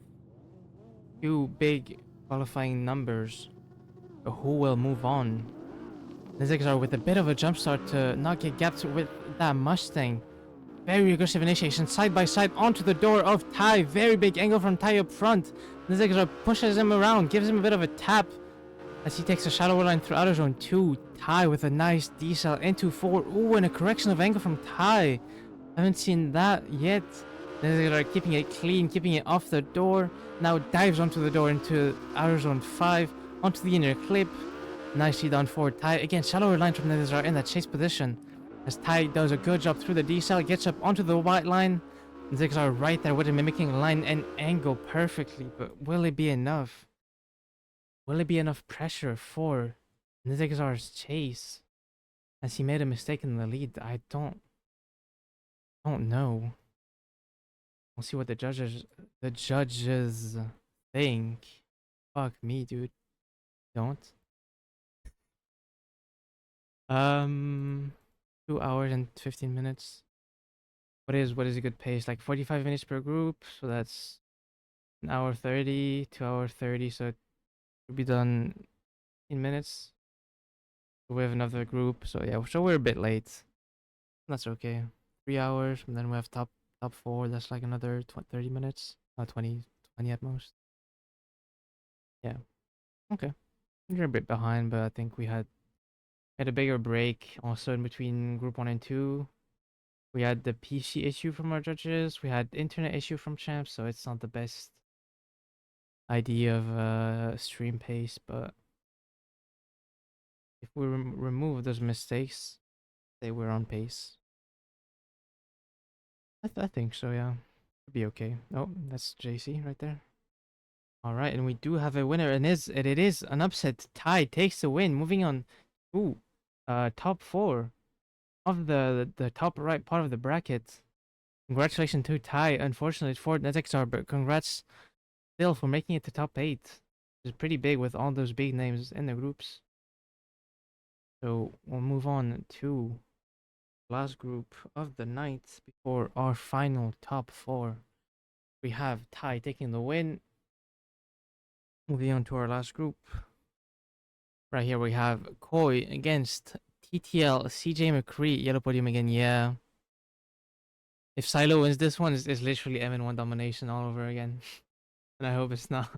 A: Two big qualifying numbers. Who will move on? Nezekzar with a bit of a jump start to not get gapped with that Mustang. Very aggressive initiation, side by side onto the door of Ty. Very big angle from Ty up front. Nezekzar pushes him around, gives him a bit of a tap as he takes a shallower line through outer zone 2. Ty with a nice decel into 4. Ooh, and a correction of angle from Ty. Haven't seen that yet. Nezekzar keeping it clean, keeping it off the door. Now dives onto the door into outer zone 5, onto the inner clip. Nicely done for Ty. Again, shallower line from Nezekzar in that chase position. As Ty does a good job through the decel, gets up onto the white line. And Zigzar right there with him, mimicking line and angle perfectly. But will it be enough? Will it be enough pressure for Zigzar's chase? As he made a mistake in the lead, I don't know. We'll see what the judges think. Fuck me, dude. Don't. 2 hours and 15 minutes. What is a good pace? Like 45 minutes per group, so that's an hour 30, 2 hour 30, so it will be done in minutes. We have another group, so yeah, so we're a bit late. That's okay. 3 hours, and then we have top four. That's like another 30 minutes, 20 at most. Yeah, okay. You're a bit behind, but I think we had a bigger break also in between group 1 and 2. We had the PC issue from our judges. We had internet issue from champs, so it's not the best idea of stream pace. But if we remove those mistakes, they were on pace. I think so. Yeah, it'll be okay. Oh, that's JC right there. All right, and we do have a winner, and it is an upset. Ty takes the win, moving on to top 4 of the top right part of the bracket. Congratulations to Ty. Unfortunately for Netexar, but congrats still for making it to top 8. It's pretty big with all those big names in the groups. So we'll move on to last group of the night before our final top 4. We have Ty taking the win. Moving on to our last group. Right here we have Koi against TTL, CJ McCree, yellow podium again, yeah. If Silo wins this one, it's literally MN1 domination all over again. And I hope it's not.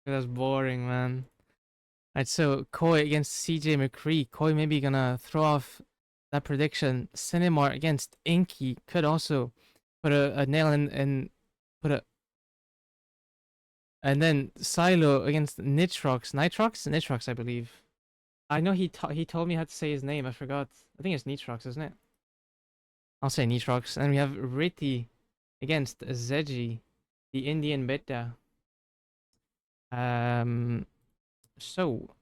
A: That's boring, man. Alright, so Koi against CJ McCree. Koi maybe gonna throw off that prediction. Cinemar against Inky could also put a nail in and put a. And then Silo against Nitrox, I believe. I know he told me how to say his name. I forgot. I think it's Nitrox, isn't it? I'll say Nitrox. And we have Riti against Zeji, the Indian beta. So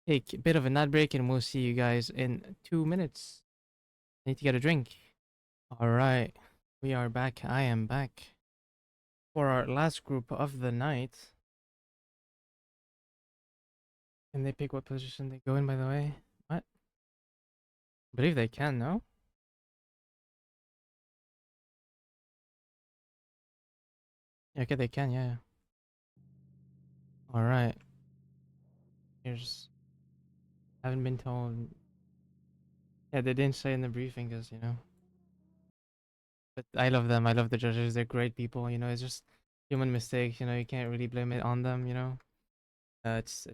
A: take a bit of an ad break, and we'll see you guys in 2 minutes. I need to get a drink. All right, we are back. I am back for our last group of the night. Can they pick what position they go in? By the way, what? I believe they can. No. Yeah, okay, they can. Yeah. All right. Here's. Haven't been told. Yeah, they didn't say in the briefing, cause you know. But I love them. I love the judges. They're great people. You know, it's just human mistakes. You know, you can't really blame it on them. You know, it's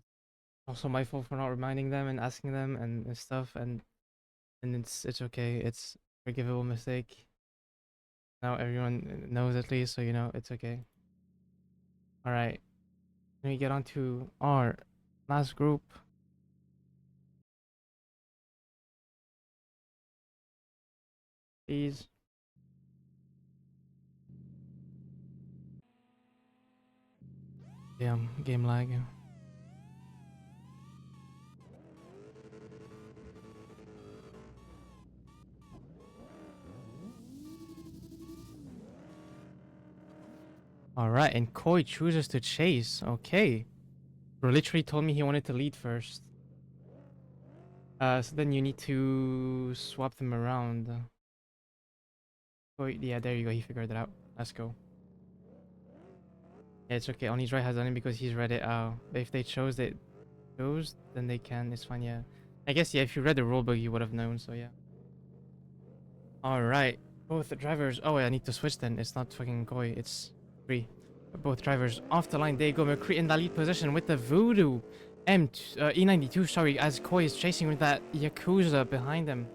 A: also my fault for not reminding them and asking them and stuff. And it's okay. It's forgivable mistake. Now everyone knows at least, so you know it's okay. All right. Let me get on to our last group. Please. Damn, game lag. Alright, and Koi chooses to chase. Okay. Bro literally told me he wanted to lead first. So then you need to swap them around. Koi, yeah, there you go. He figured it out. Let's go. Yeah, it's okay. On his right has done it because he's read it out. If they chose it, then they can. It's fine, yeah. I guess, yeah, if you read the rulebook, you would have known, so yeah. Alright. Both the drivers. Oh, wait, I need to switch then. It's not fucking Koi. It's 3. Both drivers off the line. They go McCree in that lead position with the Voodoo E92, sorry, as Koi is chasing with that Yakuza behind him.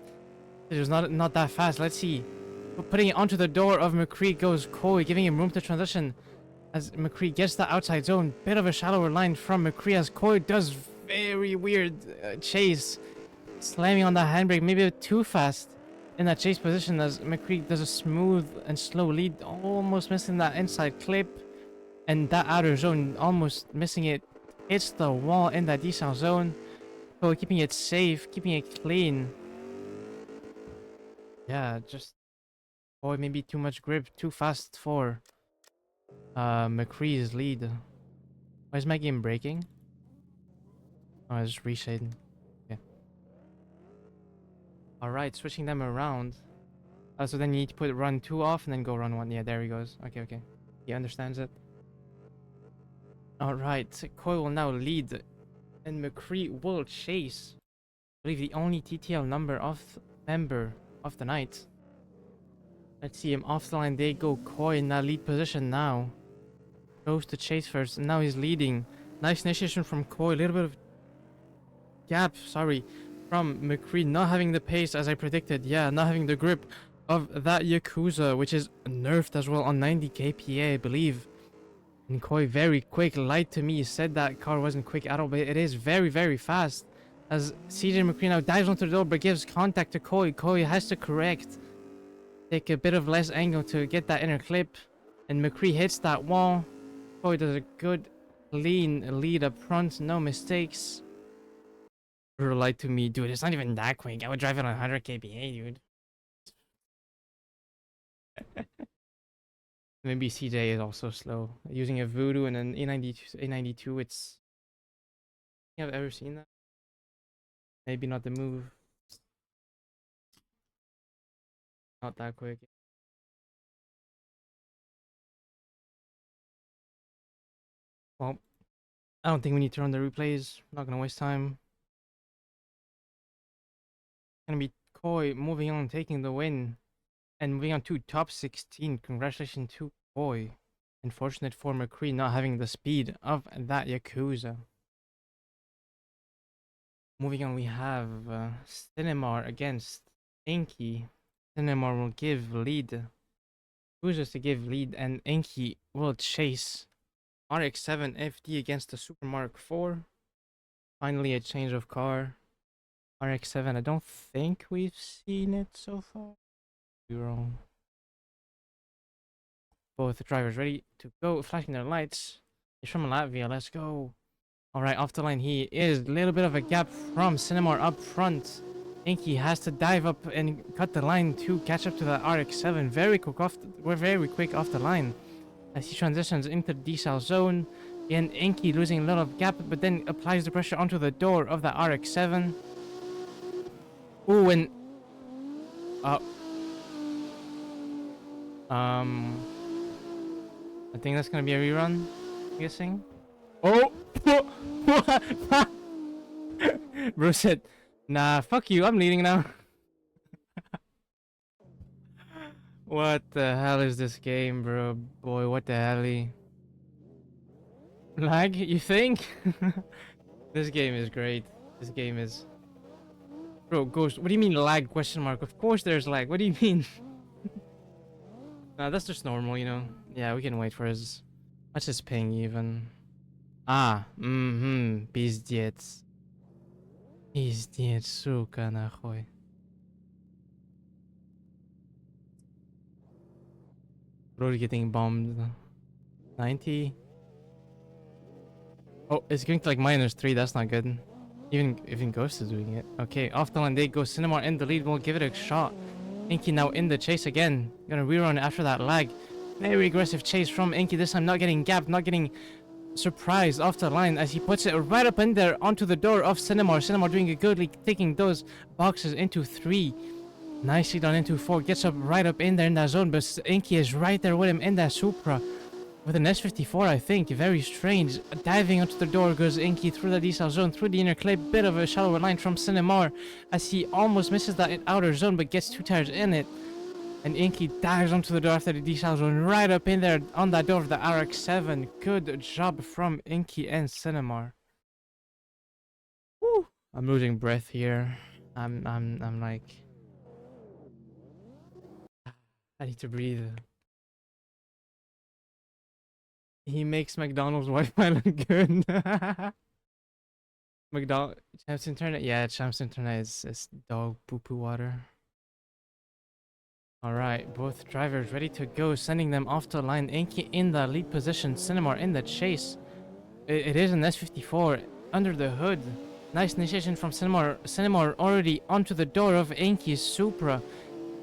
A: It was not that fast. Let's see. Putting it onto the door of McCree goes Koi, giving him room to transition as McCree gets the outside zone. Bit of a shallower line from McCree as Koi does very weird chase. Slamming on the handbrake, maybe a bit too fast in that chase position as McCree does a smooth and slow lead, almost missing that inside clip. And that outer zone, almost missing it, hits the wall in that decel zone. So keeping it safe, keeping it clean. Yeah, just... Boy, maybe too much grip, too fast for McCree's lead. Why is my game breaking? Oh, it's reshading. Yeah. Alright, switching them around. So then you need to put run 2 off and then go run 1. Yeah, there he goes. Okay. He understands it. Alright, Koi will now lead, and McCree will chase. I believe the only TTL member of the night. Let's see him off the line. They go Koi in that lead position now. Goes to chase first, and now he's leading. Nice initiation from Koi. A little bit of gap, from McCree. Not having the pace as I predicted. Yeah, not having the grip of that Yakuza, which is nerfed as well on 90 kPa, I believe. And Koi very quick, lied to me, said that car wasn't quick at all, but it is very, very fast. As CJ McCree now dives onto the door but gives contact to Koi. Koi has to correct. Take a bit of less angle to get that inner clip. And McCree hits that wall. Koi does a good, clean lead up front, no mistakes. Bro lied to me, dude, it's not even that quick. I would drive it on 100 kPa, dude. Maybe CJ is also slow. Using a Voodoo and an A92, it's... I think I've ever seen that. Maybe not the move. Not that quick. Well, I don't think we need to run the replays. Not gonna waste time. Gonna be Koi moving on, taking the win. And moving on to top 16. Congratulations to Koi. Unfortunate for McCree not having the speed of that Yakuza. Moving on, we have Cinemar against Inky. Cinemar will give lead. Chooses to give lead, and Inky will chase. RX-7 FD against the Supermark 4. Finally, a change of car. RX-7, I don't think we've seen it so far. You're wrong. Both drivers ready to go, flashing their lights. He's from Latvia, let's go. Alright, off the line he is. A little bit of a gap from Cinemar up front. Inky has to dive up and cut the line to catch up to the RX-7. We're very quick off the line. As he transitions into the decel zone. And Inky losing a little gap, but then applies the pressure onto the door of the RX-7. Ooh, and... I think that's gonna be a rerun, I'm guessing. Oh! Bro said, nah, fuck you, I'm leading now. What the hell is this game, bro? Boy, what the hell? Lag, you think? This game is great. This game is... Bro, Ghost, what do you mean lag, question mark? Of course there's lag, what do you mean? Nah, that's just normal, you know? Yeah, we can wait for his... What's his ping, even? Ah, Пиздец. Пиздец, сука, нахуй. Road getting bombed. 90. Oh, it's going to like -3, that's not good. Even Ghost is doing it. Okay, off the line they go. Cinemar in the lead, we'll give it a shot. Inky now in the chase again. Gonna rerun after that lag. Very aggressive chase from Inky. This time not getting gapped, not getting surprised off the line as he puts it right up in there onto the door of Cinemar. Cinemar doing a good lead, taking those boxes into 3. Nicely done into 4. Gets up right up in there in that zone, but Inky is right there with him in that Supra. With an S54, I think. Very strange. Diving onto the door goes Inky through the decel zone, through the inner clay. Bit of a shallower line from Cinemar as he almost misses that outer zone, but gets 2 tires in it. And Inky dives onto the door after the decel zone, right up in there on that door of the RX-7. Good job from Inky and Cinemar. Woo! I'm losing breath here. I'm like, I need to breathe. He makes McDonald's Wi-Fi look good. McDonald's Champs Internet, yeah, Champs Internet is dog poo poo water. Alright, both drivers ready to go, sending them off the line. Inky in the lead position, Cinemar in the chase. It is an S54 under the hood. Nice initiation from Cinemar. Cinemar already onto the door of Inky's Supra,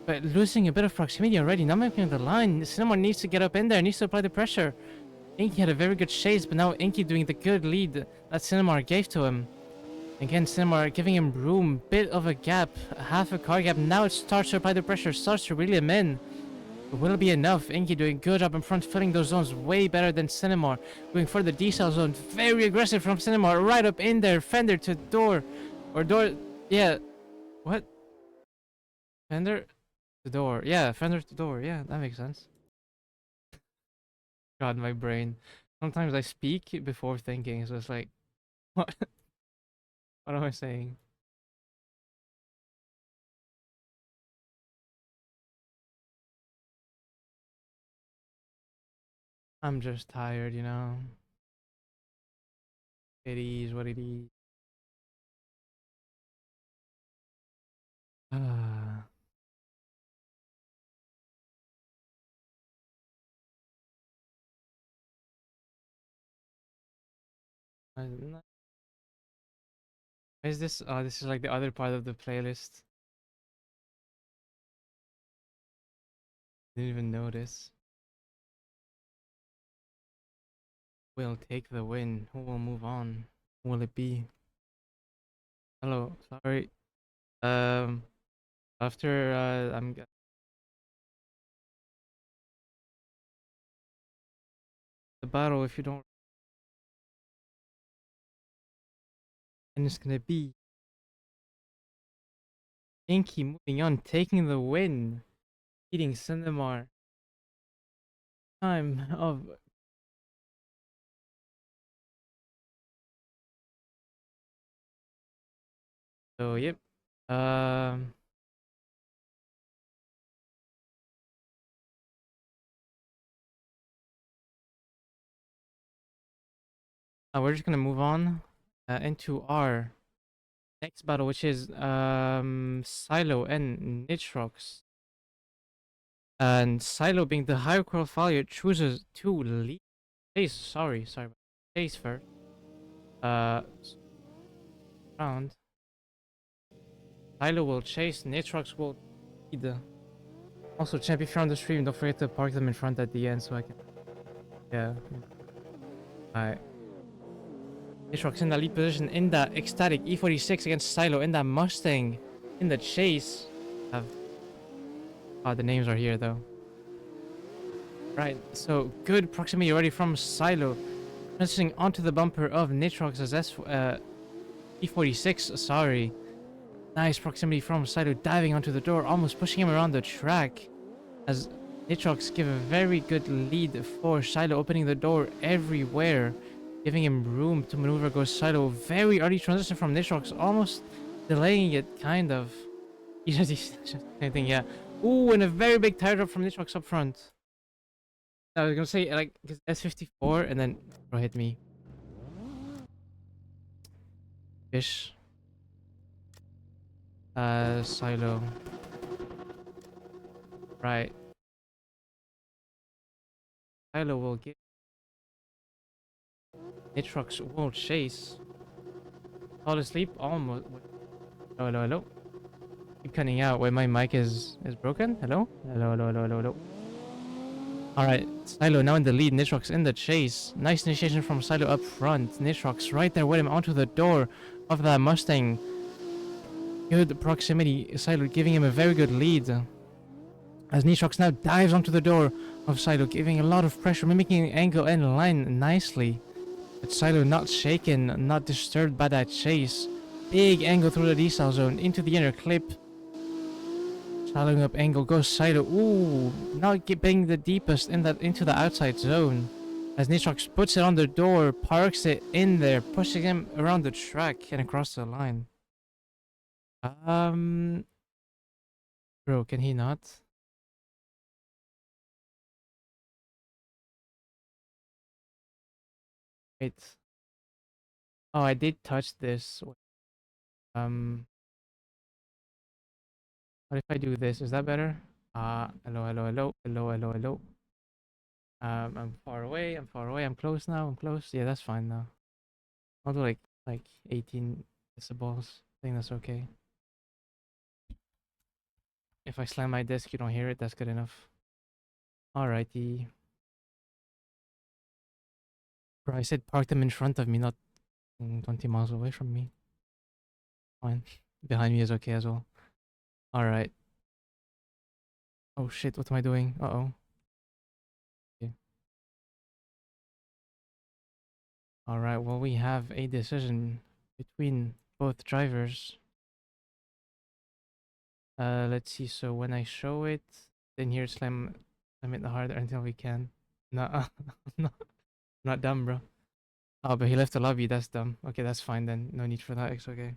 A: but losing a bit of proximity already, not making the line. Cinemar needs to get up in there, needs to apply the pressure. Inky had a very good chase, but now Inky doing the good lead that Cinemar gave to him. Again, Cinemar giving him room, bit of a gap, half a car gap. Now it starts to apply the pressure, starts to reel him in. But will it be enough? Inky doing good up in front, filling those zones way better than Cinemar. Going for the decel zone, very aggressive from Cinemar, right up in there, fender to door. Or door, yeah, what? Fender to door, yeah, fender to door, yeah, that makes sense. God, my brain. Sometimes I speak before thinking, so it's like, what? What am I saying? I'm just tired, you know? It is what it is. Ah, why is this? Oh, this is like the other part of the playlist. Didn't even notice. Will take the win. Who will move on? Who will it be? Hello, sorry. Um, after the battle, if you don't, and it's gonna be Inky moving on, taking the win, beating Cinemar. Time of so yep. Um, we're just gonna move on into our next battle, which is Silo and Nitrox. And Silo, being the higher qualifier, chooses to lead. Chase, sorry, Chase first. Uh, round. Silo will chase. Nitrox will lead. Also, champ, if you're on the stream, don't forget to park them in front at the end so I can. Yeah. Alright. Nitrox in the lead position in the ecstatic E46 against Silo in that Mustang in the chase. The names are here though. Right, so good proximity already from Silo. Transitioning onto the bumper of Nitrox's E46, sorry. Nice proximity from Silo, diving onto the door, almost pushing him around the track. As Nitrox give a very good lead for Silo, opening the door everywhere. Giving him room to maneuver goes Silo. Very early transition from Nitrox, almost delaying it, kind of. Same thing, yeah. Ooh, and a very big tire drop from Nitrox up front. I was gonna say, like, because S54, and then bro hit me. Fish. Silo. Right. Silo will get. Nitrox will chase. Fall asleep? Almost. Hello, hello, hello. Keep cutting out. Wait, my mic is broken? Hello? Hello, hello, hello, hello, hello. Alright, Silo now in the lead. Nitrox in the chase. Nice initiation from Silo up front. Nitrox right there with him onto the door of that Mustang. Good proximity. Silo giving him a very good lead. As Nitrox now dives onto the door of Silo, giving a lot of pressure, mimicking angle and line nicely. But Silo not shaken, not disturbed by that chase. Big angle through the decel zone into the inner clip. Following up angle goes Silo. Ooh, not getting the deepest in that into the outside zone. As Nitrox puts it on the door, parks it in there, pushing him around the track and across the line. Bro, can he not? Wait. Oh, I did touch this. Um, what if I do this? Is that better? Hello, hello, hello, hello, hello, hello. I'm far away. I'm far away. I'm close now. I'm close. Yeah, that's fine now. I'll do like 18 decibels. I think that's okay. If I slam my disc, you don't hear it. That's good enough. Alrighty. Bro, I said park them in front of me, not 20 miles away from me. Fine. Behind me is okay as well. Alright. Oh shit, what am I doing? Uh-oh. Okay. Alright, well we have a decision between both drivers. Let's see, so when I show it, then here slam it harder until we can. No, no, not dumb, bro. Oh, but he left the lobby, that's dumb. Okay, that's fine then. No need for that, it's okay.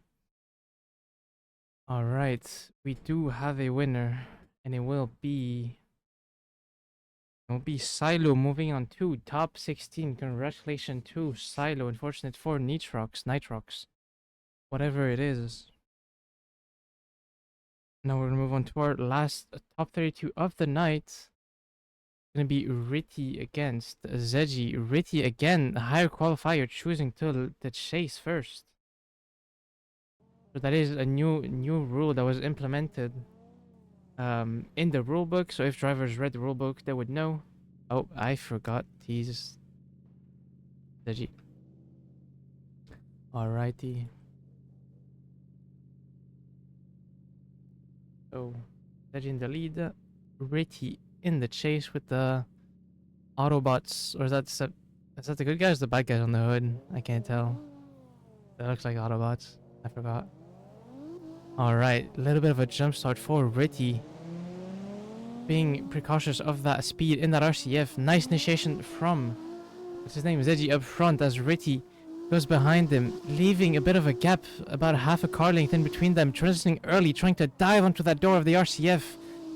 A: Alright, we do have a winner, and it will be Silo moving on to top 16. Congratulations to Silo. Unfortunate for Nitrox, whatever it is. Now we're gonna move on to our last top 32 of the night. Gonna be Ritty against Zeji. Ritty again, a higher qualifier, choosing to chase first. So that is a new rule that was implemented in the rulebook. So if drivers read the rulebook, they would know. Oh, I forgot. He's Zeji. Alrighty. So Zeji in the lead, Ritty in the chase with the Autobots, or is that the good guys or the bad guys on the hood? I can't tell. That looks like Autobots. I forgot. Alright, a little bit of a jump start for Ritty. Being precautious of that speed in that RCF. Nice initiation from, what's his name, Zeji up front as Ritty goes behind him, leaving a bit of a gap, about half a car length in between them, transitioning early, trying to dive onto that door of the RCF.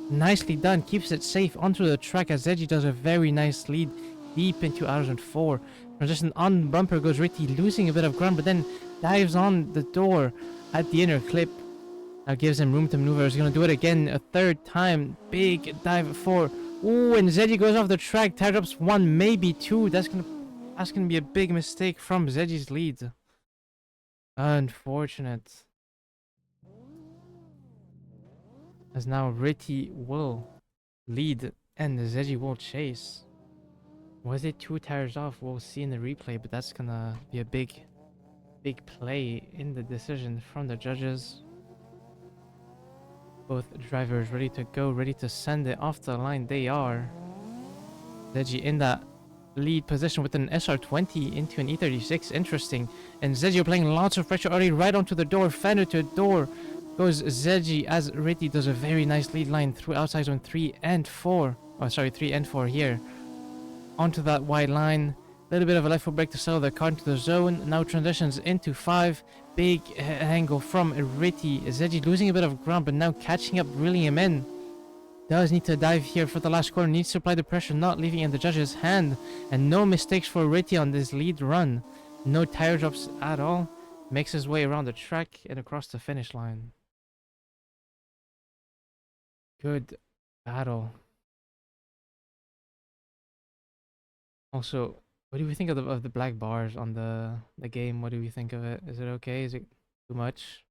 A: Nicely done, keeps it safe onto the track as Zeji does a very nice lead deep into 2004. Transition on bumper goes Ritty, losing a bit of ground, but then dives on the door at the inner clip. Now gives him room to maneuver. He's gonna do it again a third time. Big dive for. Ooh, and Zeji goes off the track. Tire drops one, maybe two. That's gonna be a big mistake from Zeji's lead. Unfortunate. As now Ritty will lead and Zeji will chase. Was it 2 tires off? We'll see in the replay, but that's gonna be a big play in the decision from the judges. Both drivers ready to go, ready to send it off the line. They are. Zeji in that lead position with an SR20 into an E36. Interesting. And Zeji applying lots of pressure already right onto the door. Fender to door goes Zeji as Ritty does a very nice lead line through outside zone 3 and 4. Oh, sorry, 3 and 4 here. Onto that wide line. A little bit of a left foot brake to settle the car into the zone. Now transitions into 5. Big angle from Ritty. Zeji losing a bit of ground, but now catching up, reeling him in. Does need to dive here for the last corner. Needs to apply the pressure, not leaving in the judge's hand. And no mistakes for Ritty on this lead run. No tire drops at all. Makes his way around the track and across the finish line. Good battle. Also, what do we think of the black bars on the game? What do we think of it? Is it okay? Is it too much?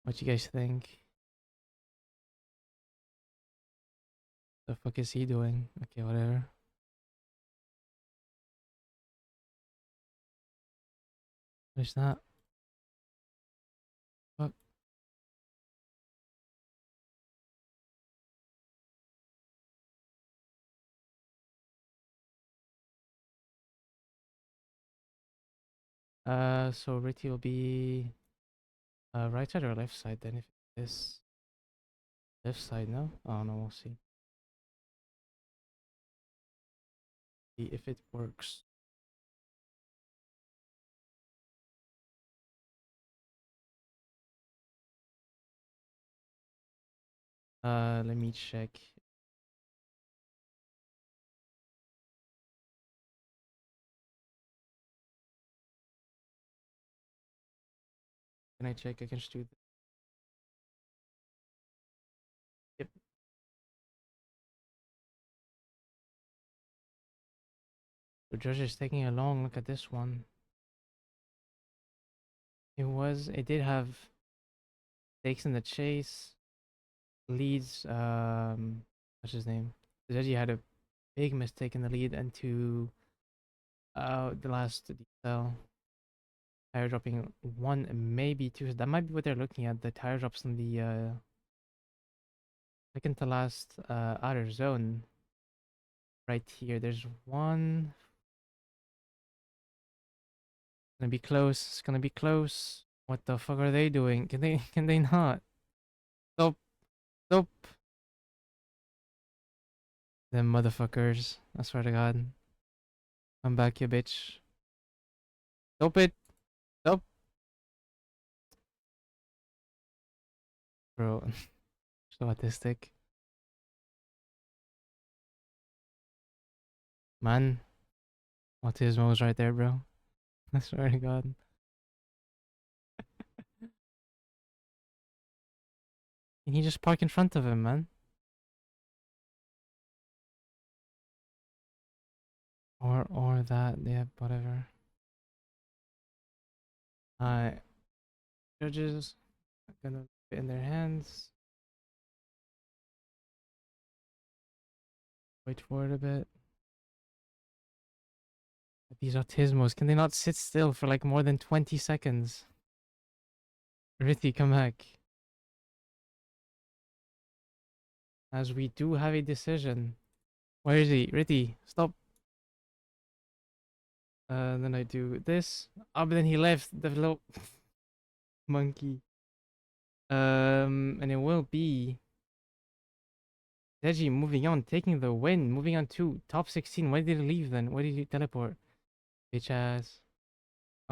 A: What you guys think? The fuck is he doing? Okay, whatever. What is that? Fuck. So Ritty will be right side or left side then if this left side, no? Oh no, we'll see. See if it works. Let me check. Can I check? I can just do this. Yep. The judge is taking a long look at this one. It did have stakes in the chase. Leads, what's his name? The judge had a big mistake in the lead into the last detail. Tire dropping one, maybe two. That might be what they're looking at. The tire drops in the second to last outer zone. Right here. There's one. Gonna be close. It's gonna be close. What the fuck are they doing? Can they not? Stop. Stop. Them motherfuckers. I swear to God. Come back, you bitch. Stop it. Stop. Bro. So autistic. Man. Autism was right there, bro. I swear to God. Can he just park in front of him, man? Or that, yeah, whatever. Judges gonna fit in their hands. Wait for it a bit. These autismos, can they not sit still for like more than 20 seconds? Rithi, come back. As we do have a decision. Where is he? Rithi, stop. Then I do this. Oh, but then he left the little monkey. And it will be Deji moving on, taking the win, moving on to top 16. Why did he leave then? Why did he teleport? Bitch ass.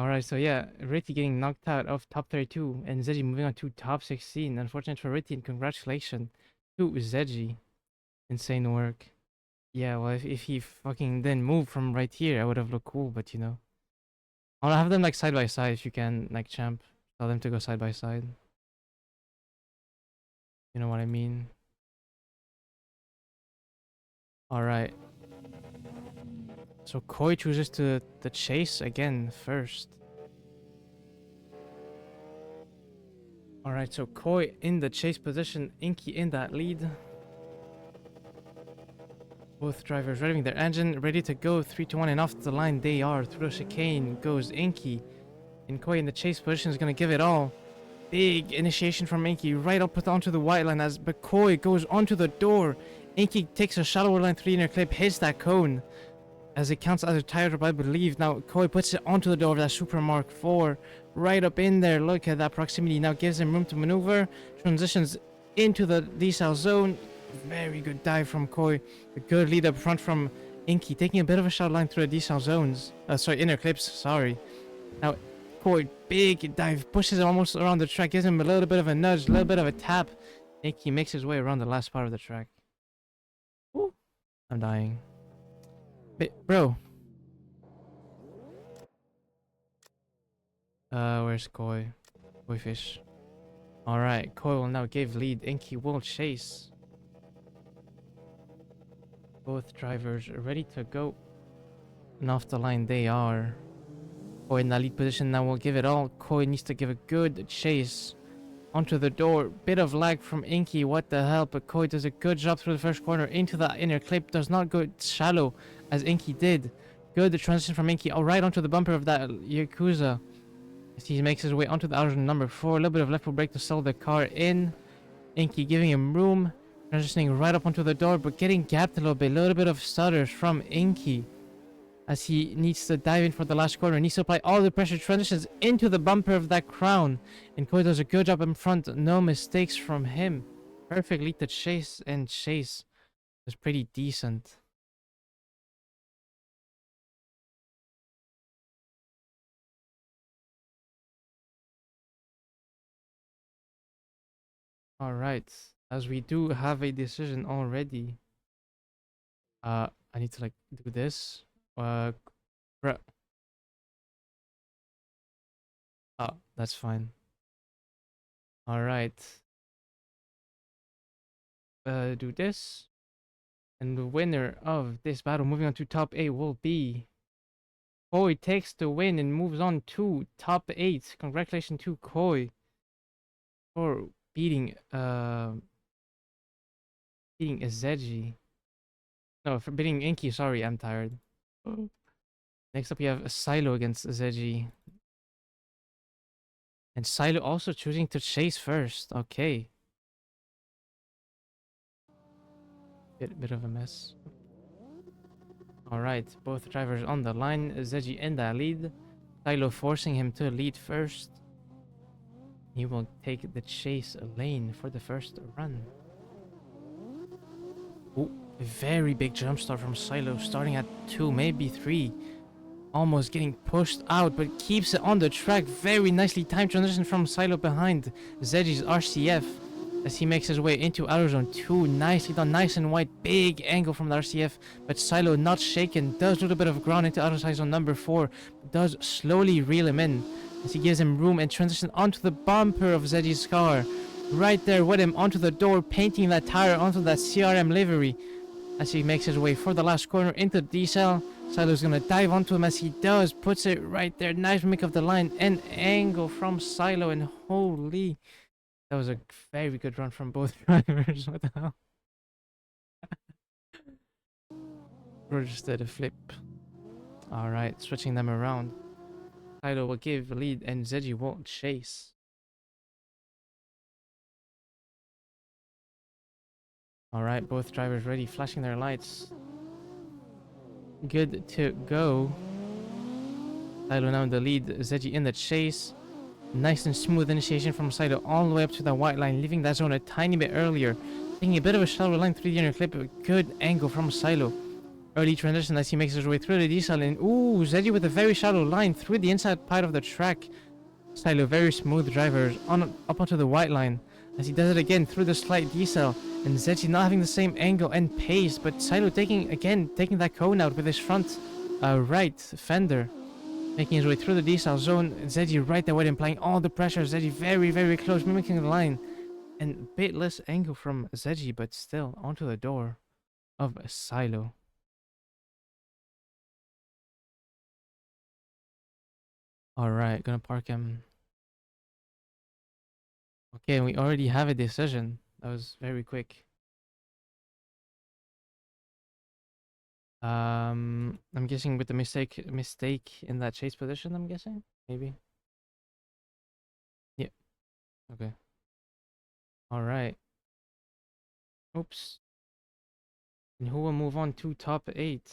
A: Alright, so yeah, Ritty getting knocked out of top 32 and Zeji moving on to top 16. Unfortunate for Ritty and congratulations to Zeji. Insane work. Yeah, well, if he fucking then moved from right here, I would have looked cool, but you know. I'll have them like side by side if you can, like champ. Tell them to go side by side. You know what I mean? Alright. So Koi chooses to the chase again first. Alright, so Koi in the chase position, Inky in that lead. Both drivers revving their engine, ready to go. 3 to 1 and off the line they are. Through the chicane goes Inky. And Koi in the chase position is going to give it all. Big initiation from Inky right up onto the white line as Koi goes onto the door. Inky takes a shallower line 3 inner clip, hits that cone. As it counts as a tire drop, I believe. Now Koi puts it onto the door of that Super Mark 4. Right up in there. Look at that proximity. Now gives him room to maneuver. Transitions into the decel zone. Very good dive from Koi. A good lead up front from Inky. Taking a bit of a shot line through the decel zones. Inner clips. Sorry. Now Koi, big dive. Pushes him almost around the track. Gives him a little bit of a nudge. A little bit of a tap. Inky makes his way around the last part of the track. Ooh, I'm dying. Bro. Where's Koi? Koi fish. Alright, Koi will now give lead. Inky will chase. Both drivers are ready to go. And off the line they are. Koi in that lead position now will give it all. Koi needs to give a good chase. onto the door. Bit of lag from Inky, what the hell, but Koi does a good job through the first corner into that inner clip. Does not go shallow as Inky did. Good, the transition from Inky, right onto the bumper of that Yakuza. As he makes his way onto the outer number 4. A little bit of left foot brake to slow the car in. Inky giving him room. Transitioning right up onto the door, but getting gapped a little bit. A little bit of stutters from Inky as he needs to dive in for the last corner. Needs to apply all the pressure. Transitions into the bumper of that crown. And Koi does a good job in front. No mistakes from him. Perfect lead to chase, and chase was pretty decent. Alright. As we do have a decision already. I need to like do this. Bro. Oh, that's fine. Alright. Do this. And the winner of this battle, moving on to top 8, will be... Koi takes the win and moves on to top 8. Congratulations to Koi for beating Zeji. No, for beating Inky. Sorry, I'm tired. Next up, we have Silo against Zeji. And Silo also choosing to chase first. Okay. Bit of a mess. Alright, both drivers on the line. Zeji in the lead. Silo forcing him to lead first. He will take the chase lane for the first run. Ooh, a very big jump start from Silo, starting at 2, maybe 3. Almost getting pushed out, but keeps it on the track. Very nicely timed transition from Silo behind Zeji's RCF as he makes his way into outer zone 2. Nicely done, nice and wide. Big angle from the RCF, but Silo not shaken. Does a little bit of ground into outer side zone number 4. Does slowly reel him in as he gives him room and transition onto the bumper of Zeji's car. Right there with him onto the door, painting that tire onto that CRM livery as he makes his way for the last corner into the decel. Silo's gonna dive onto him as he does, puts it right there. Nice make of the line and angle from Silo, and holy, that was a very good run from both drivers. What the hell? Bro just did a flip. Alright, switching them around. Silo will give lead and Zeji will chase. Alright, both drivers ready, flashing their lights. Good to go. Silo now in the lead, Zeji in the chase. Nice and smooth initiation from Silo all the way up to the white line, leaving that zone a tiny bit earlier. Taking a bit of a shallow line through the inner clip, a good angle from Silo. Early transition as he makes his way through the decel, and ooh, Zeji with a very shallow line through the inside part of the track. Silo very smooth drivers up onto the white line as he does it again through the slight decel, and Zeji not having the same angle and pace, but Silo taking that cone out with his front right fender, making his way through the decel zone. Zeji right there with him, applying all the pressure. Zeji very, very close, mimicking the line, and a bit less angle from Zeji, but still onto the door of Silo. Alright, gonna park him. Okay, we already have a decision. That was very quick. I'm guessing with the mistake in that chase position, I'm guessing? Maybe. Yeah. Okay. Alright. Oops. And who will move on to top 8?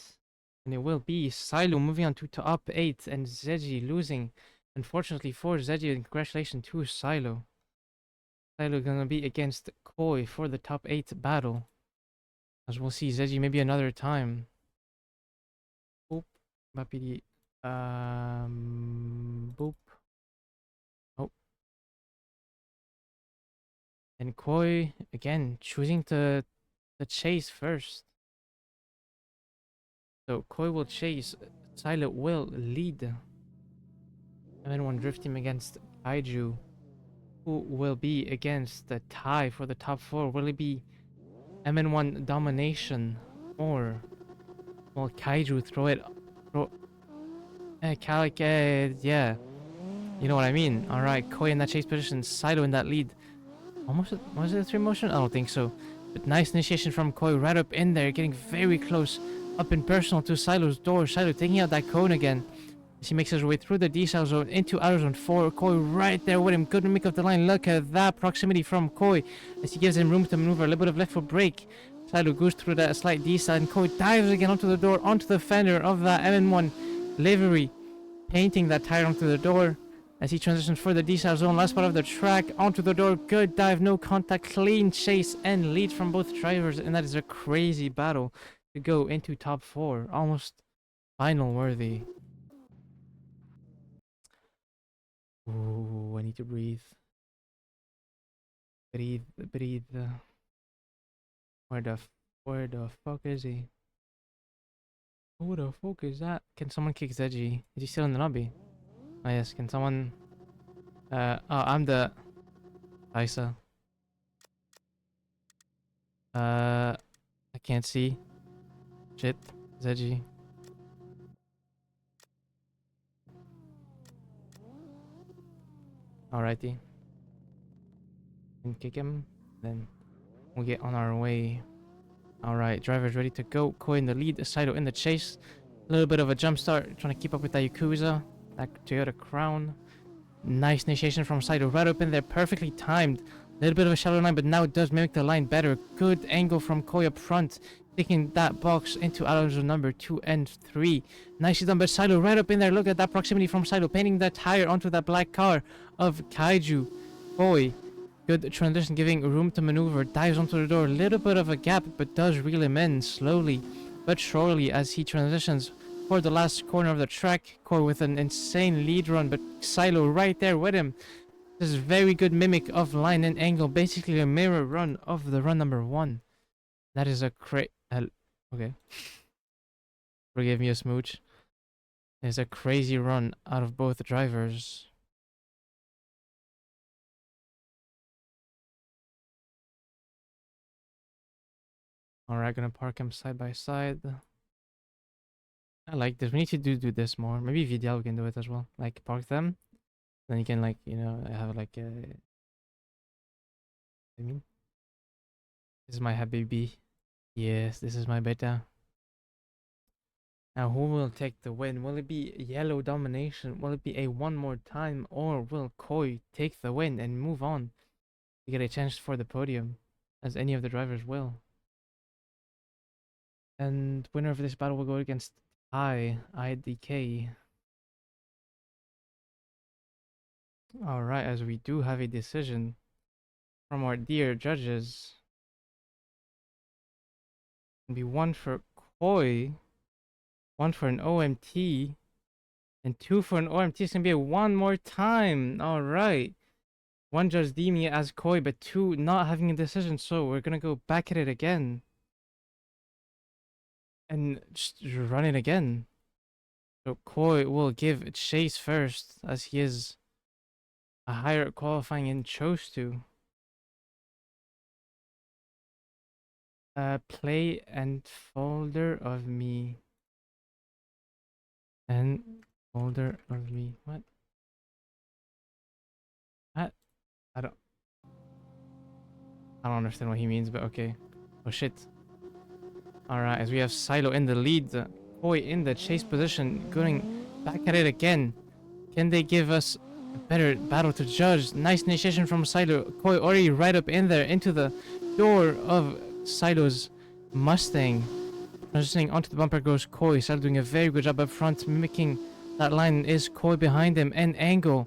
A: And it will be Silo moving on to top 8 and Zeji losing. Unfortunately for Zeji, and congratulations to Silo. Silo gonna be against Koi for the top 8 battle. As we'll see Zeji maybe another time. Boop. Bapidi. Boop. Oh. And Koi again choosing to chase first. So Koi will chase, Silo will lead. MN1 drifting against Kaiju. Who will be against the tie for the top 4? Will it be MN1 domination, or will Kaiju yeah, you know what I mean. Alright, Koi in that chase position, Silo in that lead. almost, was it a 3 motion? I don't think so. But nice initiation from Koi right up in there, getting very close, up and personal to Silo's door. Silo taking out that cone again. As he makes his way through the decel zone into outer zone 4. Koi right there with him. Good mimic of the line. Look at that proximity from Koi as he gives him room to maneuver. A little bit of left foot brake. Silo goes through that slight decel and Koi dives again onto the door, onto the fender of that MN1 livery, painting that tire onto the door as he transitions for the decel zone. Last part of the track onto the door. Good dive, no contact, clean chase and lead from both drivers. And that is a crazy battle to go into top 4. Almost final worthy. Ooh, I need to breathe. Breathe, breathe. Where the, where the fuck is he? Who the fuck is that? Can someone kick Zeji? Is he still in the lobby? Oh yes, can someone... oh, I'm the... Isa. I can't see. Shit. Zeji. Alrighty. Can kick him. Then we'll get on our way. Alright, driver's ready to go. Koi in the lead, Saito in the chase. A little bit of a jump start, trying to keep up with that Yakuza. That Toyota Crown. Nice initiation from Saito right up in there, perfectly timed. A little bit of a shallow line, but now it does mimic the line better. Good angle from Koi up front, taking that box into outer zone number 2 and 3. Nicely done by Saito right up in there. Look at that proximity from Saito, painting that tire onto that black car of Kaiju. Koi. Good transition, giving room to maneuver. Dives onto the door. A little bit of a gap, but does reel him in slowly but surely as he transitions for the last corner of the track. Koi with an insane lead run, but Silo right there with him. This is very good mimic of line and angle. Basically a mirror run of the run number 1. That is a okay. Forgive me a smooch. It's a crazy run out of both drivers. Alright, gonna park them side by side. I like this. We need to do this more. Maybe VDL can do it as well. Like park them. Then you can like, you know, have like a... I mean, this is my habibi. Yes, this is my beta. Now who will take the win? Will it be yellow domination? Will it be a one more time? Or will Koi take the win and move on to get a chance for the podium? As any of the drivers will. And winner of this battle will go against IDK. Alright, as we do have a decision from our dear judges. It'll be 1 for Koi, 1 for an OMT, and 2 for an OMT. It's gonna be a one more time. Alright. 1 judge deeming it as Koi, but 2 not having a decision, so we're gonna go back at it again. And just run it again. So Koi will give chase first, as he is a higher qualifying and chose to. Play and folder of me. And folder of me. What? What? I don't understand what he means, but okay. Oh shit. Alright, as we have Silo in the lead, Koi in the chase position, going back at it again. Can they give us a better battle to judge? Nice initiation from Silo. Koi already right up in there into the door of Silo's Mustang. Transitioning onto the bumper goes Koi. Silo doing a very good job up front, mimicking that line. Is Koi behind him and angle.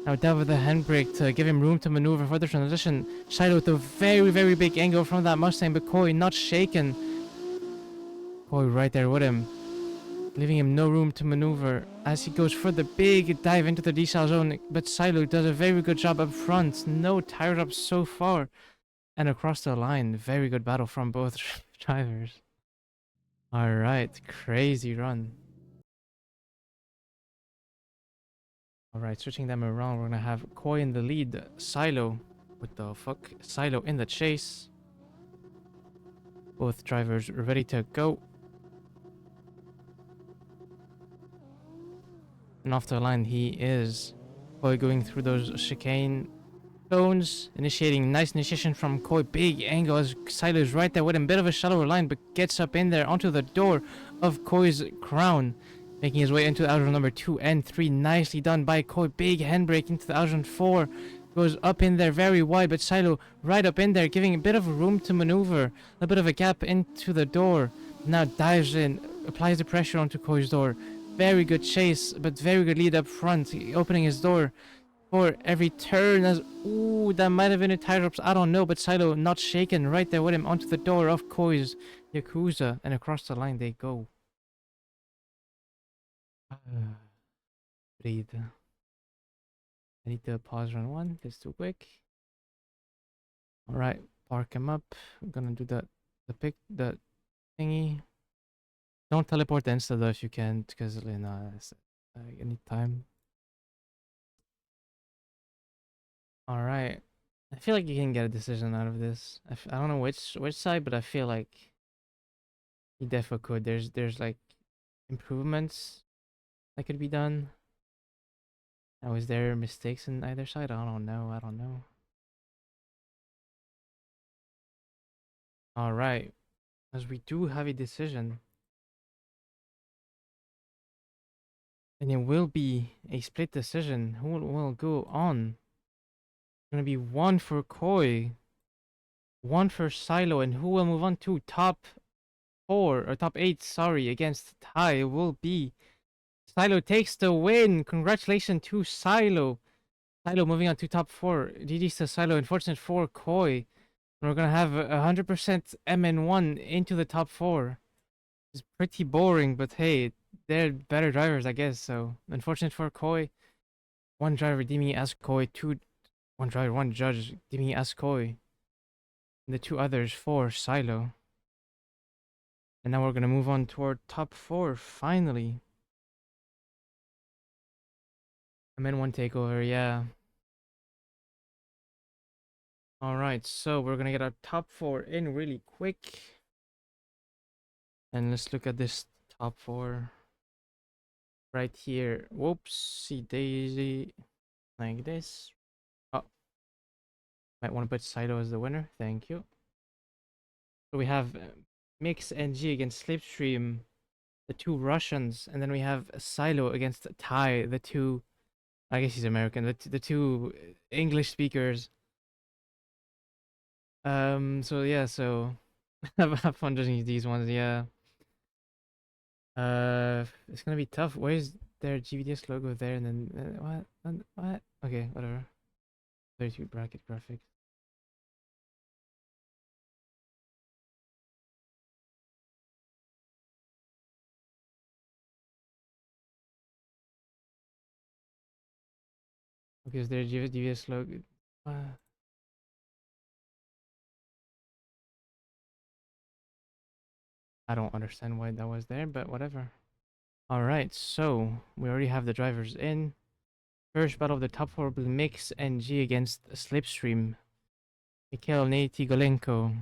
A: Now down with the handbrake to give him room to maneuver for the transition. Silo with a very, very big angle from that Mustang, but Koi not shaken. Koi right there with him, leaving him no room to maneuver as he goes for the big dive into the decel zone. But Silo does a very good job up front. No tire ups so far. And across the line, very good battle from both drivers. Alright, crazy run. Alright, switching them around, we're gonna have Koi in the lead, Silo, what the fuck? Silo in the chase. Both drivers ready to go. And off the line he is. Koi going through those chicane Stones, initiating nice initiation from Koi. Big angle as Silo is right there with him. Bit of a shallower line, but gets up in there onto the door of Koi's crown. Making his way into outer number 2 and 3. Nicely done by Koi. Big handbrake into the outer 4. Goes up in there very wide, but Silo right up in there, giving a bit of room to maneuver. A bit of a gap into the door. Now dives in, applies the pressure onto Koi's door. Very good chase, but very good lead up front. Opening his door for every turn as ooh, that might have been a tire drops, I don't know, but Silo not shaken right there with him onto the door of Koi's Yakuza, and across the line they go. Breathe. I need to pause run one, it's too quick. Alright, park him up. I'm gonna do the thingy. Don't teleport the insta though if you can't, because you know, I need time. Alright. I feel like you can get a decision out of this. I don't know which side, but I feel like he definitely could. There's like improvements that could be done. Now, is there mistakes in either side? I don't know. I don't know. All right, as we do have a decision, and it will be a split decision. Who will go on? It's gonna be one for Koi, one for Silo, and who will move on to top 4 or top 8? Sorry, against Tai. It will be Silo takes the win. Congratulations to Silo. Silo moving on to top 4. GG's to Silo. Unfortunate for Koi. We're gonna have 100% MN1 into the top 4. It's pretty boring, but hey, they're better drivers, I guess. So unfortunate for Koi. One driver deeming as Koi. One driver, one judge deeming as Koi. And the two others for Silo. And now we're gonna move on toward top 4 finally. MN1 takeover, yeah. Alright, so we're gonna get our top 4 in really quick. And let's look at this top 4 right here. Whoopsie daisy. Like this. Oh, might want to put Saito as the winner. Thank you. So we have Mix NG against Slipstream, the two Russians, and then we have Silo against Tai, the two. I guess he's American. The two English speakers. So yeah. So have fun judging these ones. Yeah. It's gonna be tough. Where's their GVDS logo there? And then what? Okay, whatever. 32 bracket graphics. Okay, is there GVDS logo? I don't understand why that was there, but whatever. Alright, so we already have the drivers in. First battle of the top 4 will be Mix NG against Slipstream. Mikhail Natigolenko.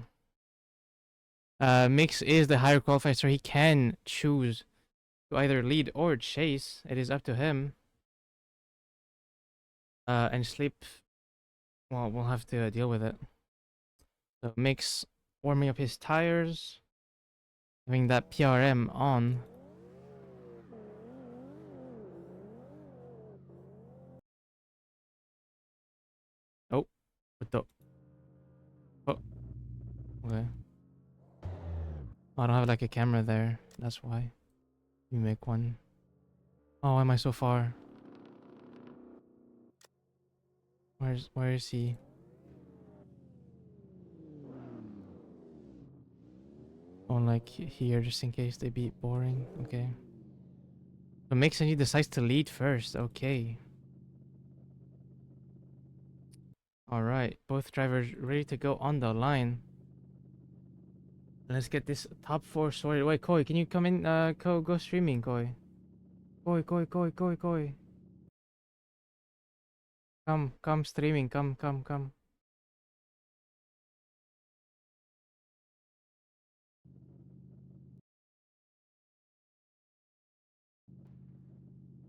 A: Mix is the higher qualifier, so he can choose to either lead or chase. It is up to him. And Slip, well, we'll have to deal with it. So Mix warming up his tires, having that PRM on. Oh, what the? Oh, okay. I don't have like a camera there. That's why. You make one. Oh, why am I so far? Where is he? Oh, like here, just in case they be boring. Okay. So Mix and he decides to lead first. Okay. All right. Both drivers ready to go on the line. Let's get this top 4 sorted. Wait, Koi, can you come in? Go streaming, Koi. Koi. Come streaming. Come.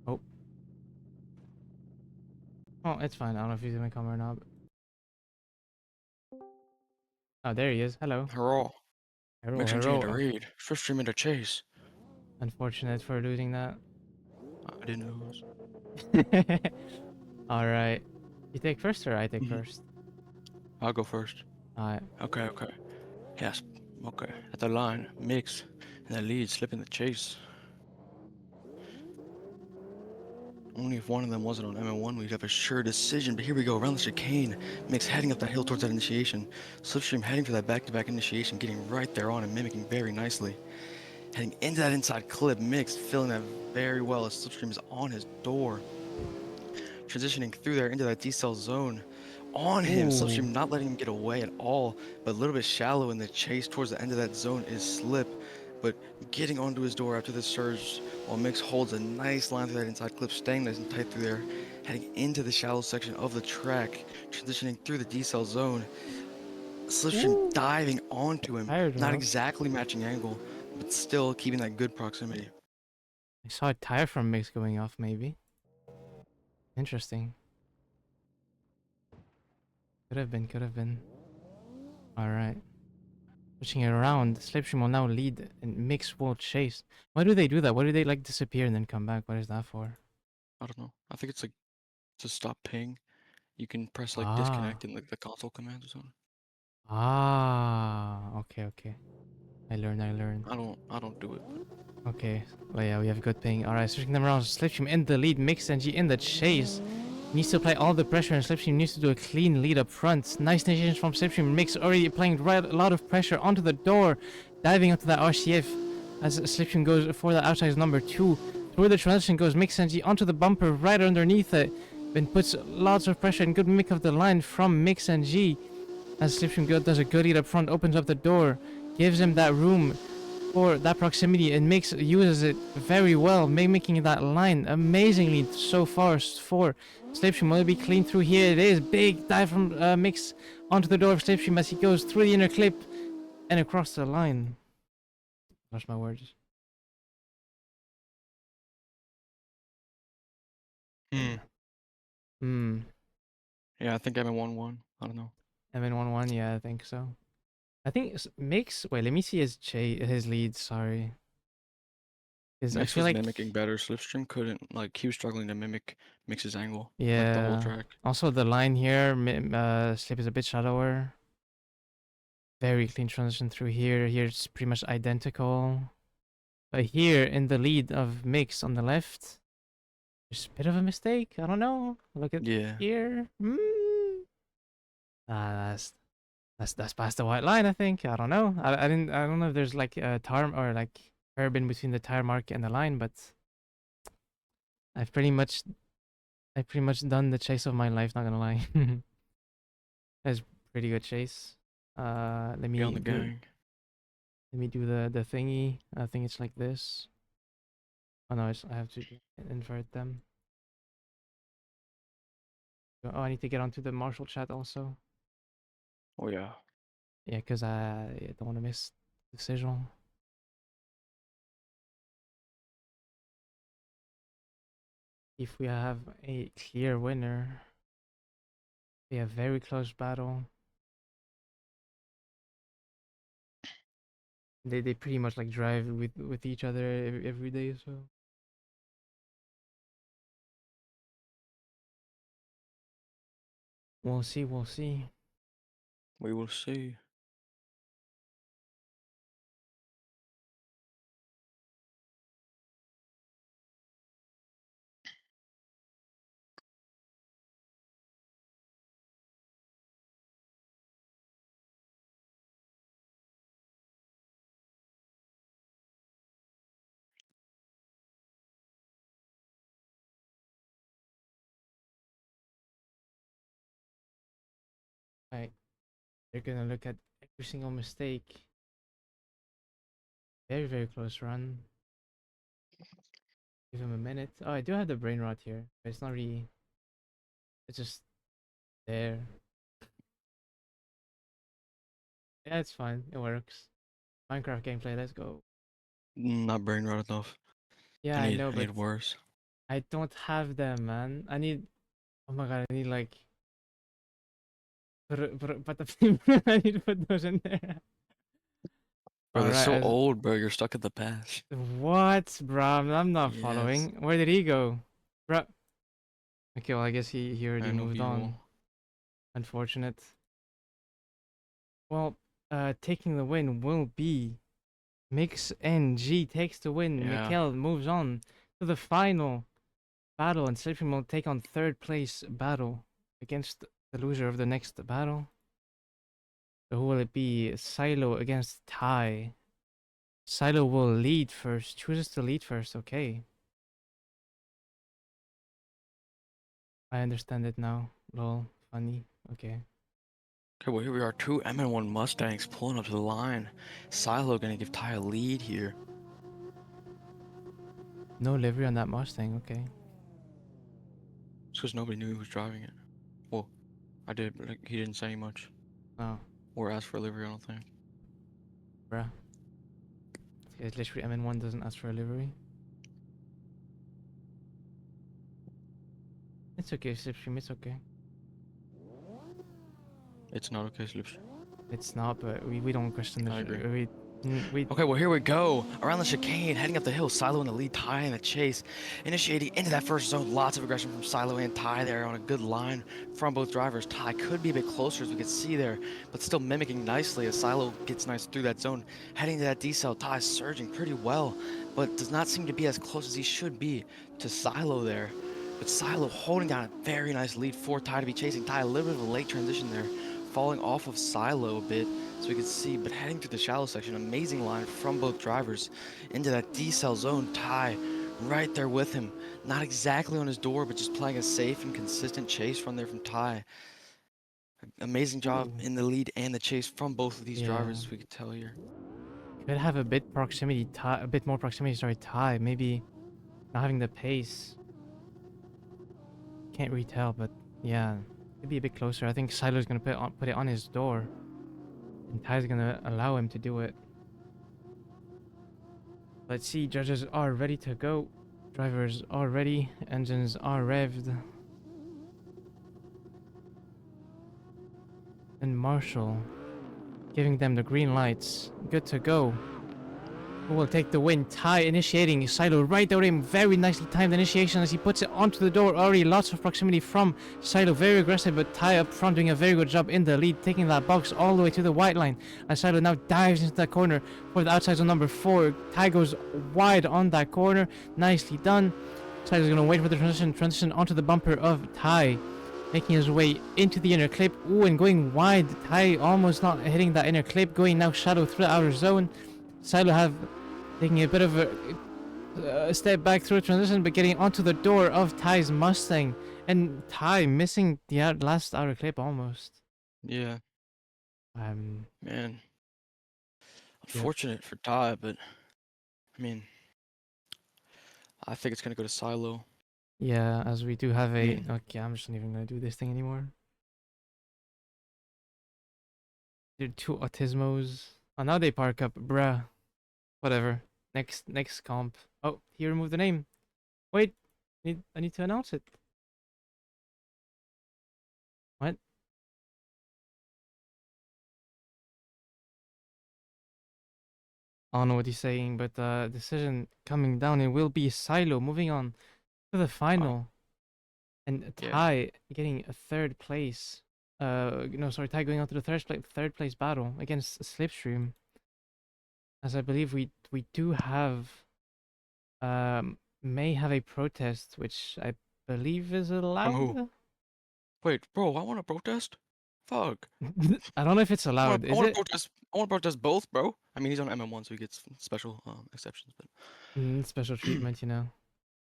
A: Oh. Oh, it's fine. I don't know if he's gonna come or not. Oh, there he is. Hello.
B: Hurrah.
A: Hero,
B: Mix and G in the
A: hero.
B: raid. Swiftstream in the chase.
A: Unfortunate for losing that.
B: I didn't lose.
A: All right. You take first or I take
B: Hmm.
A: first?
B: I'll go first.
A: All right.
B: Okay, okay. Yes. Okay. At the line, Mix. And the lead, slip in the chase. Only if one of them wasn't on MM1, we'd have a sure decision. But here we go, around the chicane. Mix heading up that hill towards that initiation. Slipstream heading for that back-to-back initiation, getting right there on and mimicking very nicely. Heading into that inside clip, Mix filling that very well as Slipstream is on his door. Transitioning through there into that D-cell zone. On him,
A: Ooh.
B: Slipstream not letting him get away at all, but a little bit shallow in the chase towards the end of that zone is Slip, but getting onto his door after the surge while Mix holds a nice line through that inside clip, staying nice and tight through there, heading into the shallow section of the track, transitioning through the D-cell zone. Slipstream
A: Ooh.
B: diving onto him,
A: Tire
B: not
A: drop.
B: exactly matching angle, but still keeping that good proximity.
A: I saw a tire from Mix going off, maybe. Interesting. Could have been, could have been. All right. Switching it around, Slipstream will now lead and Mix will chase. Why do they do that? Why do they like disappear and then come back? What is that for?
B: I don't know. I think it's like to stop ping. You can press like
A: Ah.
B: disconnect in like the console commands or something.
A: Ah. Okay, okay. I learned, I learned.
B: I don't do it, but
A: Okay. Well, yeah, we have good ping. Alright, switching them around. Slipstream in the lead. Mix and G in the chase. Needs to apply all the pressure and Slipstream needs to do a clean lead up front. Nice initiations from Slipstream. Mix already applying right, a lot of pressure onto the door. Diving onto that RCF as Slipstream goes for the outside number 2. Through the transition goes Mix and G onto the bumper right underneath it. Then puts lots of pressure and good mimic of the line from Mix and G. As Slipstream does a good lead up front, opens up the door, gives him that room for that proximity and uses it very well, making that line amazingly so far for Slipstream. Will it be clean through here? It is. Big dive from Mix onto the door of Slipstream as he goes through the inner clip and across the line. Lost my words.
B: hmm.
A: Hmm.
B: Yeah, I think I'm in 1-1. I don't know.
A: Evan 1-1. Yeah, I think so. I think Mix. Wait, let me see his lead. Sorry, because I
B: Mix
A: feel
B: was
A: like
B: mimicking better. Slipstream couldn't, like, he was struggling to mimic Mix's angle, like, the whole
A: yeah.
B: track.
A: Also, the line here, Slip is a bit shallower. Very clean transition through here. Here it's pretty much identical. But here in the lead of Mix on the left, there's a bit of a mistake. I don't know. Look at
B: Yeah.
A: here. Ah, that's past the white line. I think. I don't know. I didn't. I don't know if there's like a tar or like curb in between the tire mark and the line, but I've pretty much I've pretty much done the chase of my life. Not gonna lie. That's pretty good chase. Let
B: Be on
A: me
B: the
A: do
B: gang.
A: let me do the thingy. I think it's like this. Oh no, I have to invert them. Oh, I need to get onto the Marshall chat also.
B: Oh, yeah.
A: Yeah, because I don't want to miss decision. If we have a clear winner, we have very close battle. They pretty much like drive with each other every day, so we'll see, we'll see.
B: We will see.
A: Right, they're gonna look at every single mistake. Very very close run. Give him a minute. Oh, I do have the brain rot here, but it's not really. It's just there. Yeah, it's fine. It works. Minecraft gameplay. Let's go.
B: Not brain rot enough.
A: Yeah,
B: I
A: I
B: need,
A: know,
B: I
A: but
B: need worse.
A: I don't have them, man. I need. Oh my god, I need like But I need to put those in there.
B: Bro,
A: All
B: they're
A: right.
B: so old, bro. You're stuck in the past.
A: What, bro? I'm not
B: Yes.
A: following. Where did he go, bro? Okay, well I guess he already
B: I know
A: moved
B: visual.
A: on. Unfortunate. Well, taking the win will be Mix NG takes the win.
B: Yeah.
A: Mikkel moves on to the final battle, and Slipstream will take on third place battle against the loser of the next battle. So who will it be? Silo against Tai. Silo will lead first. Chooses to lead first. Okay. I understand it now. Lol. Funny. Okay.
B: Okay, well here we are. Two M1 Mustangs pulling up to the line. Silo gonna give Ty a lead here.
A: No livery on that Mustang. Okay.
B: It's because nobody knew who was driving it. Well, I did, but like, he didn't say much.
A: Oh,
B: Or ask for a livery, I don't think.
A: bruh. It's literally MN1 doesn't ask for a livery. It's okay, Slipstream. It's okay.
B: It's not okay, Slips.
A: It's not, but we don't question the
B: I agree.
A: we
B: Okay, well here we go. Around the chicane, heading up the hill, Silo in the lead, Ty in the chase. Initiating into that first zone, lots of aggression from Silo and Ty there on a good line from both drivers. Ty could be a bit closer as we can see there, but still mimicking nicely as Silo gets nice through that zone. Heading to that decel, Ty surging pretty well, but does not seem to be as close as he should be to Silo there. But Silo holding down a very nice lead for Ty to be chasing. Ty a little bit of a late transition there, falling off of Silo a bit, so we can see, but heading through the shallow section, amazing line from both drivers into that decel zone. Ty right there with him, not exactly on his door, but just playing a safe and consistent chase run there from Ty. Amazing job
A: Ooh.
B: in the lead and the chase from both of these
A: Yeah.
B: drivers, as we could tell here.
A: Could have a bit proximity tie, a bit more proximity. Sorry, tie. Maybe not having the pace. Can't really tell, but yeah, could be a bit closer. I think Silo's gonna put it on his door, and Ty's gonna allow him to do it. Let's see. Judges are ready to go. Drivers are ready. Engines are revved. And Marshall giving them the green lights. Good to go. Who will take the win? Ty initiating. Silo right there with him. Very nicely timed initiation as he puts it onto the door. Already lots of proximity from Silo. Very aggressive, but Ty up front doing a very good job in the lead, taking that box all the way to the white line. And Silo now dives into that corner for the outside zone number 4. Ty goes wide on that corner. Nicely done. Silo's going to wait for the transition onto the bumper of Ty, making his way into the inner clip. Ooh, and going wide. Ty almost not hitting that inner clip. Going now shadow through the outer zone. Silo have taking a bit of a step back through a transition, but getting onto the door of Ty's Mustang. And Ty missing the last outer clip almost.
B: Yeah,
A: Um,
B: man.
A: yep.
B: Unfortunate for Ty, but I mean, I think it's gonna go to Silo.
A: Yeah, as we do have
B: I
A: a...
B: mean,
A: Okay, I'm just not even going to do this thing anymore. They're two Autismos. Oh, now they park up. Bruh. Whatever. Next comp. Oh, he removed the name. Wait. I need to announce it. What? I don't know what he's saying, but decision coming down. It will be Silo moving on to the
B: wow.
A: final. And
B: Yeah.
A: Ty getting a third place. No, sorry, Ty going on to the third place battle against Slipstream. As I believe we do have may have a protest, which I believe is
B: From who?
A: allowed.
B: Wait, bro, I want to protest. Fuck.
A: I don't know if it's allowed.
B: I
A: Is
B: want to
A: it?
B: protest. I want to protest both, bro. I mean, he's on MM1, so he gets special exceptions. But
A: Special treatment, you know.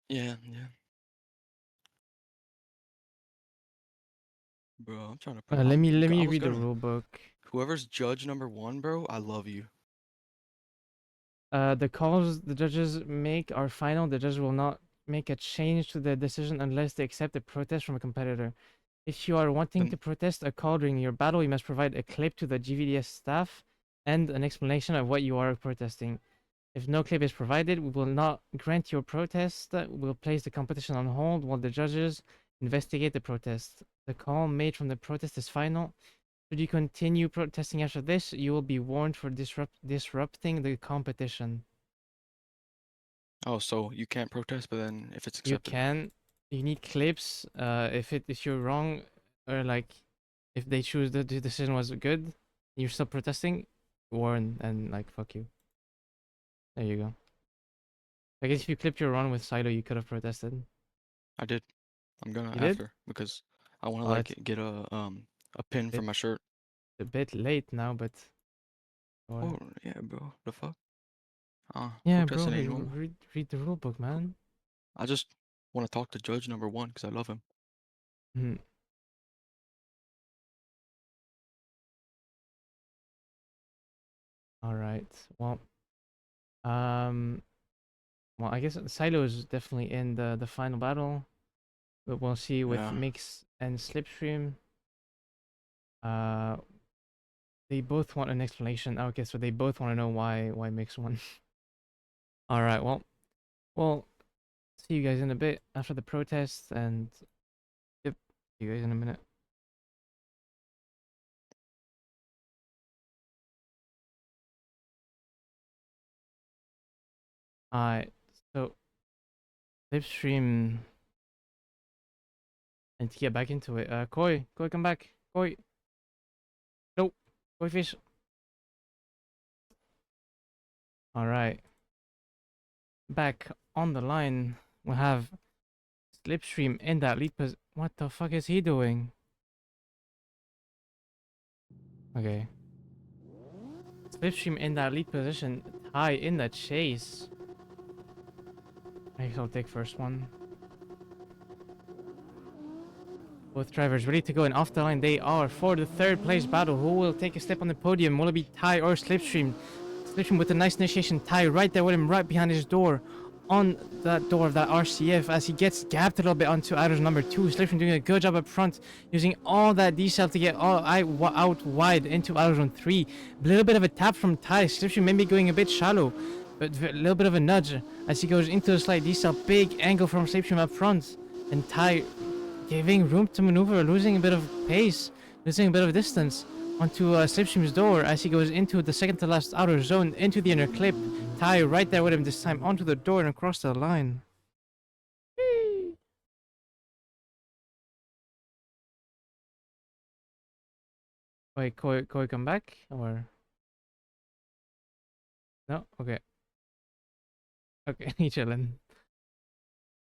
B: yeah, yeah, bro. I'm trying to put.
A: Let
B: I
A: me
B: was
A: read the
B: gonna.
A: rule book.
B: Whoever's judge number 1, bro. I love you.
A: The calls the judges make are final. The judges will not make a change to the decision unless they accept a protest from a competitor. If you are wanting
B: Then
A: to protest a call during your battle, you must provide a clip to the GVDS staff and an explanation of what you are protesting. If no clip is provided, we will not grant your protest. We'll place the competition on hold while the judges investigate the protest. The call made from the protest is final. Should you continue protesting after this, you will be warned for disrupting the competition.
B: Oh, so you can't protest, but then if it's
A: You
B: accepted.
A: can. You need clips. If you're wrong, or like, if they choose the decision was good, you're still protesting, warn and like fuck you. There you go. I guess if you clipped your run with Silo, you could have protested.
B: I did. I'm gonna
A: You did?
B: after because I want to
A: Well,
B: like
A: it's
B: get a pin for
A: bit
B: my shirt.
A: a bit late now, but or
B: Oh yeah, bro. The fuck?
A: yeah, bro,
B: Protesting ain't normal.
A: read the rule book, man.
B: I just want to talk to Judge number one because I love him.
A: Hmm. All right. Um, well, I guess Silo is definitely in the final battle, but we'll see with
B: Yeah.
A: Mix and Slipstream. Uh, they both want an explanation. Okay, so they both want to know why Mix won. All right. Well, see you guys in a bit after the protest, and yep, see you guys in a minute. Alright, so Slipstream, and to get back into it, Koi, come back, Koi, nope, Koi fish. All right, back on the line, we have Slipstream in that lead pos. What the fuck is he doing? Okay, Slipstream in that lead position, Ty in the chase. I guess I'll take first one. Both drivers ready to go, and off the line they are for the third place battle. Who will take a step on the podium? Will it be Ty or Slipstream? Slipstream with a nice initiation. Ty right there with him, right behind his door. On that door of that RCF as he gets gapped a little bit onto Idols number 2. Slipstream doing a good job up front, using all that decel to get out wide into Idols on 3. A little bit of a tap from Ty. Slipstream maybe going a bit shallow, but a little bit of a nudge as he goes into a slight decel. Big angle from Slipstream up front. And Ty giving room to maneuver, losing a bit of pace, losing a bit of distance onto Slipstream's door as he goes into the second to last outer zone, into the inner clip. Ty right there with him this time, onto the door and across the line. Wait, Koi come back? Or... No? Okay. Okay, he chilling.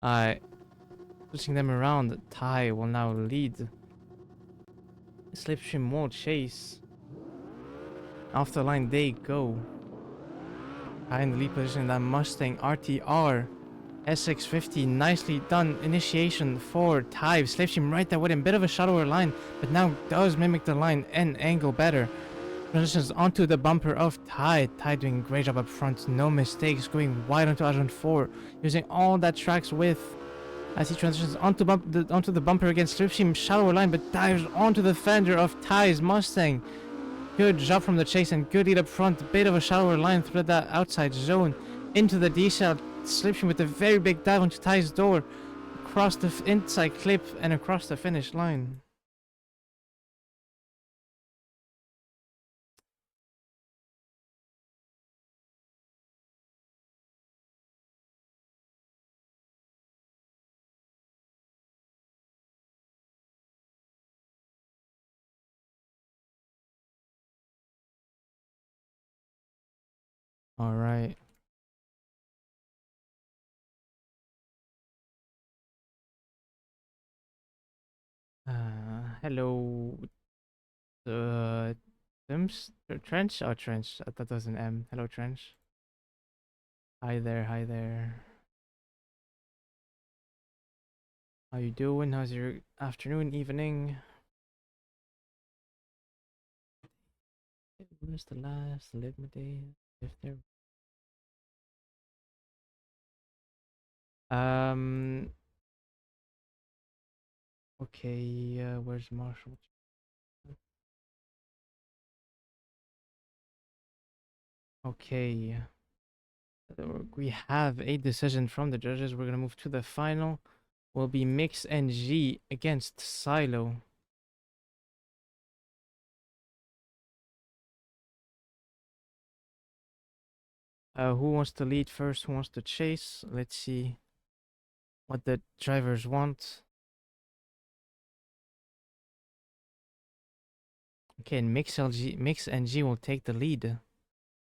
A: Alright, switching them around, Ty will now lead. Slipstream will chase. Off the line they go. High in the lead position, that Mustang RTR S650, nicely done initiation for Ty. Slipstream right there with him, bit of a shallower line, but now does mimic the line and angle better. Transitions onto the bumper of Ty. Ty doing a great job up front, no mistakes, going wide onto Argent 4, using all that tracks width as he transitions onto the bumper against Slipstream, shallower line, but dives onto the fender of Ty's Mustang. Good job from the chase and good lead up front. Bit of a shallower line through that outside zone into the decel. Slipstream with a very big dive onto Ty's door, across the inside clip and across the finish line. All right. Hello, Sims? Trench? Oh, Trench. That was an M. Hello, Trench. Hi there, hi there. How you doing? How's your afternoon, evening? Where's the last Ligma day? If there... Um... Okay, where's Marshall? Okay. We have a decision from the judges. We're gonna move to the final. Will be Mix and G against Silo. Who wants to lead first? Who wants to chase? Let's see what the drivers want. Okay, and Mix NG will take the lead.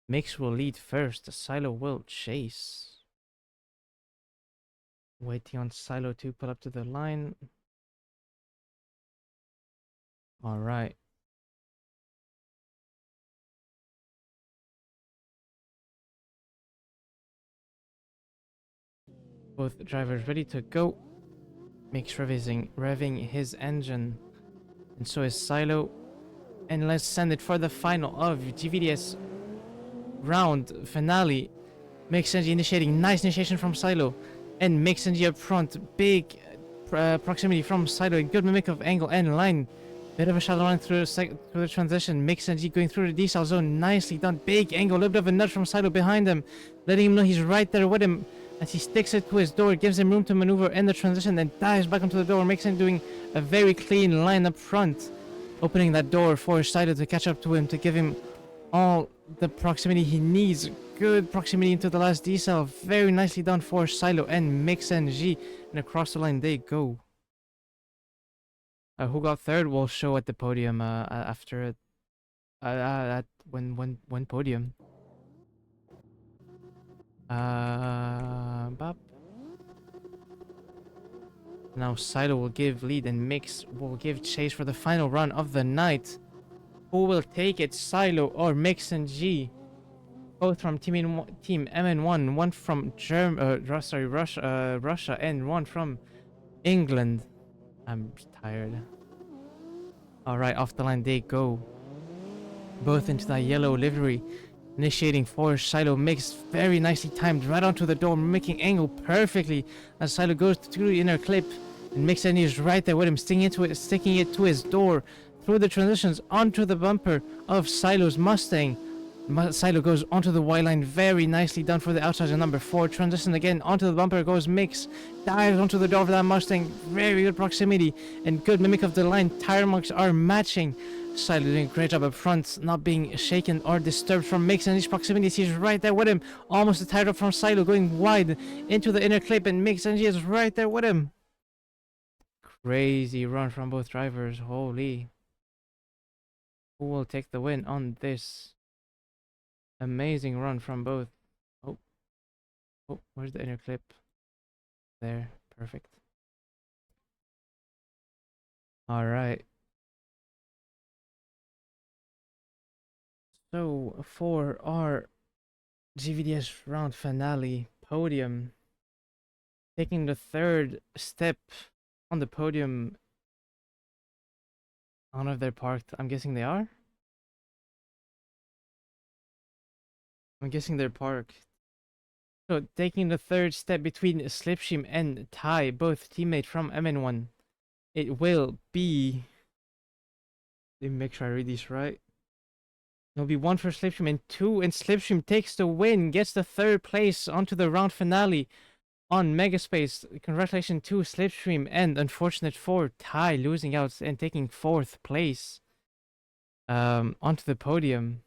A: Mix will lead first. Silo will chase. Waiting on Silo to pull up to the line. All right. Both drivers ready to go. Mix revving his engine. And so is Silo. And let's send it for the final of GVDS round finale. Mix NG initiating. Nice initiation from Silo. And Mix NG up front. Big proximity from Silo. A good mimic of angle and line. Bit of a shallow line through the transition. Mix NG going through the decel zone. Nicely done. Big angle. A little bit of a nudge from Silo behind him. Letting him know he's right there with him. As he sticks it to his door. Gives him room to maneuver in the transition. Then dives back onto the door. Mix NG doing a very clean line up front. Opening that door for Silo to catch up to him. To give him all the proximity he needs. Good proximity into the last decel. Very nicely done for Silo and Mix NG. And across the line they go. Who got third will show at the podium after it. At when podium. Bop. Now Silo will give lead and Mix will give chase for the final run of the night. Who will take it, Silo or Mix NG? Both from Team MN1, one from Russia, and one from England. I'm tired. Alright, off the line they go. Both into that yellow livery. Initiating for Silo. Mix very nicely timed right onto the door, making angle perfectly as Silo goes through the inner clip. And Mix NG is right there with him, sticking it to his door. Through the transitions onto the bumper of Silo's Mustang. Silo goes onto the white line, very nicely done for the outsider number 4. Transition again onto the bumper goes Mix, dives onto the door of that Mustang, very good proximity and good mimic of the line. Tire marks are matching. Silo doing a great job up front, not being shaken or disturbed from Mix and his proximities. He's right there with him, almost a tire up from Silo, going wide into the inner clip, and Mix and he is right there with him. Crazy run from both drivers, holy. Who will take the win on this? Amazing run from both. Oh, where's the inner clip? There, perfect. All right. So for our GVDS round finale podium, taking the third step on the podium. I don't know if they're parked. I'm guessing they are. I'm guessing they're parked. So taking the third step between Slipstream and Ty, both teammate from MN1, it will be. Let me make sure I read these right. It'll be 1 for Slipstream and 2, and Slipstream takes the win, gets the third place onto the round finale on Megaspace. Congratulations to Slipstream, and unfortunate for Ty losing out and taking 4th place. Onto the podium.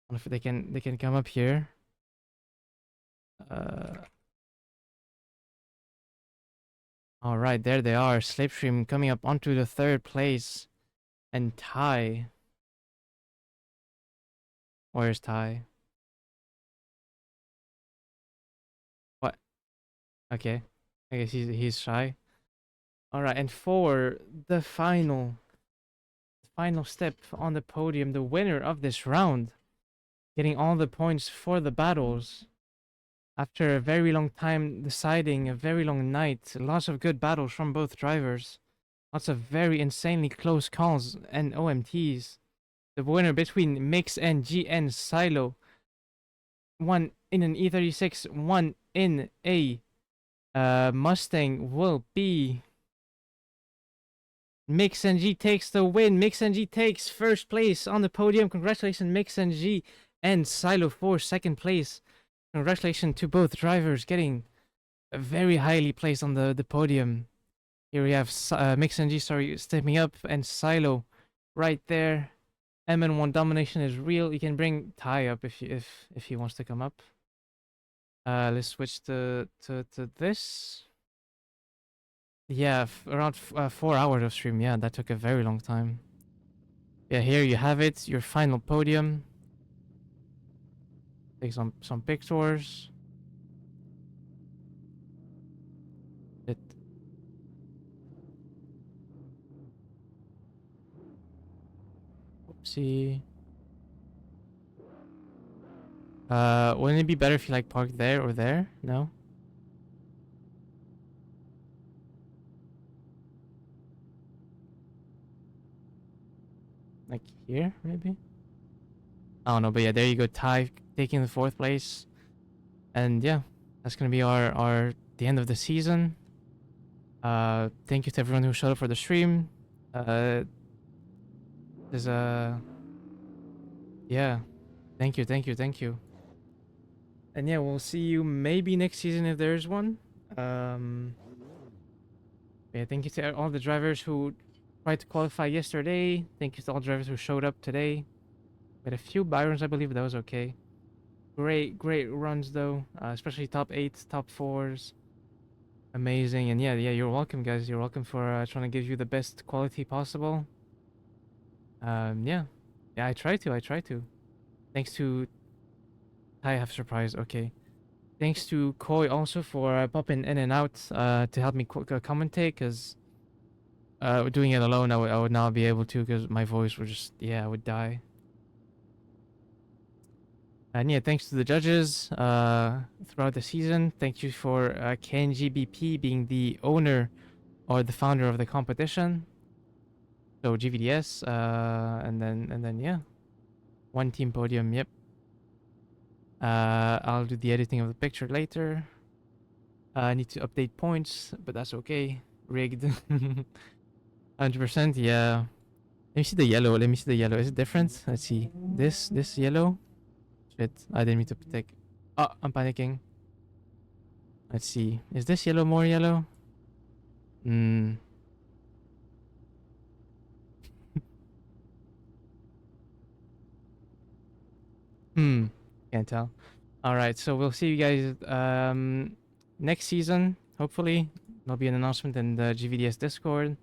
A: I don't know if they can come up here. All right, there they are. Slipstream coming up onto the 3rd place, and Ty. Where's Ty? What? Okay, I guess he's shy. All right, and for the final step on the podium, the winner of this round, getting all the points for the battles. After a very long time deciding, a very long night, lots of good battles from both drivers, lots of very insanely close calls and OMTs. The winner between Mix NG and Silo, one in an E36, one in a Mustang, will be Mix NG. Takes the win. Mix NG takes 1st place on the podium. Congratulations, Mix NG, and Silo for 2nd place. Congratulations to both drivers getting very highly placed on the podium. Here we have Mix NG, stepping up, and Silo right there. MN1 domination is real. You can bring Ty up if he wants to come up. Let's switch to this. Yeah, around 4 hours of stream. Yeah, that took a very long time. Yeah, here you have it, your final podium. Take some pictures. It. Oopsie. Wouldn't it be better if you like parked there or there? No? Like here, maybe? I don't know, but yeah, there you go. Ty taking the 4th place. And yeah, that's gonna be our the end of the season. Thank you to everyone who showed up for the stream. There's yeah. Thank you. And yeah, we'll see you maybe next season if there's one. Um yeah, thank you to all the drivers who tried to qualify yesterday. Thank you to all drivers who showed up today. We had a few Byrons, I believe that was okay. Great runs though, especially top 8s, top 4s. Amazing. And yeah, you're welcome, guys. You're welcome for trying to give you the best quality possible. Yeah. Yeah, I try to. Thanks to I have surprise. Okay. Thanks to Koi also for popping in and out to help me commentate, because doing it alone I would not be able to, because my voice would just, yeah, I would die. And yeah, thanks to the judges throughout the season. Thank you for KNGBP being the owner or the founder of the competition. So GVDS, and then yeah, one team podium. Yep. I'll do the editing of the picture later. I need to update points, but that's okay. Rigged. 100%. Yeah. Let me see the yellow. Let me see the yellow. Is it different? Let's see. This yellow. Shit. I didn't mean to take. Oh, I'm panicking. Let's see. Is this yellow more yellow? Hmm. Hmm. Can't tell. All right. So we'll see you guys next season. Hopefully, there'll be an announcement in the GVDS Discord.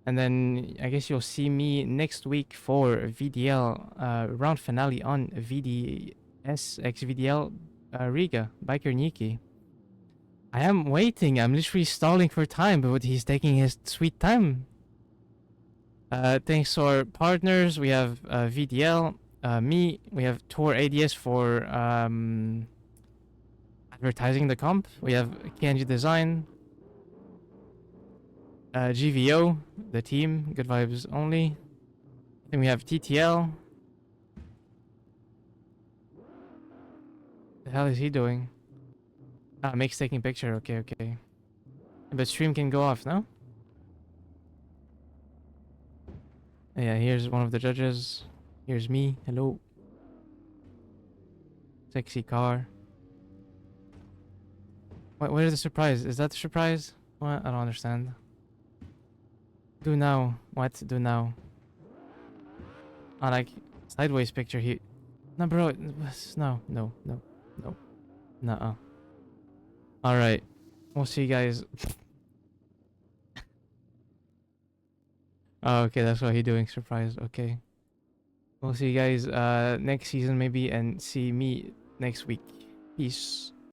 A: And then I guess you'll see me next week for VDL round finale on VDS x VDL Riga Biker Niki. I am waiting. I'm literally stalling for time, but he's taking his sweet time. Thanks to our partners, we have VDL, me. We have Tor ADS for advertising the comp. We have Kenji Design, GVO, the team, good vibes only. Then we have TTL. The hell is he doing? Ah, Make's taking picture. Okay. But stream can go off, no? Yeah, here's one of the judges. Here's me. Hello. Sexy car. What is the surprise? Is that the surprise? What? I don't understand. Do now. What? Do now. I like sideways picture here. No, bro. No. Nuh-uh. Alright. We'll see you guys. Oh, okay. That's what he's doing. Surprise. Okay. We'll see you guys next season maybe, and see me next week. Peace.